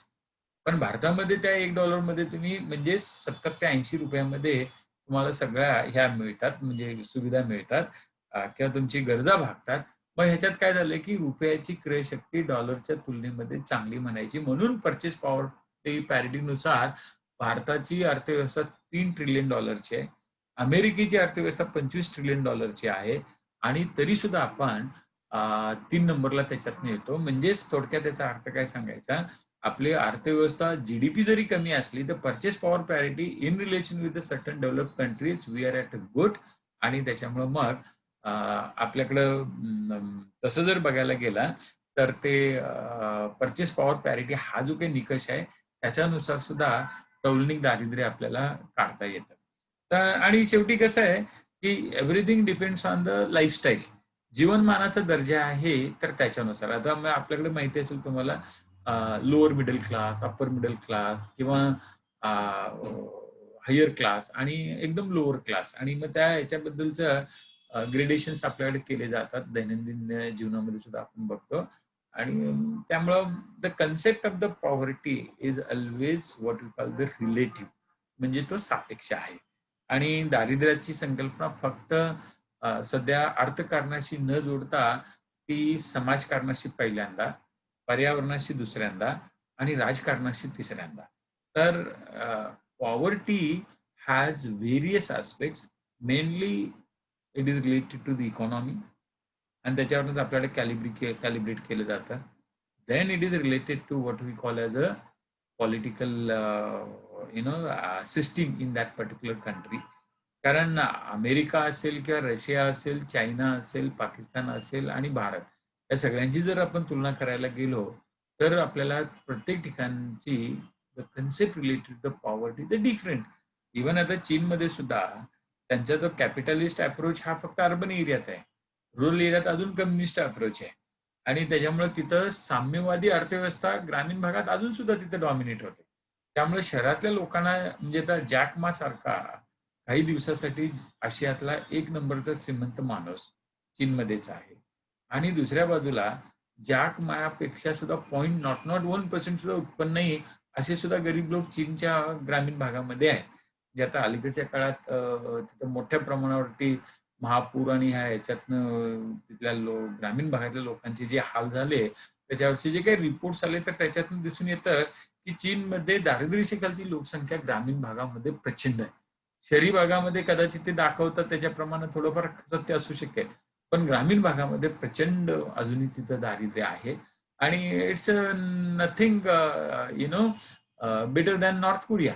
पण भारतामध्ये त्या $1 मध्ये तुम्ही म्हणजे 70 ते ₹80 मध्ये तुम्हाला सगळ्या ह्या मिळतात, म्हणजे सुविधा मिळतात किंवा तुमची गरजा भागतात. मग ह्याच्यात काय झालंय, की रुपयाची क्रयशक्ती डॉलरच्या तुलनेमध्ये चांगली म्हणायची. म्हणून पर्चेस पॉवर पॅरिटीनुसार भारताची अर्थव्यवस्था $3 ट्रिलियन आहे. अमेरिकेची अर्थव्यवस्था $25 ट्रिलियन आहे आणि तरी सुद्धा आपण 3 नंबरला त्याच्यातनं येतो. म्हणजेच थोडक्यात त्याचा अर्थ काय सांगायचा, आपली अर्थव्यवस्था जीडीपी जरी कमी असली तर purchase power parity in relation with the certain developed countries we are at a good. आणि त्याच्यामुळे मग आपल्याकडं तसं जर बघायला गेला तर ते पर्चेस पॉवर पॅरिटी हा जो काही निकष आहे त्याच्यानुसार सुद्धा तौलनिक दारिद्र्य आपल्याला काढता येतं. तर आणि शेवटी कसं आहे, की everything depends on the lifestyle. जीवनमानाचा दर्जा आहे तर त्याच्यानुसार. आता मग आपल्याकडे माहिती असेल तुम्हाला lower middle class, upper middle class किंवा हायर क्लास आणि एकदम लोअर क्लास आणि मग त्या ह्याच्याबद्दलचं ग्रेडेशन्स आपल्याकडे केले जातात. दैनंदिन जीवनामध्ये सुद्धा आपण बघतो. आणि त्यामुळं the concept of the poverty is always what we call the relative. म्हणजे तो सापेक्ष आहे. आणि दारिद्र्याची संकल्पना फक्त सध्या अर्थकारणाशी न जोडता ती समाजकारणाशी पहिल्यांदा, पर्यावरणाशी दुसऱ्यांदा आणि राजकारणाशी तिसऱ्यांदा. तर poverty has various aspects. Mainly it is related to the economy आणि त्याच्यावरूनच आपल्याला कॅलिब्रेट केलं जातं. Then it is related to what we call as a political system in that particular country. कारण अमेरिका असेल किंवा रशिया असेल, चायना असेल, पाकिस्तान असेल आणि भारत या सगळ्यांची जर आपण तुलना करायला गेलो, तर आपल्याला प्रत्येक ठिकाणची the concept related the poverty the different. Even आता चीनमध्ये सुद्धा त्यांचा जो कॅपिटलिस्ट अप्रोच हा फक्त अर्बन एरियात आहे. रुरल एरियात अजून कम्युनिस्ट अप्रोच आहे. आणि त्याच्यामुळे तिथं साम्यवादी अर्थव्यवस्था ग्रामीण भागात अजून सुद्धा तिथं डॉमिनेट होते. त्यामुळे शहरातल्या लोकांना म्हणजे आता जॅक मा सारखा काही दिवसासाठी आशियातला एक नंबरचा श्रीमंत माणूस चीनमध्येच आहे. आणि दुसऱ्या बाजूला जॅक मायापेक्षा सुद्धा 0.01% सुद्धा उत्पन्नही असे सुद्धा गरीब लोक चीनच्या ग्रामीण भागामध्ये आहेत. जे आता अलीकडच्या काळात तिथं मोठ्या प्रमाणावरती महापूर आणि ह्या ह्याच्यातनं तिथल्या ग्रामीण भागातल्या लोकांचे जे हाल झाले, त्याच्यावरचे जे काही रिपोर्ट्स आले, तर त्याच्यातून दिसून येतं की चीनमध्ये दारिद्र्यरेषेखालची लोकसंख्या ग्रामीण भागामध्ये प्रचंड आहे. शहरी भागामध्ये कदाचित ते दाखवतात त्याच्याप्रमाणे थोडंफार सत्य असू शकेल. पण ग्रामीण भागामध्ये प्रचंड अजूनही तिथं दारिद्र्य आहे आणि it's nothing better than north Korea.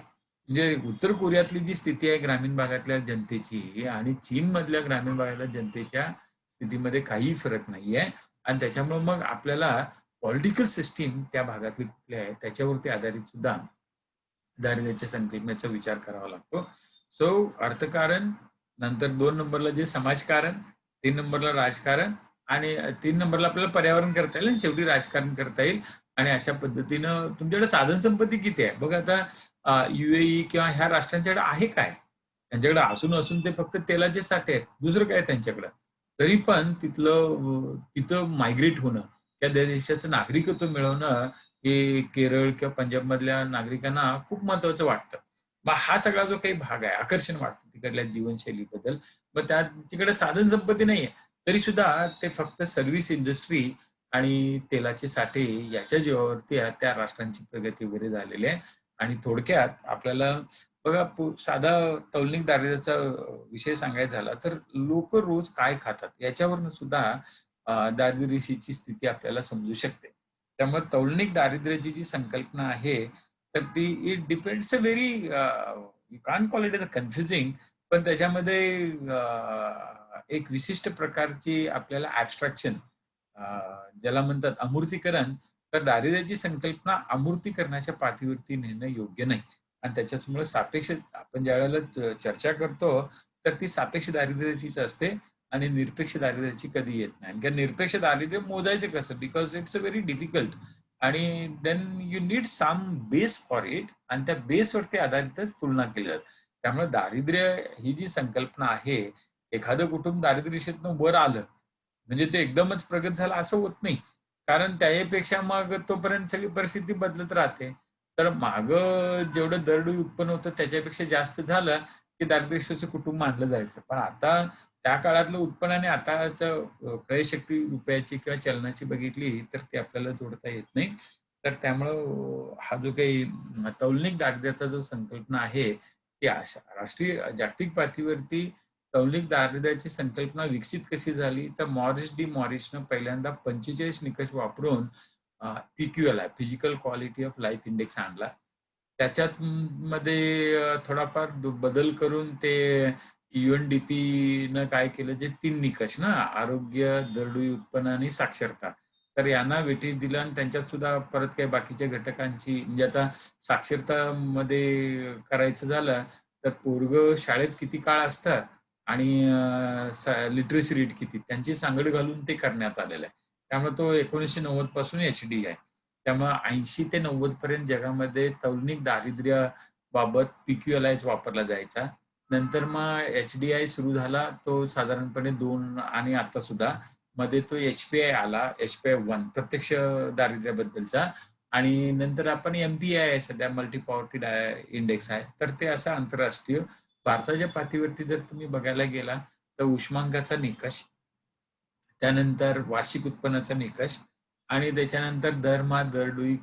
म्हणजे उत्तर कोरियातली जी स्थिती आहे ग्रामीण भागातल्या जनतेची आणि चीनमधल्या ग्रामीण भागातल्या जनतेच्या स्थितीमध्ये काही फरक नाहीये. आणि त्याच्यामुळे मग आपल्याला पॉलिटिकल सिस्टीम त्या भागातली कुठली आहे त्याच्यावरती आधारित सुद्धा दारिद्र्याच्या संकल्पनेचा विचार करावा लागतो. सो अर्थकारण, नंतर 2 नंबरला जे समाजकारण, 3 नंबरला राजकारण आणि 3 नंबरला आपल्याला पर्यावरण करता येईल आणि शेवटी राजकारण करता येईल. आणि अशा पद्धतीनं तुमच्याकडे साधन संपत्ती किती आहे? बघा आता UAE किंवा ह्या राष्ट्रांच्याकडे आहे काय? त्यांच्याकडे असून ते फक्त तेलाचे साठे आहेत. दुसरं काय त्यांच्याकडं? तरी पण तिथं मायग्रेट होणं, त्या देशाचं नागरिकत्व मिळवणं हे केरळ किंवा पंजाबमधल्या नागरिकांना खूप महत्वाचं वाटतं. मग हा सगळा जो काही भाग आहे, आकर्षण वाटतं तिकडल्या जीवनशैलीबद्दल. मग तिकडे साधन संपत्ती नाहीये. तरी सुद्धा ते फक्त सर्व्हिस इंडस्ट्री आणि तेलाचे साठे याच्या जीवावरती त्या राष्ट्रांची प्रगती वगैरे झालेली आहे. आणि थोडक्यात आपल्याला बघा साधा तौलनिक दारिद्र्याचा विषय सांगायचा झाला तर लोक रोज काय खातात याच्यावरनं सुद्धा दारिद्र्य स्थिती आपल्याला समजू शकते. त्यामुळे तौलनिक दारिद्र्याची जी संकल्पना आहे, तर ती it depends a very you can't call it as a confusing, पण त्याच्यामध्ये एक विशिष्ट प्रकारची आपल्याला ॲब्स्ट्रॅक्शन ज्याला म्हणतात अमूर्तीकरण, तर दारिद्र्याची संकल्पना अमूर्तीकरणाच्या पाठीवरती नेणं योग्य नाही. आणि त्याच्यामुळे सापेक्ष आपण ज्यावेळेला चर्चा करतो, तर ती सापेक्ष दारिद्र्याचीच असते आणि निरपेक्ष दारिद्र्याची कधी येत नाही. कारण निरपेक्ष दारिद्र्य मोजायचं कसं? Because it's a very difficult आणि then you need some base for it आणि त्या बेसवरती आधारितच तुलना केली जाते. त्यामुळे दारिद्र्य ही जी संकल्पना आहे, एखादं कुटुंब दारिद्र्य रेषेतनं वर आलं, म्हणजे ते एकदमच प्रगत झालं असं होत नाही. कारण त्याहीपेक्षा मग तोपर्यंत सगळी परिस्थिती बदलत राहते. तर मागं जेवढं दरडोई उत्पन्न होतं त्याच्यापेक्षा जास्त झालं, की दारिद्र्यरेषेचं कुटुंब मानलं जायचं. पण आता त्या काळातलं उत्पन्न आणि आताचं क्रयशक्ती रुपयाची किंवा चलनाची बघितली, तर ती आपल्याला जोडता येत नाही. तर त्यामुळं हा जो काही तौलनिक दारिद्र्याचा जो संकल्पना आहे, ती अशा राष्ट्रीय जागतिक पातळीवरती तौलनिक दारिद्र्याची संकल्पना विकसित कशी झाली, तर मॉरिस डी मॉरिसनं पहिल्यांदा 45 निकष वापरून PQLI physical quality of life index आणला. त्याच्यात मध्ये थोडाफार बदल करून ते UNDPनं काय केलं, जे 3 निकष ना, आरोग्य, दरडोई उत्पन्न आणि साक्षरता. तर यांना वेटेज दिलं आणि त्यांच्यात सुद्धा परत काही बाकीच्या घटकांची म्हणजे आता साक्षरतामध्ये करायचं झालं, तर पोरगं शाळेत किती काळ असतं आणि लिटरसी रेट किती, त्यांची सांगड घालून ते करण्यात आलेलं आहे. त्यामुळे तो 1990 पासून HD आहे. त्यामुळे 80 ते 90 पर्यंत जगामध्ये तौलनिक दारिद्र्याबाबत PQLIच वापरला जायचा. नंतर मग HDI सुरू झाला. तो साधारणपणे 2 आणि आता सुद्धा मध्ये तो HPI आला, HPI-1 प्रत्यक्ष दारिद्र्याबद्दलचा आणि नंतर आपण MPI आहे सध्या मल्टी पॉवर्टी इंडेक्स आहे. तर ते असं आंतरराष्ट्रीय भारताच्या पातळीवरती जर तुम्ही बघायला गेला, तर उष्मांकाचा निकष, त्यानंतर वार्षिक उत्पन्नाचा निकष आणि त्याच्यानंतर दरमहा दरडोई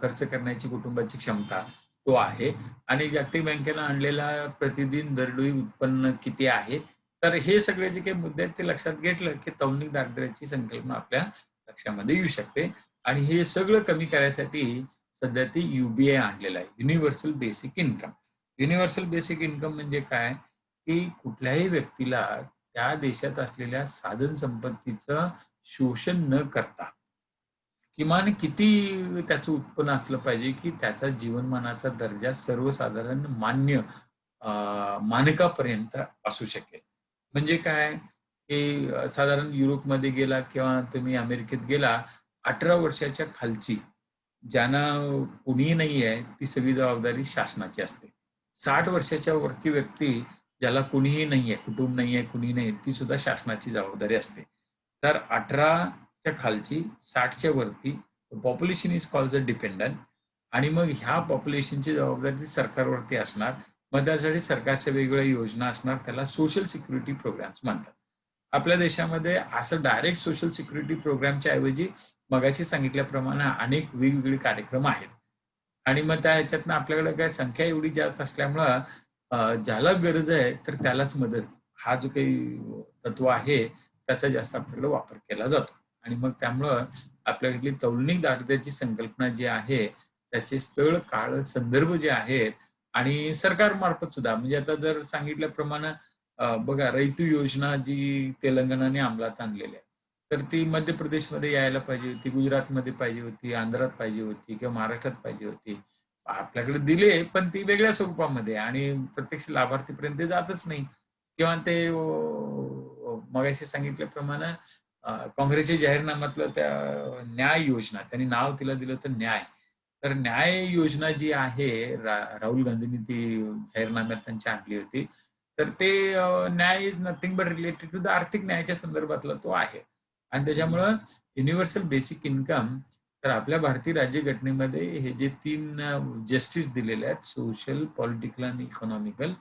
खर्च करण्याची कुटुंबाची क्षमता तो आहे आणि जागतिक बँकेनं आणलेला प्रतिदिन दरडोई उत्पन्न किती आहे. तर हे सगळे जे काही मुद्दे आहेत ते लक्षात घेतलं, की तौलनिक दारिद्र्याची संकल्पना आपल्या लक्षामध्ये येऊ शकते आणि हे सगळं कमी करायसाठी सध्या ते UBI आणलेलं आहे, universal basic income. Universal basic income म्हणजे काय? की कुठल्याही व्यक्तीला त्या देशात असलेल्या साधन संपत्तीचं शोषण न करता किमान किती त्याचं उत्पन्न असलं पाहिजे, की त्याचा जीवनमानाचा दर्जा सर्वसाधारण मानकापर्यंत असू शकेल. म्हणजे काय, की साधारण युरोपमध्ये गेला किंवा तुम्ही अमेरिकेत गेला, 18 वर्षाच्या खालची ज्यांना कुणीही नाही आहे, ती सगळी जबाबदारी शासनाची असते. 60 वर्षाच्या वरची व्यक्ती ज्याला कुणीही नाहीये, कुटुंब नाहीये, कुणी नाही, ती सुद्धा शासनाची जबाबदारी असते. तर 18च्या खालची 60च्या वरती population is called the dependent आणि मग ह्या पॉप्युलेशनची जबाबदारी सरकारवरती असणार. मग त्यासाठी सरकारच्या वेगवेगळ्या योजना असणार. त्याला सोशल सिक्युरिटी प्रोग्राम्स म्हणतात. आपल्या देशामध्ये असं डायरेक्ट सोशल सिक्युरिटी प्रोग्रामच्या ऐवजी मगाशी सांगितल्याप्रमाणे अनेक वेगवेगळे कार्यक्रम आहेत. आणि मग त्या ह्याच्यातनं आपल्याकडे काय संख्या एवढी जास्त असल्यामुळं ज्याला गरज आहे तर त्यालाच मदत हा जो काही तत्व आहे त्याचा जास्त आपल्याकडे वापर केला जातो. आणि मग त्यामुळं आपल्याकडली तौलनिक दारिद्र्याची संकल्पना जी आहे त्याचे स्थळ, काळ, संदर्भ जे आहेत आणि सरकारमार्फत सुद्धा म्हणजे आता जर सांगितल्याप्रमाणे बघा रैतू योजना जी तेलंगणाने अंमलात आणलेली आहे. तर ती मध्य प्रदेशमध्ये यायला पाहिजे होती, गुजरातमध्ये पाहिजे होती, आंध्रात पाहिजे होती किंवा महाराष्ट्रात पाहिजे होती. आपल्याकडे दिले, पण ती वेगळ्या स्वरूपामध्ये आणि प्रत्यक्ष लाभार्थीपर्यंत ते जातच नाही. किंवा ते मगाशी सांगितल्याप्रमाणे काँग्रेसच्या जाहीरनाम्यातलं त्या न्याय योजना त्यांनी नाव तिला दिलं तर न्याय. तर न्याय योजना जी आहे राहुल गांधींनी ती जाहीरनाम्यात त्यांची आणली होती. तर ते न्याय is nothing but related to the आर्थिक न्यायाच्या संदर्भातला तो आहे. आणि त्याच्यामुळं युनिव्हर्सल बेसिक इन्कम तर आपल्या भारतीय राज्यघटनेमध्ये हे जे 3 जस्टिस दिलेले आहेत सोशल, पॉलिटिकल आणि इकॉनॉमिकल.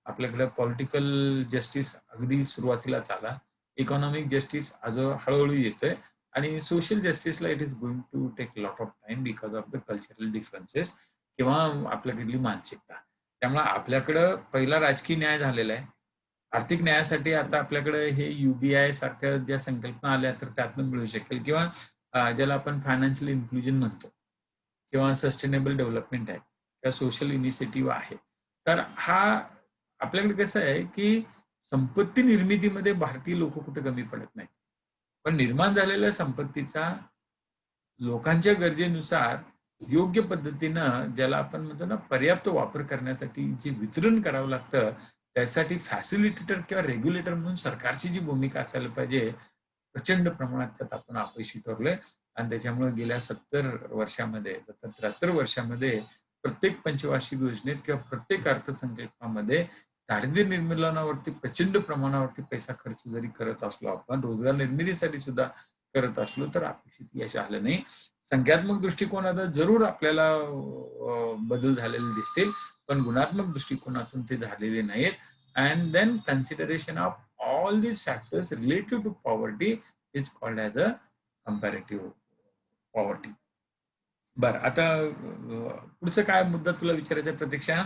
आपल्याकडे पॉलिटिकल जस्टिस अगदी सुरुवातीलाच आला. इकॉनॉमिक जस्टिस हळूहळू येतोय आणि सोशल जस्टिसला it is going to take lot of time because of the cultural differences किंवा आपल्याकडली मानसिकता. त्यामुळे आपल्याकडं पहिला राजकीय न्याय झालेला आहे. आर्थिक न्यायासाठी आता आपल्याकडे हे युबीआय सारख्या ज्या संकल्पना आल्या तर त्यातून मिळू शकेल किंवा ज्याला आपण फायनान्शियल इन्क्लुजन म्हणतो किंवा सस्टेनेबल डेव्हलपमेंट आहे किंवा सोशल इनिशिएटिव्ह आहे. तर हा आपल्याकडे कसं आहे की संपत्ती निर्मितीमध्ये भारतीय लोक कुठे कमी पडत नाहीत. पण निर्माण झालेल्या संपत्तीचा लोकांच्या गरजेनुसार योग्य पद्धतीनं ज्याला आपण म्हणतो ना पर्याप्त वापर करण्यासाठी जे वितरण करावं लागतं त्यासाठी फॅसिलिटेटर किंवा रेग्युलेटर म्हणून सरकारची जी भूमिका असायला पाहिजे प्रचंड प्रमाणात त्यात आपण अपयशी ठरलोय. आणि त्याच्यामुळे गेल्या 73 वर्षामध्ये प्रत्येक पंचवार्षिक योजनेत किंवा प्रत्येक अर्थसंकल्पामध्ये दारिद्र्य निर्मूलनावरती प्रचंड प्रमाणावरती पैसा खर्च जरी करत असलो आपण रोजगार निर्मितीसाठी सुद्धा करत असलो तर अपेक्षित यश आलं नाही. संख्यात्मक दृष्टिकोनात जरूर आपल्याला बदल झालेले दिसतील पण गुणात्मक दृष्टिकोनातून ते झालेले नाहीत. And then consideration of all these factors related to poverty is called as a comparative poverty. बरं आता पुढचा काय मुद्दा तुला विचारायचा प्रतीक्षा?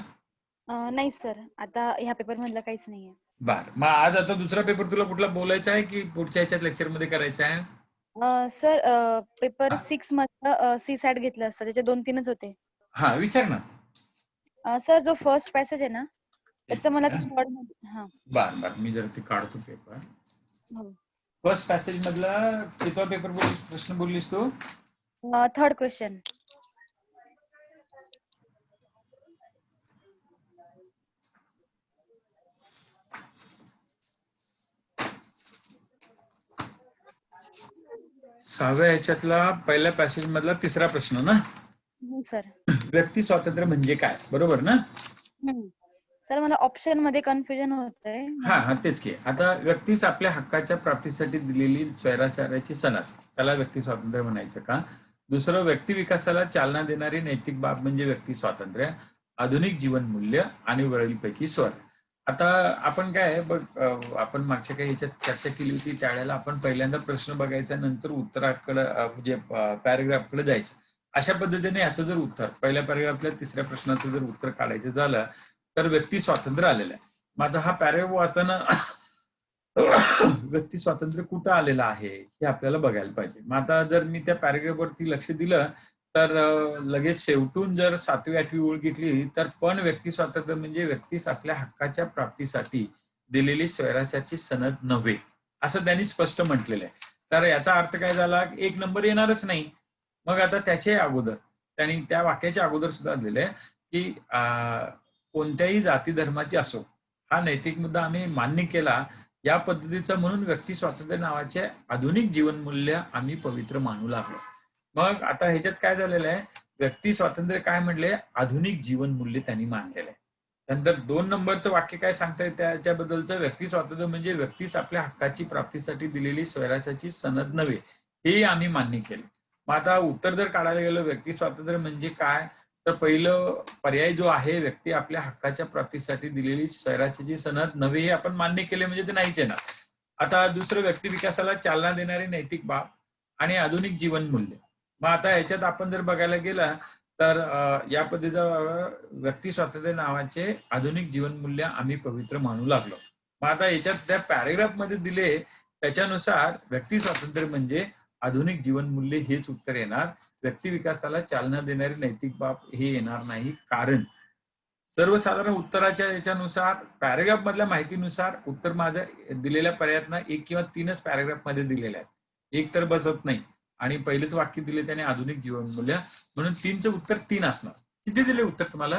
नाही सर, आता ह्या पेपर मधलं काहीच नाहीये. बर मग आज आता दुसरा पेपर तुला कुठला बोलायचा आहे की पुढच्या ह्याच्यात लेक्चर मध्ये करायचा आहे? सर पेपर 6 मधलं सी सॅट घेतलं असतं त्याचे 2-3च होते. हा विचार ना. सर जो फर्स्ट पॅसेज आहे ना त्याचं मला हा बर बर मी जर ते काढतो पेपर. हो. फर्स्ट पॅसेज मधला कितवा पेपर प्रश्न बोललीस तू? Third question. सहाव्या ह्याच्यातला पहिल्या पॅसेज मधला तिसरा प्रश्न ना? सर व्यक्ती स्वातंत्र्य म्हणजे काय, बरोबर ना? सर मला ऑप्शन मध्ये कन्फ्युजन होतंय. हा तेच की. आता व्यक्तीस आपल्या हक्काच्या प्राप्तीसाठी दिलेली स्वैराचाराची सनद त्याला व्यक्ती स्वातंत्र्य म्हणायचं का? दुसरं व्यक्ती विकासाला चालना देणारी नैतिक बाब म्हणजे व्यक्ती स्वातंत्र्य, आधुनिक जीवन मूल्य आणि वरळीपैकी स्वर. आता आपण काय बघ आपण मागच्या काही ह्याच्यात चर्चा केली होती त्यावेळेला आपण पहिल्यांदा प्रश्न बघायचा नंतर उत्तराकडे म्हणजे पॅरेग्राफकडे जायचं. अशा पद्धतीने याचं जर उत्तर पहिल्या पॅरेग्राफच्या तिसऱ्या प्रश्नाचं जर उत्तर काढायचं झालं तर व्यक्ती स्वातंत्र्य आलेलं आहे. मग आता हा पॅरेग्राफ वाचताना व्यक्ती स्वातंत्र्य कुठं आलेलं आहे हे आपल्याला बघायला पाहिजे. मग आता जर मी त्या पॅरेग्राफवरती लक्ष दिलं तर लगेच शेवटून जर 7वी 8वी ओळ घेतली तर पण व्यक्ती स्वातंत्र्य म्हणजे व्यक्तीस आपल्या हक्काच्या प्राप्तीसाठी दिलेली स्वैराचाची सनद नव्हे, असं त्यांनी स्पष्ट म्हटलेलं आहे. तर याचा अर्थ काय झाला, एक नंबर येणारच नाही. मग आता त्याच्या अगोदर त्यांनी त्या वाक्याच्या अगोदर सुद्धा दिले की कोणत्याही जाती धर्माची असो, हा नैतिक मुद्दा आम्ही मान्य केला या पद्धतीचं, म्हणून व्यक्ती स्वातंत्र्य नावाचे आधुनिक जीवनमूल्य आम्ही पवित्र मानू लागलो. मग आता ह्याच्यात काय झालेलं आहे, व्यक्ती स्वातंत्र्य काय म्हणले, आधुनिक जीवनमूल्य त्यांनी मानलेलं आहे. नंतर 2 नंबरचं वाक्य काय सांगताय त्याच्याबद्दलचं, व्यक्ती स्वातंत्र्य म्हणजे व्यक्तीस आपल्या हक्काची प्राप्तीसाठी दिलेली स्वैराचाची सनद नव्हे, हे आम्ही मान्य केले. मग आता उत्तर जर काढायला गेलं व्यक्ती स्वातंत्र्य म्हणजे काय, तर पहिलं पर्याय जो आहे, व्यक्ती आपल्या हक्काच्या प्राप्तीसाठी दिलेली स्वैराचाची सनद नव्हे हे आपण मान्य केले म्हणजे ते नाहीच येणार. आता दुसरं, व्यक्ती विकासाला चालना देणारी नैतिक बाब आणि आधुनिक जीवनमूल्य. मग आता ह्याच्यात आपण जर बघायला गेला तर या पद्धतीचं व्यक्ती स्वातंत्र्य नावाचे आधुनिक जीवनमूल्य आम्ही पवित्र मानू लागलो. मग आता याच्यात त्या पॅरेग्राफ मध्ये दिले त्याच्यानुसार व्यक्ती स्वातंत्र्य म्हणजे आधुनिक जीवनमूल्य हेच उत्तर येणार. व्यक्ती विकासाला चालना देणारी नैतिक बाब हे येणार नाही, कारण सर्वसाधारण उत्तराच्या याच्यानुसार पॅरेग्राफ मधल्या माहितीनुसार उत्तर माझ्या दिलेल्या पर्यायातनं 1 किंवा 3च पॅरेग्राफ मध्ये दिलेले आहेत, एक तर बसत नाही. आणि पहिलेच वाक्य दिले त्याने आधुनिक जीवनमूल्य, म्हणून 3चं उत्तर 3 असणार. किती दिले उत्तर तुम्हाला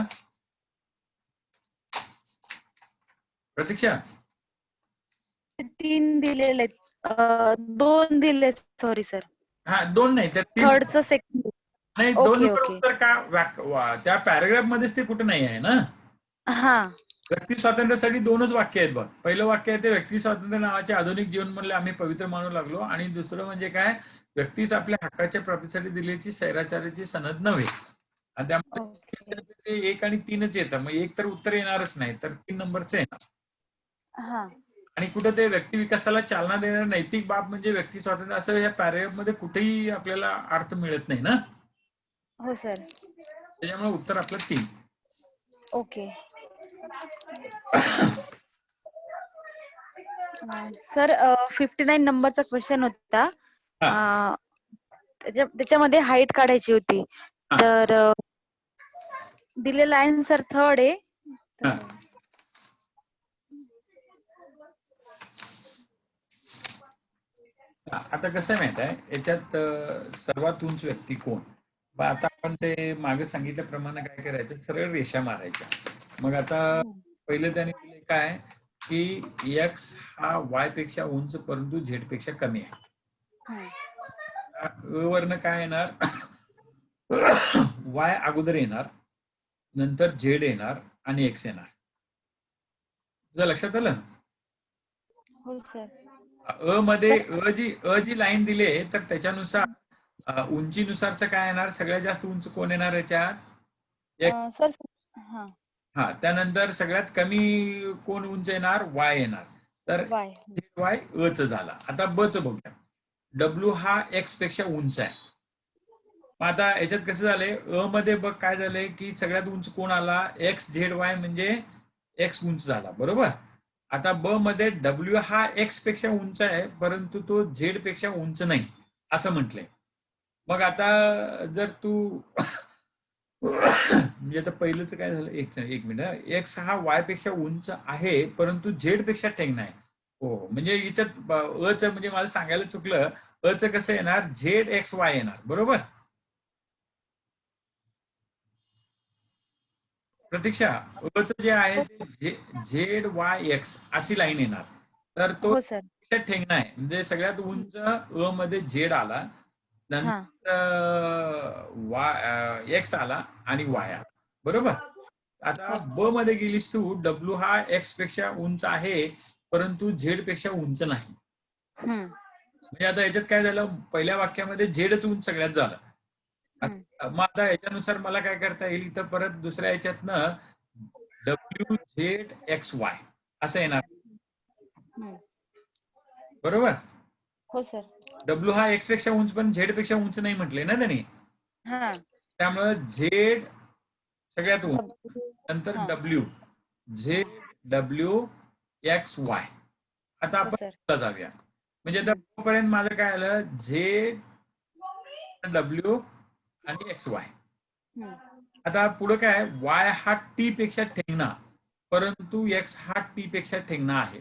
प्रतीक्षा? 3 दिलेले आहेत. 2 दिले, सॉरी सर. हा 2 नाही तर 3. थर्डचं सेकंड. नाही 2 ओके नंबर ओके. उत्तर त्या पॅरेग्राफ मध्येच ते कुठे नाही आहे ना. हा. व्यक्ती स्वातंत्र्यासाठी 2च वाक्य आहेत बघ. पहिलं वाक्य आहे ते व्यक्ती स्वातंत्र्य नावाचे आधुनिक जीवनमूल्य आम्ही पवित्र मानू लागलो, आणि दुसरं म्हणजे काय, व्यक्तीस आपल्या हक्काच्या प्राप्तीसाठी दिलेली स्वैराचाराची सनद नव्हे. आणि त्यामुळे 1 आणि 3च येतं, मग 1 तर उत्तर येणारच नाही, तर 3 नंबरचं येणार. हा. आणि कुठं ते व्यक्ती विकासाला चालना देणारी नैतिक बाब म्हणजे व्यक्ती स्वातंत्र्य, असं या पॅरेग्राफ मध्ये कुठेही आपल्याला अर्थ मिळत नाही ना. हो सर. त्याच्यामुळे उत्तर आपलं 3. Okay sir. 59 नंबरचा क्वेश्चन होता. त्याच्यामध्ये हाईट काढायची होती, तर दिलेला आन्सर 3rd आहे. आता कसं आहे माहित आहे, याच्यात सर्वात उंच व्यक्ती कोण. मग आता आपण ते मागे सांगितल्याप्रमाणे काय करायचं, सरळ रेषा मारायच्या. मग आता पहिलं त्याने दिले काय की एक्स हा वाय पेक्षा उंच परंतु झेड पेक्षा कमी आहे. वरनं काय येणार, वाय अगोदर येणार, नंतर झेड येणार आणि एक्स येणार. तुझं लक्षात आलं? हो सर. मध्ये जी लाईन दिली तर त्याच्यानुसार उंचीनुसारचं काय येणार, सगळ्यात जास्त उंच कोण येणार याच्यात, सर. हा त्यानंतर सगळ्यात कमी कोण उंच येणार, वाय येणार. तर वाय च झाला. आता ब च बघूया. डब्ल्यू हा एक्स पेक्षा उंच आहे. मग आता याच्यात कसं झालंय, मध्ये बघ काय झालंय की सगळ्यात उंच कोण आला, एक्स झेड वाय म्हणजे एक्स उंच झाला, बरोबर. आता ब मध्ये डब्ल्यू हा एक्स पेक्षा उंच आहे परंतु तो झेड पेक्षा उंच नाही असं म्हटलंय. मग आता जर तू म्हणजे आता पहिलंच काय झालं, एक मिनिट, एक्स हा वाय पेक्षा उंच आहे परंतु झेड पेक्षा टेंगणा आहे. हो, म्हणजे याच्यात अच म्हणजे मला सांगायला चुकलं, अच कसं येणार, झेड एक्स वाय येणार, बरोबर. प्रतीक्षा, अच जे आहे ते झेड वाय एक्स अशी लाईन येणार, तर तो ठेंगणा आहे. म्हणजे सगळ्यात उंच अ मध्ये झेड आला, नंतर एक्स आला आणि वाय आला, बरोबर. आता ब मध्ये गेलीस तू, डब्ल्यू हा एक्स पेक्षा उंच आहे परंतु झेड पेक्षा उंच नाही. म्हणजे आता याच्यात काय झालं, पहिल्या वाक्यामध्ये झेडच उंच सगळ्यात झालं. मग आता याच्यानुसार मला काय करता येईल, इथं परत दुसऱ्या याच्यातनं डब्ल्यू झेड एक्स वाय असं येणार, बरोबर. हो सर. डब्ल्यू हा एक्स पेक्षा उंच पण झेड पेक्षा उंच नाही म्हटले ना त्यांनी, त्यामुळे झेड सगळ्यात उंच, नंतर W, Z W x Y. आता आपण जाऊया, म्हणजे आता पर्यंत माझं काय आलं, झेड डब्ल्यू आणि एक्स वाय. आता पुढे काय, वाय हा टी पेक्षा ठेंगणा परंतु एक्स हा टी पेक्षा ठेंगणा आहे.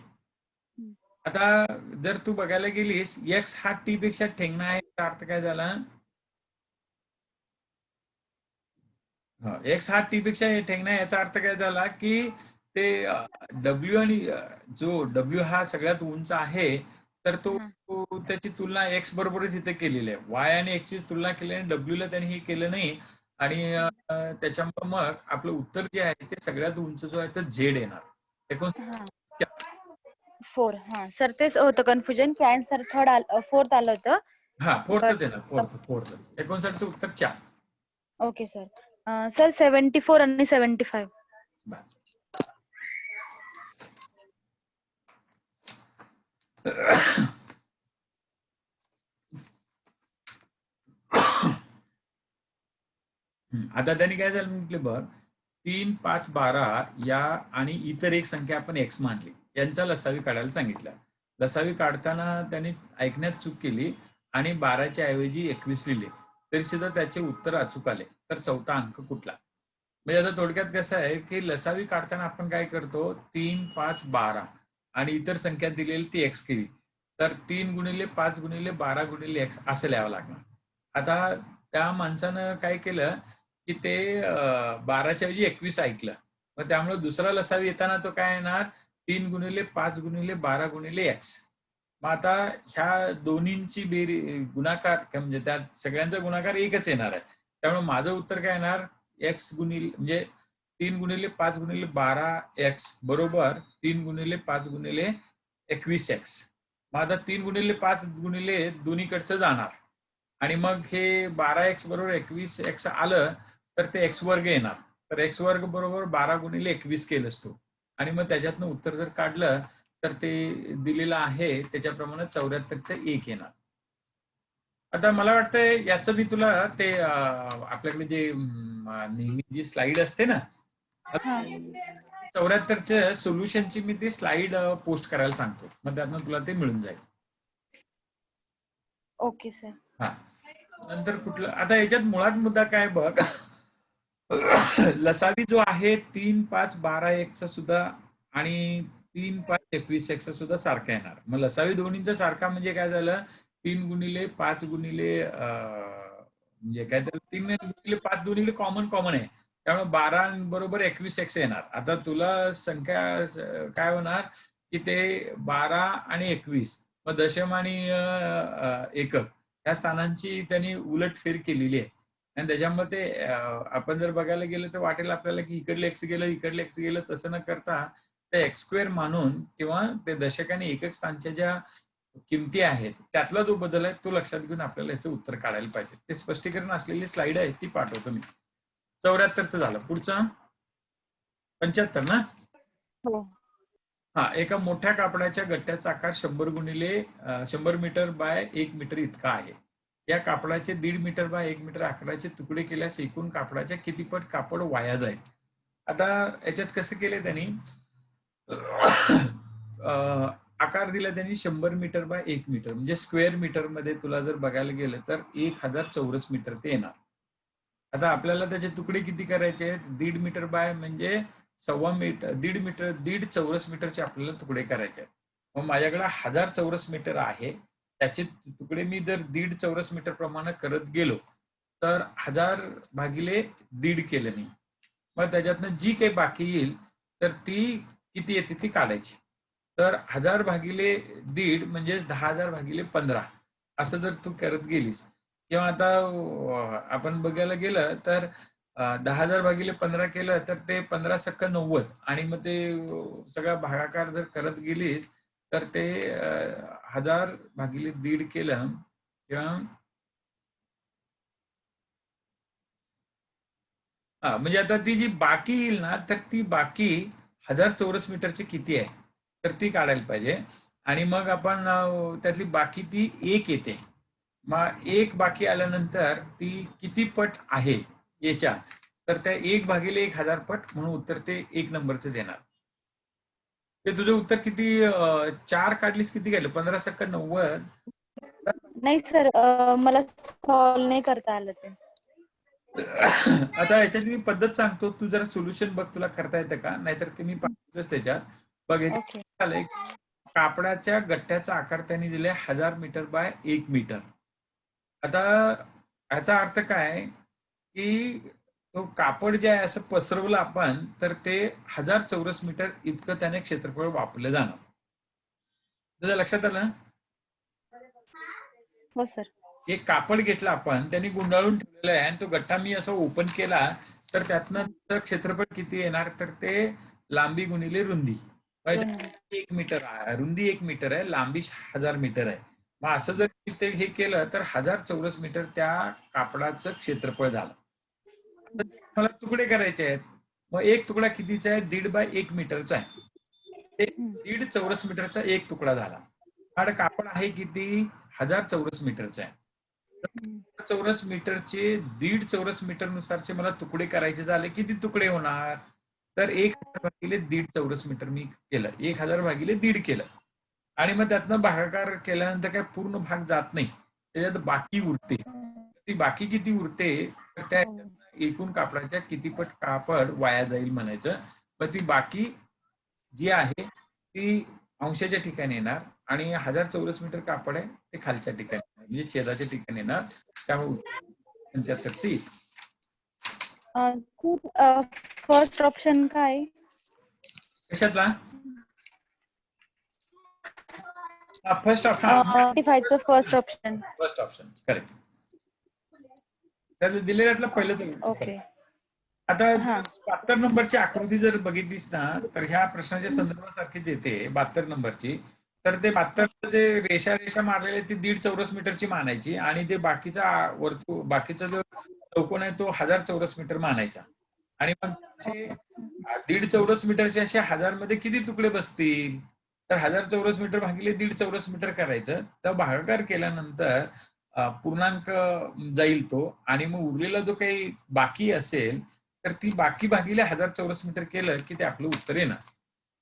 आता जर तू बघायला गेलीस एक्स हा टी पेक्षा ठेंगणा आहे याचा अर्थ काय झाला? एक्स हा टी पेक्षा ठेंगणा याचा अर्थ काय झाला की ते डब्ल्यू आणि जो डब्ल्यू हा सगळ्यात उंच आहे तर तो त्याची तुलना एक्स बरोबरच इथे केलेली आहे. वाय आणि एक्सची तुलना केली आणि डब्ल्यू ला त्यांनी हे केलं नाही आणि त्याच्यामुळे मग आपलं उत्तर जे आहे ते सगळ्यात उंच जो आहे तो झेड येणार. 4. हा सर तेच होतं कन्फ्युजन की आन्सर फोर्थ आलं होतं. हा फोर्थच येणार. फोर्थ 59चं उत्तर 4. Okay sir. सर 74 आणि 75. आता त्यांनी काय झालं म्हटलं बघ 3, 5, 12 या आणि इतर एक संख्या आपण एक्स मानली यांचा लसावी काढायला सांगितलं. लसावी काढताना त्यांनी ऐकण्यात चूक केली आणि 12च्या ऐवजी 21 लिहिले तरी सुद्धा त्याचे उत्तर अचूक आले. तर चौथा अंक कुठला? म्हणजे आता थोडक्यात कसं आहे की लसावी काढताना आपण काय करतो 3, 5, 12 आणि इतर संख्या दिलेली ती एक्स केली तर 3 गुणिले 5 गुणिले 12 गुणिले एक्स असं लिहावं लागणार. आता त्या माणसानं काय केलं की ते 12च्या ऐवजी 21 ऐकलं मग त्यामुळे दुसरा लसावी येताना तो काय येणार 3 गुणिले 5 गुणिले 12 गुणिले एक्स. मग आता ह्या दोन्हींची गुणाकार म्हणजे त्या सगळ्यांचा गुणाकार एकच येणार आहे. त्यामुळे माझं उत्तर काय येणार एक्स गुणिले म्हणजे 3 गुणिले 5 गुणिले 12 एक्स बरोबर 3 गुणिले 5 गुणिले 21 एक्स. मग आता 3 गुणिले 5 गुणिले दोन्हीकडचं जाणार आणि मग हे 12 एक्स बरोबर 21 एक्स आलं तर ते एक्स वर्ग येणार. तर एक्स वर्ग बरोबर 12 गुणिले 21 केलंस तू आणि मग त्याच्यातनं उत्तर जर काढलं तर ते दिलेलं आहे त्याच्याप्रमाणे 74चं 1 येणार. आता मला वाटतंय याचं मी तुला ते आपल्याकडे जे नेहमी जी स्लाइड असते ना 74च्या सोल्युशनची मी ती स्लाइड पोस्ट करायला सांगतो मग त्यातनं तुला ते मिळून जाईल. Okay sir. हा नंतर कुठलं आता याच्यात मुळात मुद्दा काय बघ लसावी जो आहे 3, 5, 12 एक्सचा सुद्धा आणि 3, 5, 21 एक्सचा सुद्धा सारखा येणार. मग लसावी दोन्हींचा सारखा म्हणजे काय झालं 3 गुणिले 5 गुणिले म्हणजे काय तर 3 गुणिले 5 दोन्हीकडे कॉमन आहे त्यामुळे 12 बरोबर 21 एक्स येणार. आता तुला संख्या काय होणार की ते 12 आणि 21 मग दशम आणि एकक या स्थानांची त्यांनी उलटफेर केलेली आहे आणि त्याच्यामध्ये आपण जर बघायला गेलं तर वाटेल आपल्याला की इकडले एक्स गेलं इकडले एक्स गेलं तसं न करता ते एक्स स्क्वेअर मानून किंवा ते दशक आणि एकक स्थानच्या ज्या किमती आहेत त्यातला जो बदल आहे तो लक्षात घेऊन आपल्याला याचं उत्तर काढायला पाहिजे. ते स्पष्टीकरण असलेली स्लाइड आहे ती पाठवतो मी. 74चं झालं. पुढचं 75 ना. हो. हा एका मोठ्या कापडाच्या गट्ट्याचा आकार 100 गुणिले 100 मीटर बाय 1 मीटर इतका आहे. या कापडाचे 1.5 मीटर बाय 1 मीटर आकाराचे तुकडे केल्यास एकूण कापडाच्या किती पट कापड वाया जाईल. आता याच्यात कसं केलंय त्यांनी आकार दिला त्यांनी 100 मीटर बाय 1 मीटर म्हणजे स्क्वेअर मीटर मध्ये तुला जर बघायला गेलं तर 1000 चौरस मीटर ते येणार. आता आपल्याला त्याचे तुकडे किती करायचे आहेत 1.5 मीटर बाय म्हणजे 1.25 मीटर 1.5 मीटर 1.5 चौरस मीटरचे आपल्याला तुकडे करायचे आहेत. मग माझ्याकडे 1000 चौरस मीटर आहे त्याचे तुकडे मी जर 1.5 चौरस मीटर प्रमाणे करत गेलो तर 1000 भागिले 1.5 केलं नाही. मग त्याच्यातनं जी काही बाकी येईल तर ती किती येते ती काढायची. तर 1000 भागिले 1.5 म्हणजे 10,000 भागिले 15 असं जर तू करत गेलीस किंवा आता आपण बघायला गेलं तर 10,000 भागिले 15 केलं तर ते 15 सक्क 90 आणि मग ते सगळा भागाकार जर करत गेलीस तर ते 1000 भागिले 1.5 केलं किंवा म्हणजे आता ती जी बाकी येईल ना तर ती बाकी 1000 चौरस मीटरची किती आहे तर ती काढायला पाहिजे आणि मग आपण त्यातली बाकी ती 1 येते. मग 1 बाकी आल्यानंतर ती किती पट आहे याच्या तर त्या 1 भागिले 1000 पट म्हणून उत्तर ते 1 नंबरच येणार. ते तुझं उत्तर किती 4 काढलीस किती काढलं 15 सक्क 90. नाही सर मला सॉल्व नाही करता आलं ते. आता याच्यात मी पद्धत सांगतो, तू जरा सोल्युशन बघ तुला करता येतं का, नाहीतर ते मी पाहतोच त्याच्यात. बघ ओके. याच्यात झालंय, कापडाच्या गट्ट्याचा आकार त्यांनी दिलाय 1000 मीटर बाय 1 मीटर. आता याचा अर्थ काय, की तो कापड जे आहे असं पसरवलं आपण तर ते 1000 चौरस मीटर इतकं त्याने क्षेत्रफळ वापरलं जाणार. तुझ्या लक्षात आलं ना? हो सर. एक कापड घेतलं आपण, त्यांनी गुंडाळून ठेवलेलं आहे आणि तो गट्टा मी असं ओपन केला तर त्यातनं त्याचं क्षेत्रफळ किती येणार, तर ते लांबी गुणिले रुंदी. रुंदी. 1 मीटर आहे, रुंदी 1 मीटर आहे, लांबी 1000 मीटर आहे. मग असं जर ते हे केलं तर 1000 चौरस मीटर त्या कापडाचं क्षेत्रफळ झालं. तर मला तुकडे करायचे आहेत. मग एक तुकडा कितीचा आहे, 1.5 बाय 1 मीटरचा आहे. ते 1.5 चौरस मीटरचा एक तुकडा झाला. आणि कापड आहे किती, 1000 चौरस मीटरचा आहे. तर चौरस मीटरचे 1.5 चौरस मीटर नुसारचे मला तुकडे करायचे झाले, किती तुकडे होणार, तर 1000 भागिले 1.5 चौरस मीटर मी केलं, 1000 भागिले 1.5 केलं. आणि मग त्यातनं भागाकार केल्यानंतर काय पूर्ण भाग जात नाही, त्याच्यात बाकी उरते. ती बाकी किती उरते, तर त्या एकूण कापडाच्या किती पट कापड वाया जाईल म्हणायचं. मग ती बाकी जी आहे ती अंशाच्या ठिकाणी येणार आणि 1000 चौरस मीटर कापड आहे ते खालच्या ठिकाणी येणार, म्हणजे छेदाच्या ठिकाणी येणार. त्यामुळे 75 येईल. फर्स्ट ऑप्शन काय? कशातला फर्स्ट ऑप्शन? 25 चं first option. First option correct. तर दिलेल्यातलं पहिलंच. ओके. आता हा. 72 नंबरची आकृती जर बघितलीस ना तर ह्या प्रश्नाच्या संदर्भासारखीच येते 72 नंबरची. तर ते 72 जे रेषा रेषा मारलेले ती 1.5 चौरस मीटरची मानायची आणि ते बाकीचा वर्तुळ बाकीचा जो चौकोन आहे तो 1000 चौरस मीटर मानायचा. आणि मग असे 1.5 चौरस मीटरचे असे 1000 मध्ये किती तुकडे बसतील, तर 1000 चौरस मीटर भागिले 1.5 चौरस मीटर करायचं. तर भागाकार केल्यानंतर पूर्णांक जाईल तो आणि मग उरलेला जो काही बाकी असेल तर ती बाकी भागिले 1000 चौरस मीटर केलं की ते आपलं उत्तर येणार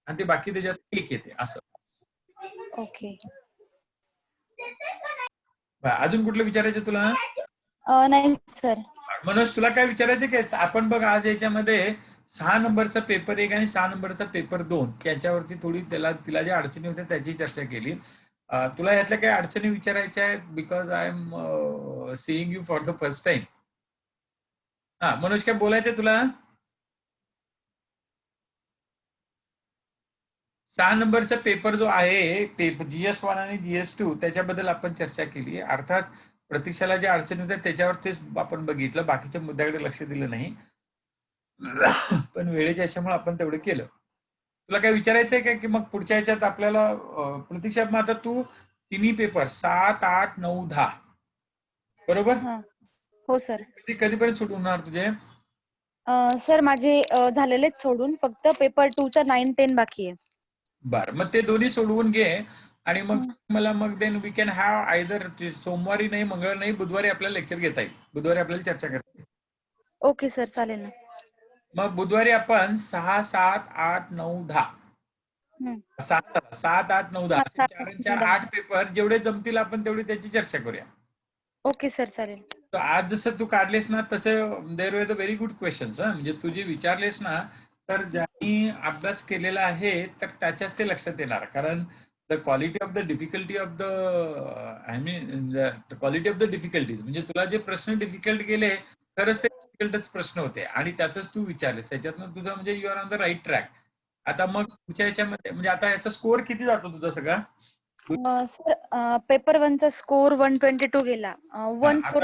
आणि ते बाकी त्याच्यात एक येते असं. ओके. अजून कुठलं विचारायचं तुला? नाही सर. मनोज तुला काय विचारायचं काय? आपण बघ आज याच्यामध्ये 6 नंबरचा पेपर 1 आणि 6 नंबरचा पेपर 2 याच्यावरती थोडी तिला ज्या अडचणी होत्या त्याची चर्चा केली. तुला यातल्या काही अडचणी विचारायच्या आहेत, because I am seeing you for the first time. हा मनोज काय बोलायचंय तुला? 6 नंबरचा पेपर जो आहे GS1 आणि GS2 त्याच्याबद्दल आपण चर्चा केली. अर्थात प्रतीक्षाला ज्या अडचणी होत्या त्याच्यावरतीच आपण बघितलं, बाकीच्या मुद्द्याकडे लक्ष दिलं नाही. पण वेळेच्या याच्यामुळे आपण तेवढं केलं. तुला काय विचारायचंय का की मग पुढच्या ह्याच्यात आपल्याला प्रतीक्षा मग आता तू तिन्ही पेपर 7, 8, 9, 10 बरोबर हो सर. कधीपर्यंत सुटवणार तुझे? सर माझे झालेलेच सोडून, फक्त पेपर 2 चा 9, 10 बाकी आहे. बरं मग ते दोन्ही सोडवून घे आणि मग मला मग then we can have either सोमवारी नाही, मंगळवारी नाही, बुधवारी आपल्याला लेक्चर घेता येईल. बुधवारी आपल्याला चर्चा करता येईल. ओके सर चालेल ना. मग बुधवारी आपण 6, 7, 8, 9, 10 7, 8, 9, 10 हा, 4 आणि 4 8 पेपर जेवढे जमतील आपण तेवढी त्याची चर्चा करूया. ओके सर चालेल. तर आज जसं तू काढलेस ना तसं देर were the very good questions. म्हणजे तू जे विचारलेस ना तर ज्यांनी अभ्यास केलेला आहे तर त्याच्याच ते लक्षात येणार. कारण the quality of the difficulty of the I mean the quality of the difficulties म्हणजे तुला जे प्रश्न डिफिकल्ट गेले खरंच ते डिफिकल्टच प्रश्न होते आणि त्याच तू विचारलेस त्याच्यातनं तुझं म्हणजे you are on the right track. आता मग तुमच्या याच्यामध्ये म्हणजे आता याचा स्कोअर किती जातो तुझा सगळा? सर पेपर 1 चा स्कोर 122 गेला. 1/4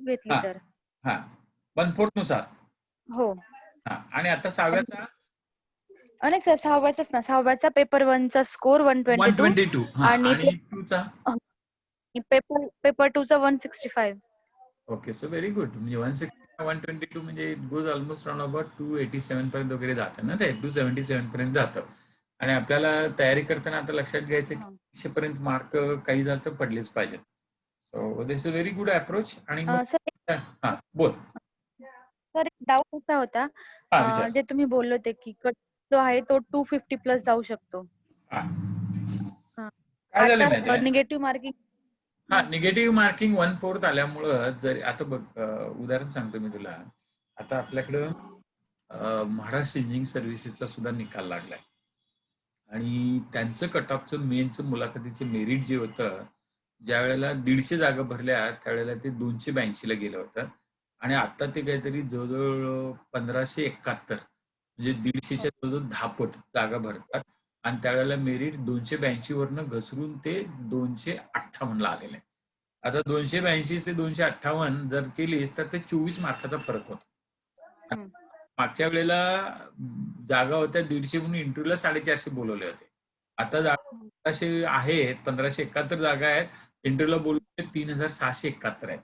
घेतली हा तर. हा 1/4 नुसार. हो. आणि आता 6व्याचा? नाही सर 6व्याचाच ना, 6व्याचा पेपर 1 चा स्कोर 122 122 आणि आणि 2 चा पेपर 2 चा 165. Okay so very good. म्हणजे 160 122 म्हणजे it goes almost round about 287 पर्यंत वगैरे जातं ना, ते 277 पर्यंत जातं. आणि आपल्याला तयारी करताना आता लक्षात घ्यायचं की 100 पर्यंत मार्क काही झालं तर पडलेच पाहिजेत. So this is a very good approach. आणि हा बोल. सर एक डाऊट असा होता, विचार. जे तुम्ही बोलले होते की कट जो आहे तो 250 प्लस जाऊ शकतो. काय झालं माहिती आता आहे? निगेटिव्ह मार्किंग हा, निगेटिव्ह मार्किंग 1/4 आल्यामुळं जर आता बघ, उदाहरण सांगतो मी तुला. आता आपल्याकडं महाराष्ट्र इंजिनिअरिंग सर्व्हिसेसचा सुद्धा निकाल लागलाय आणि त्यांचं कट ऑफचं मेनचं मुलाखतीचं मेरिट जे होतं, ज्या वेळेला 150 जागा भरल्या त्यावेळेला ते 282 ला गेलं होतं आणि आता ते काहीतरी जवळजवळ 1571, म्हणजे 150च्या जवळजवळ 10 पट जागा भरतात आणि त्यावेळेला मेरिट 282 वरनं घसरून ते 258 ला आलेलं आहे. आता 282 ते 258 जर केलीस तर ते 24 मार्काचा फरक होतो. मागच्या वेळेला जागा होत्या 150 म्हणून इंटरव्ह्यूला 450 बोलवले होते. आता जागा 1500 आहेत, 1571 जागा आहेत, इंटरव्ह्यूला बोलवले 3671 आहेत.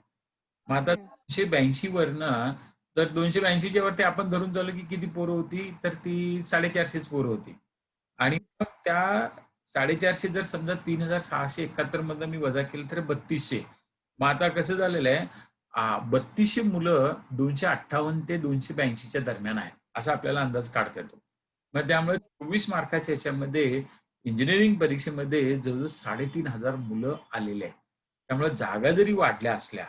मग आता 282 वरनं जर 282च्या वरती आपण धरून चाललो की किती पोरं होती, तर ती 450 पोरं होती आणि मग त्या 450 जर समजा 3671 मधनं मी वजा केलं तर 3200. मग आता कसं झालेलं आहे, 3200 मुलं 258 ते 282च्या दरम्यान आहेत, असा आपल्याला अंदाज काढता येतो. मग त्यामुळे 24 मार्काच्या ह्याच्यामध्ये इंजिनिअरिंग परीक्षेमध्ये जवळजवळ 3500 मुलं आलेले आहेत. त्यामुळे जागा जरी वाढल्या असल्या,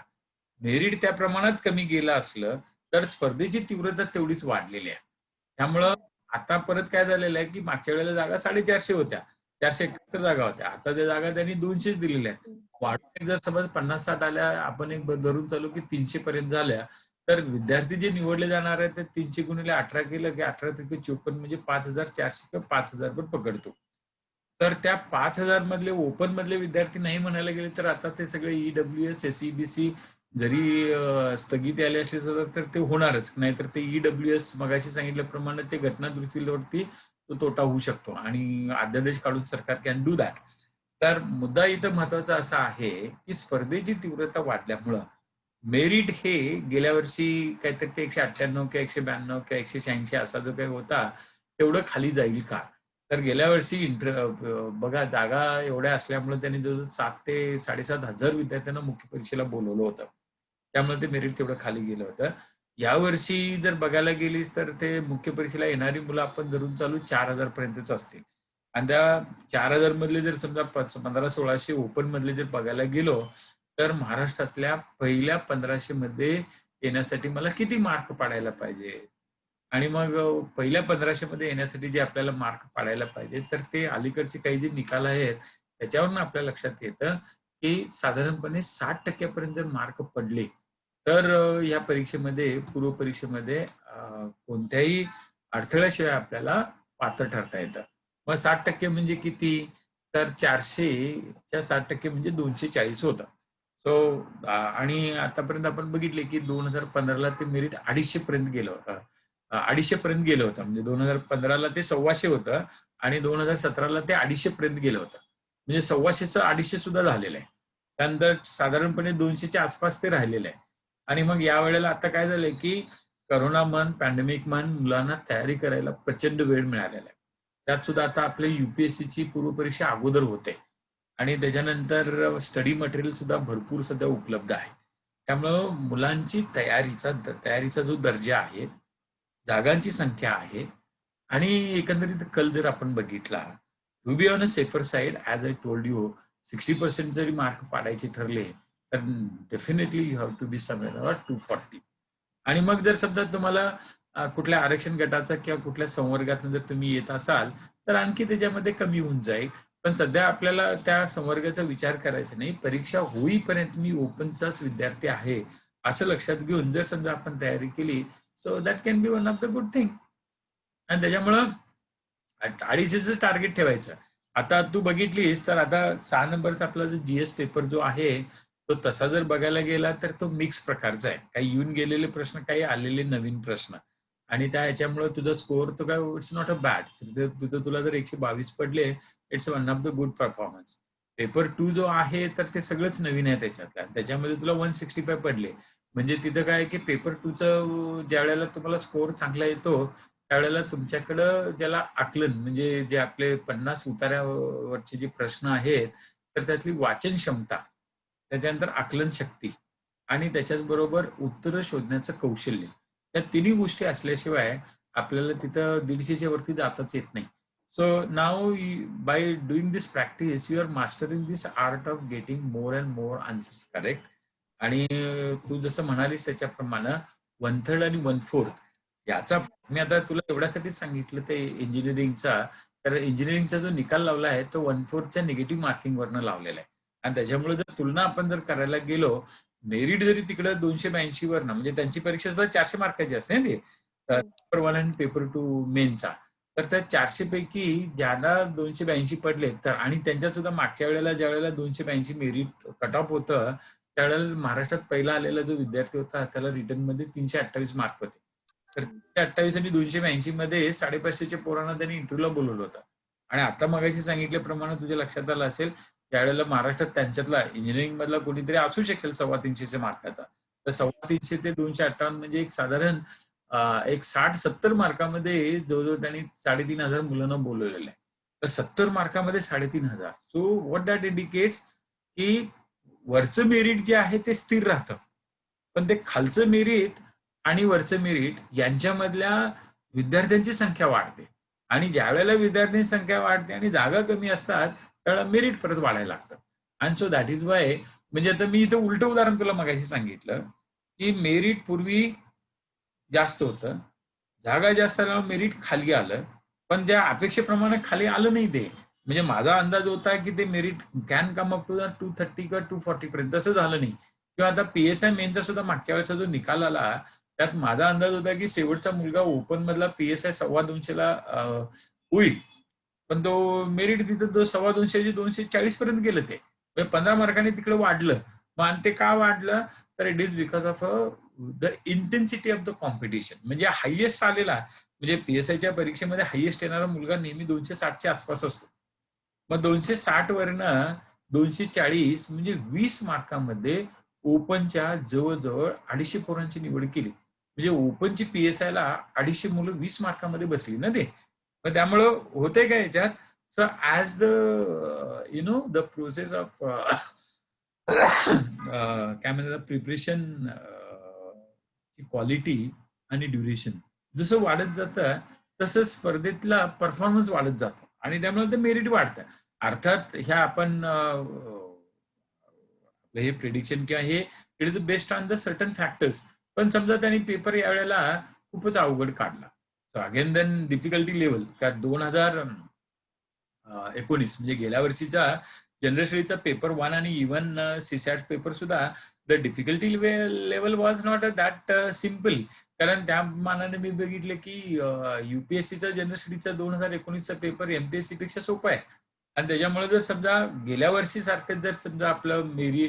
मेरिट त्या प्रमाणात कमी गेलं असलं, तर स्पर्धेची तीव्रता तेवढीच वाढलेली आहे. त्यामुळं आता परत काय झालेलं आहे, की मागच्या वेळेला जागा 450 होत्या. 471 जागा होत्या. आता त्या जागा त्यांनी 200च दिलेल्या आहेत. वाढून जर समज 50-60 आल्या, आपण एक धरून चालू की 300 पर्यंत झाल्या, तर विद्यार्थी जे निवडले जाणार आहेत ते 300 गुणिले 18 केलं की 18 त्रिक 54 म्हणजे 5400 किंवा 5000 पण पकडतो. तर त्या 5000 मधले ओपन मधले विद्यार्थी नाही म्हणायला गेले तर आता ते सगळे ईडब्ल्यूएस, एसईबीसी जरी स्थगिती आली असली तर ते होणारच. नाहीतर ते ईडब्ल्यूएस मगाशी सांगितल्याप्रमाणे ते घटनादुरुस्तीवरती तो तोटा होऊ शकतो आणि अध्यादेश काढून सरकार कॅन डू दॅट. तर मुद्दा इथं महत्वाचा असा आहे की स्पर्धेची तीव्रता वाढल्यामुळं मेरिट हे गेल्या वर्षी काहीतरी ते 198 किंवा 192 किंवा 186 असा जो काही होता, तेवढं खाली जाईल का? तर गेल्या वर्षी बघा जागा एवढ्या असल्यामुळे त्यांनी जवळजवळ 7 ते 7,500 विद्यार्थ्यांना मुख्य परीक्षेला बोलवलं होतं. त्यामुळे ते मेरिट तेवढं खाली गेलं होतं. यावर्षी जर बघायला गेलीस तर ते मुख्य परीक्षेला येणारी मुलं आपण धरून चालू 4,000 पर्यंतच असतील. आणि त्या 4,000 मधले जर समजा 1500-1600 ओपन मधले जर बघायला गेलो, तर महाराष्ट्रातल्या पहिल्या 1500 मध्ये येण्यासाठी मला किती मार्क पाडायला पाहिजे? आणि मग पहिल्या 1500 मध्ये येण्यासाठी जे आपल्याला मार्क पाडायला पाहिजे, तर ते अलीकडचे काही जे निकाल आहेत, त्याच्यावरून आपल्या लक्षात येतं, की साधारणपणे 60% पर्यंत जर मार्क पडले, तर या परीक्षेमध्ये, पूर्व परीक्षेमध्ये कोणत्याही अडथळ्याशिवाय आपल्याला पात्र ठरता येतं. मग 60% म्हणजे किती? तर 400च्या 60% म्हणजे 240 होतं. सो आणि आतापर्यंत आपण बघितले, की 2015ला ते मेरिट 250 पर्यंत गेलं होतं. 250 पर्यंत गेलं होतं. म्हणजे 2015ला ते 1,200 होतं आणि 2017ला ते 250 पर्यंत गेलं होतं. म्हणजे 1,200चं 250 सुद्धा झालेलं आहे. त्यानंतर साधारणपणे 200च्या आसपास ते राहिलेलं आहे. आणि मग यावेळेला आता काय झालंय, की करोना म्हण, पॅन्डेमिक म्हण, मुलांना तयारी करायला प्रचंड वेळ मिळालेला आहे. त्यात सुद्धा आता आपली युपीएससीची पूर्वपरीक्षा अगोदर होते आणि त्याच्यानंतर स्टडी मटेरियल सुद्धा भरपूर सध्या उपलब्ध आहे. त्यामुळं मुलांची तयारीचा जो दर्जा आहे, जागांची संख्या आहे आणि एकंदरीत कल जर आपण बघितला, to be on a safer side as I told you 60% जरी मार्क पाडायचे ठरले, तर definitely you have to be somewhere about 240. आणि मग जर समजा तुम्हाला कुठल्या आरक्षण गटाचा किंवा कुठल्या संवर्गातून जर तुम्ही येत असाल, तर आणखी त्याच्यामध्ये कमी होऊन जाईल. पण सध्या आपल्याला त्या संवर्गाचा विचार करायचा नाही. परीक्षा होईपर्यंत मी ओपनचाच विद्यार्थी आहे, असं लक्षात घेऊन जर समजा आपण तयारी केली, so that can be one of the good thing. आणि त्याच्यामुळं 250चं टार्गेट ठेवायचं. आता तू बघितलीस तर आता 6 नंबरचा आपला जो जीएस पेपर जो आहे, तो तसा जर बघायला गेला तर तो मिक्स प्रकारचा आहे. काही येऊन गेलेले प्रश्न, काही आलेले नवीन प्रश्न. आणि त्या ह्याच्यामुळे तुझा स्कोअर तो काय इट्स नॉट अ बॅड. तिथं तुला जर 122 पडले, it's one of the good performance. Paper 2 जो आहे तर ते सगळंच नवीन आहे त्याच्यातलं. त्याच्यामध्ये तुला 165 पडले. म्हणजे तिथं काय आहे की पेपर 2चं ज्यावेळेला तुम्हाला स्कोअर चांगला येतो, त्यावेळेला तुमच्याकडं ज्याला आकलन म्हणजे जे आपले 50 उतार्यावरचे जे प्रश्न आहेत, तर त्यातली वाचन क्षमता, त्याच्यानंतर आकलन शक्ती आणि त्याच्याच बरोबर उत्तरं शोधण्याचं कौशल्य. या तिन्ही गोष्टी असल्याशिवाय आपल्याला तिथं 150च्या वरती जाताच येत नाही. So now by doing this practice, you are mastering this art of getting more and more answers correct. आणि तू जसं म्हणालीस त्याच्याप्रमाणे 1/3 आणि 1/4 याचा मी आता तुला एवढ्यासाठीच सांगितलं ते इंजिनिअरिंगचा. तर इंजिनिअरिंगचा जो निकाल लावला आहे तो 1/4च्या निगेटिव्ह मार्किंग वरनं लावलेला आहे. आणि त्याच्यामुळे जर तुलना आपण जर करायला गेलो, मेरिट जरी तिकडे 282 वरनं, म्हणजे त्यांची परीक्षा सुद्धा 400 मार्काची असते ना ती, पेपर 1 आणि पेपर 2 मेनचा. तर त्या 400 पैकी ज्याला 282 पडले तर, आणि त्यांच्यात सुद्धा मागच्या वेळेला ज्या वेळेला 282 मेरिट कट ऑफ होतं त्यावेळेला महाराष्ट्रात पहिला आलेला जो विद्यार्थी होता त्याला रिटर्न मध्ये 328 मार्क होते. तर 328 आणि 282 मध्ये 550च्या पोरांना त्यांनी इंटरव्ह्यूला बोलवलं होतं. आणि आता मगाशी सांगितल्याप्रमाणे तुझ्या लक्षात आलं असेल त्यावेळेला महाराष्ट्रात त्यांच्यातला इंजिनिअरिंग मधला कोणीतरी असू शकेल 350 मार्काचा. तर 350 ते 258 म्हणजे एक साधारण एक 60-70 मार्कामध्ये जवळजवळ त्यांनी 3500 मुलांना बोलवलेलं आहे. तर 70 मार्कामध्ये 3500. सो व्हॉट दॅट इंडिकेट्स की वरचं मेरिट जे आहे ते स्थिर राहतं, पण ते खालचं मेरिट आणि वरचं मेरिट यांच्यामधल्या विद्यार्थ्यांची संख्या वाढते. आणि ज्या वेळेला विद्यार्थ्यांची संख्या वाढते आणि जागा कमी असतात त्यावेळेला मेरिट परत वाढायला लागतं. आणि सो दॅट इज वाय, म्हणजे आता मी इथं उलटं उदाहरण तुला मगाशी सांगितलं की मेरिट पूर्वी जास्त होतं, जागा जास्त आल्यामुळे मेरिट खाली आलं, पण त्या अपेक्षेप्रमाणे खाली आलं नाही ते. म्हणजे माझा अंदाज होता की ते merit can come up to the 230 किंवा 240 पर्यंत, तसं झालं नाही. किंवा आता पीएसआय मेनचा सुद्धा मागच्या वेळेचा जो निकाल आला त्यात माझा अंदाज होता की शेवटचा मुलगा ओपन मधला पीएसआय 225ला होईल, पण तो मेरिट तिथं तो 225 240 पर्यंत गेलं ते. 15 मार्कांनी तिकडे वाढलं. मग आणि ते का वाढलं, तर it is because of the intensity of the competition. म्हणजे हायएस्ट आलेला, म्हणजे पीएसआयच्या परीक्षेमध्ये हायएस्ट येणारा मुलगा नेहमी 260च्या आसपास असतो. मग 260 वरनं 240 म्हणजे 20 मार्कामध्ये ओपनच्या जवळजवळ 250 पोरांची निवड केली. म्हणजे ओपनची पीएसआयला 250 मुलं 20 मार्कामध्ये बसली ना ते. मग त्यामुळं होतंय काय याच्यात, so as the the process of काय म्हणतात प्रिपरेशन क्वालिटी आणि ड्युरेशन जसं वाढत जातं तसं स्पर्धेतला परफॉर्मन्स वाढत जातो आणि त्यामुळे ते मेरिट वाढतं. अर्थात ह्या आपण हे प्रिडिक्शन किंवा हे it is based on the certain factors. पण समजा त्यांनी पेपर यावेळेला खूपच अवघड काढला, so again then difficulty level का 2019 म्हणजे गेल्या वर्षीचा जनरल स्टडीचा पेपर 1 आणि इव्हन सीसॅट पेपर सुद्धा the difficulty level was not that simple. कारण त्या मानाने मी बघितलं की युपीएससीचा जनरल स्टडीचा 2019चा पेपर एमपीएससी पेक्षा सोपा आहे. आणि त्याच्यामुळे जर समजा गेल्या वर्षी सारखं जर समजा आपलं मेरी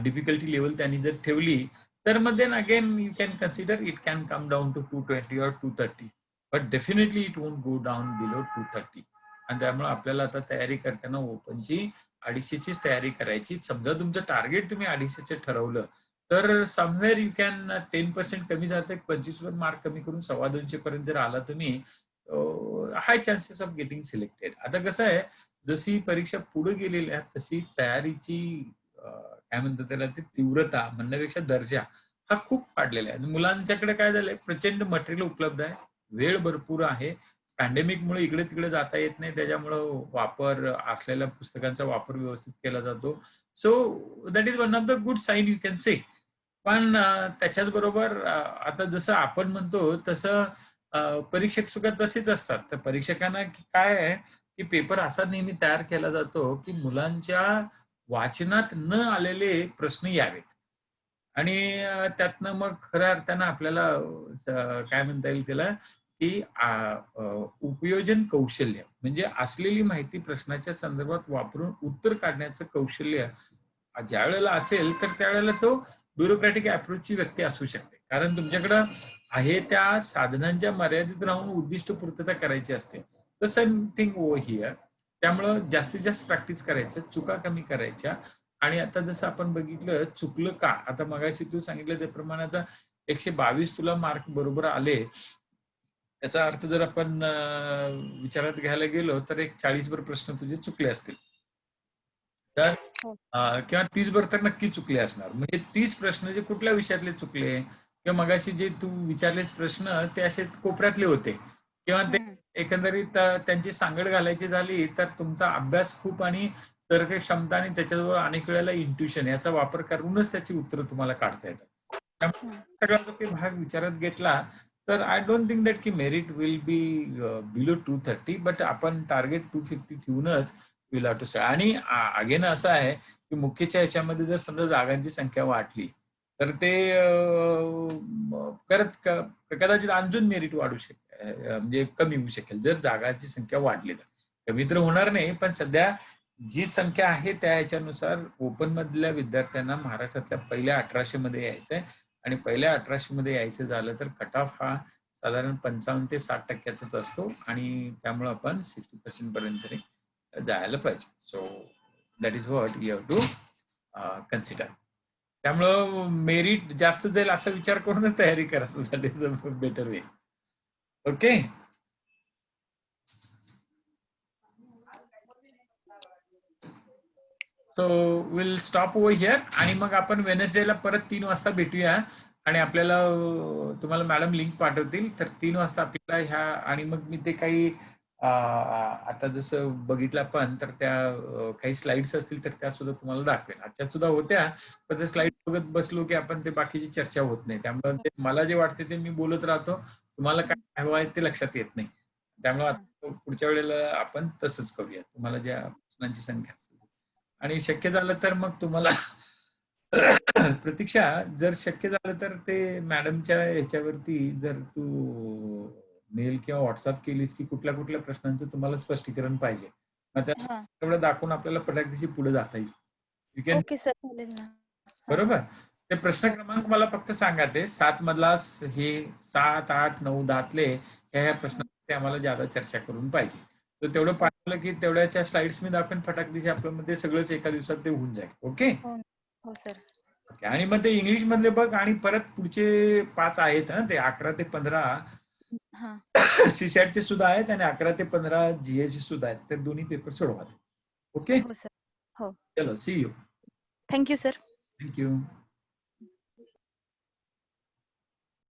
डिफिकल्टी लेवल त्यांनी जर ठेवली तर मग then again you can consider it can come down to 220 और 230, but definitely it won't go down below 230. आणि त्यामुळे आपल्याला आता तयारी करताना ओपनची 250चीच तयारी करायची. समजा तुमचं टार्गेट तुम्ही 250चे ठरवलं तर समवेअर यू कॅन 10% कमी झालं, 25 मार्क कमी करून 225 पर्यंत जर आला तुम्ही, हाय चान्सेस ऑफ गेटिंग सिलेक्टेड. आता कसं आहे, जशी परीक्षा पुढे गेलेली आहे तशी तयारीची काय म्हणतात त्याला ते तीव्रता म्हणण्यापेक्षा दर्जा हा खूप वाढलेला आहे. मुलांच्याकडे काय झालंय, प्रचंड मटेरियल उपलब्ध आहे, वेळ भरपूर आहे. पॅन्डेमिकमुळे इकडे तिकडे जाता येत नाही, त्याच्यामुळं वापर असलेल्या पुस्तकांचा वापर व्यवस्थित केला जातो. So that is one of the good sign you can say. पण त्याच्याच बरोबर आता जसं आपण म्हणतो तसं परीक्षक सुद्धा तसेच असतात. तर परीक्षकांना काय आहे की पेपर असा नेहमी तयार केला जातो की मुलांच्या वाचनात न आलेले प्रश्न यावेत आणि त्यातनं मग खऱ्या अर्थानं आपल्याला काय म्हणता येईल त्याला की उपयोजन कौशल्य म्हणजे असलेली माहिती प्रश्नाच्या संदर्भात वापरून उत्तर काढण्याचं कौशल्य ज्या वेळेला असेल तर त्यावेळेला तो ब्युरोक्रॅटिक अप्रोचची व्यक्ती असू शकते. कारण तुमच्याकडं आहे त्या साधनांच्या मर्यादित राहून उद्दिष्ट पूर्तता करायची असते. The same thing over here. त्यामुळं जास्तीत जास्त प्रॅक्टिस करायच्या, चुका कमी करायच्या. आणि आता जसं आपण बघितलं चुकलं का, आता मगाशी तू सांगितलं त्याप्रमाणे आता 122 तुला मार्क बरोबर आले, याचा अर्थ जर आपण विचारात घ्यायला गेलो तर एक 40 भर प्रश्न तुझे चुकले असतील. तर हो. किंवा 30 भर तर नक्की चुकले असणार. म्हणजे 30 प्रश्न जे कुठल्या विषयातले चुकले किंवा मगाशी जे तू विचारलेस प्रश्न ते असे कोपऱ्यातले होते किंवा ते हम्म. एकंदरीत त्यांची सांगड घालायची झाली तर तुमचा अभ्यास खूप आणि तर्क क्षमता आणि त्याच्याजवळ अनेक वेळेला इंट्युशन याचा वापर करूनच त्याची उत्तरं तुम्हाला काढता येतात. त्यामुळे सगळा जो काही भाग विचारात घेतला तर आय डोंट थिंक दॅट की merit will be below 230 but आपण टार्गेट 250 ठेवूनच विल हॅव टू स्टार्ट. आणि अगेन असं आहे की मुख्यच्या ह्याच्यामध्ये जर समजा जागांची संख्या वाढली तर ते कदाचित अजून मेरिट वाढू शकेल, म्हणजे कमी होऊ शकेल जर जागांची संख्या वाढली तर. कमी तर होणार नाही, पण सध्या जी संख्या आहे त्या ह्याच्यानुसार ओपन मधल्या विद्यार्थ्यांना महाराष्ट्रातल्या पहिल्या 1800 मध्ये यायचंय आणि पहिल्या 1800 मध्ये यायचं झालं तर कट ऑफ हा साधारण 55 ते 60% असतो आणि त्यामुळे आपण 60% पर्यंत तरी जायला पाहिजे. So that is what you have to consider. त्यामुळं मेरिट जास्त जाईल असा विचार करूनच तयारी करा. So that is a better way. Okay. So will stop over here आणि मग आपण वेनसडेला परत 3 वाजता भेटूया आणि आपल्याला तुम्हाला मॅडम लिंक पाठवतील तर 3 वाजता आपल्याला ह्या आणि मग मी ते काही आता जसं बघितलं आपण तर त्या काही स्लाइड्स असतील तर त्या सुद्धा तुम्हाला दाखवेल. आजच्या सुद्धा होत्या पण ते स्लाइड बघत बसलो की आपण ते बाकीची चर्चा होत नाही. त्यामुळे ते मला जे वाटते ते मी बोलत राहतो. तुम्हाला काय हवं आहे ते लक्षात येत नाही. त्यामुळे पुढच्या वेळेला आपण तसंच करूया. तुम्हाला ज्या प्रश्नांची संख्या असेल आणि शक्य झालं तर मग तुम्हाला प्रतीक्षा जर शक्य झालं तर ते मॅडमच्या ह्याच्यावरती जर तू मेल किंवा व्हॉट्सअप केलीस की कुठल्या कुठल्या प्रश्नांचं तुम्हाला स्पष्टीकरण पाहिजे मग तेवढं दाखवून आपल्याला पटाकशी पुढे जाता येईल. You can. ओके सर, चालेल ना. बरोबर. ते प्रश्न क्रमांक मला फक्त सांगा ते 7 मधला हे 7, 8, 9, 10तले ह्या प्रश्नांवरती आम्हाला ज्यादा चर्चा करून पाहिजे. तर तेवढं पाठवलं की तेवढ्याच्या स्लाइड्स मी दाखवेन फटाकदिशी आपल्यामध्ये सगळंच एका दिवसात ते होऊन जाईल. ओके. हो सर. ओके. आणि मग ते इंग्लिश मधले बघ आणि परत पुढचे 5 आहेत ना ते 11 ते 15 सीसॅटचे सुद्धा आहेत आणि 11 ते 15 जीएसचे सुद्धा आहेत. तर दोन्ही पेपर सोडवा. ओके. हो सर. हो. चलो see you. Thank you sir. Thank you.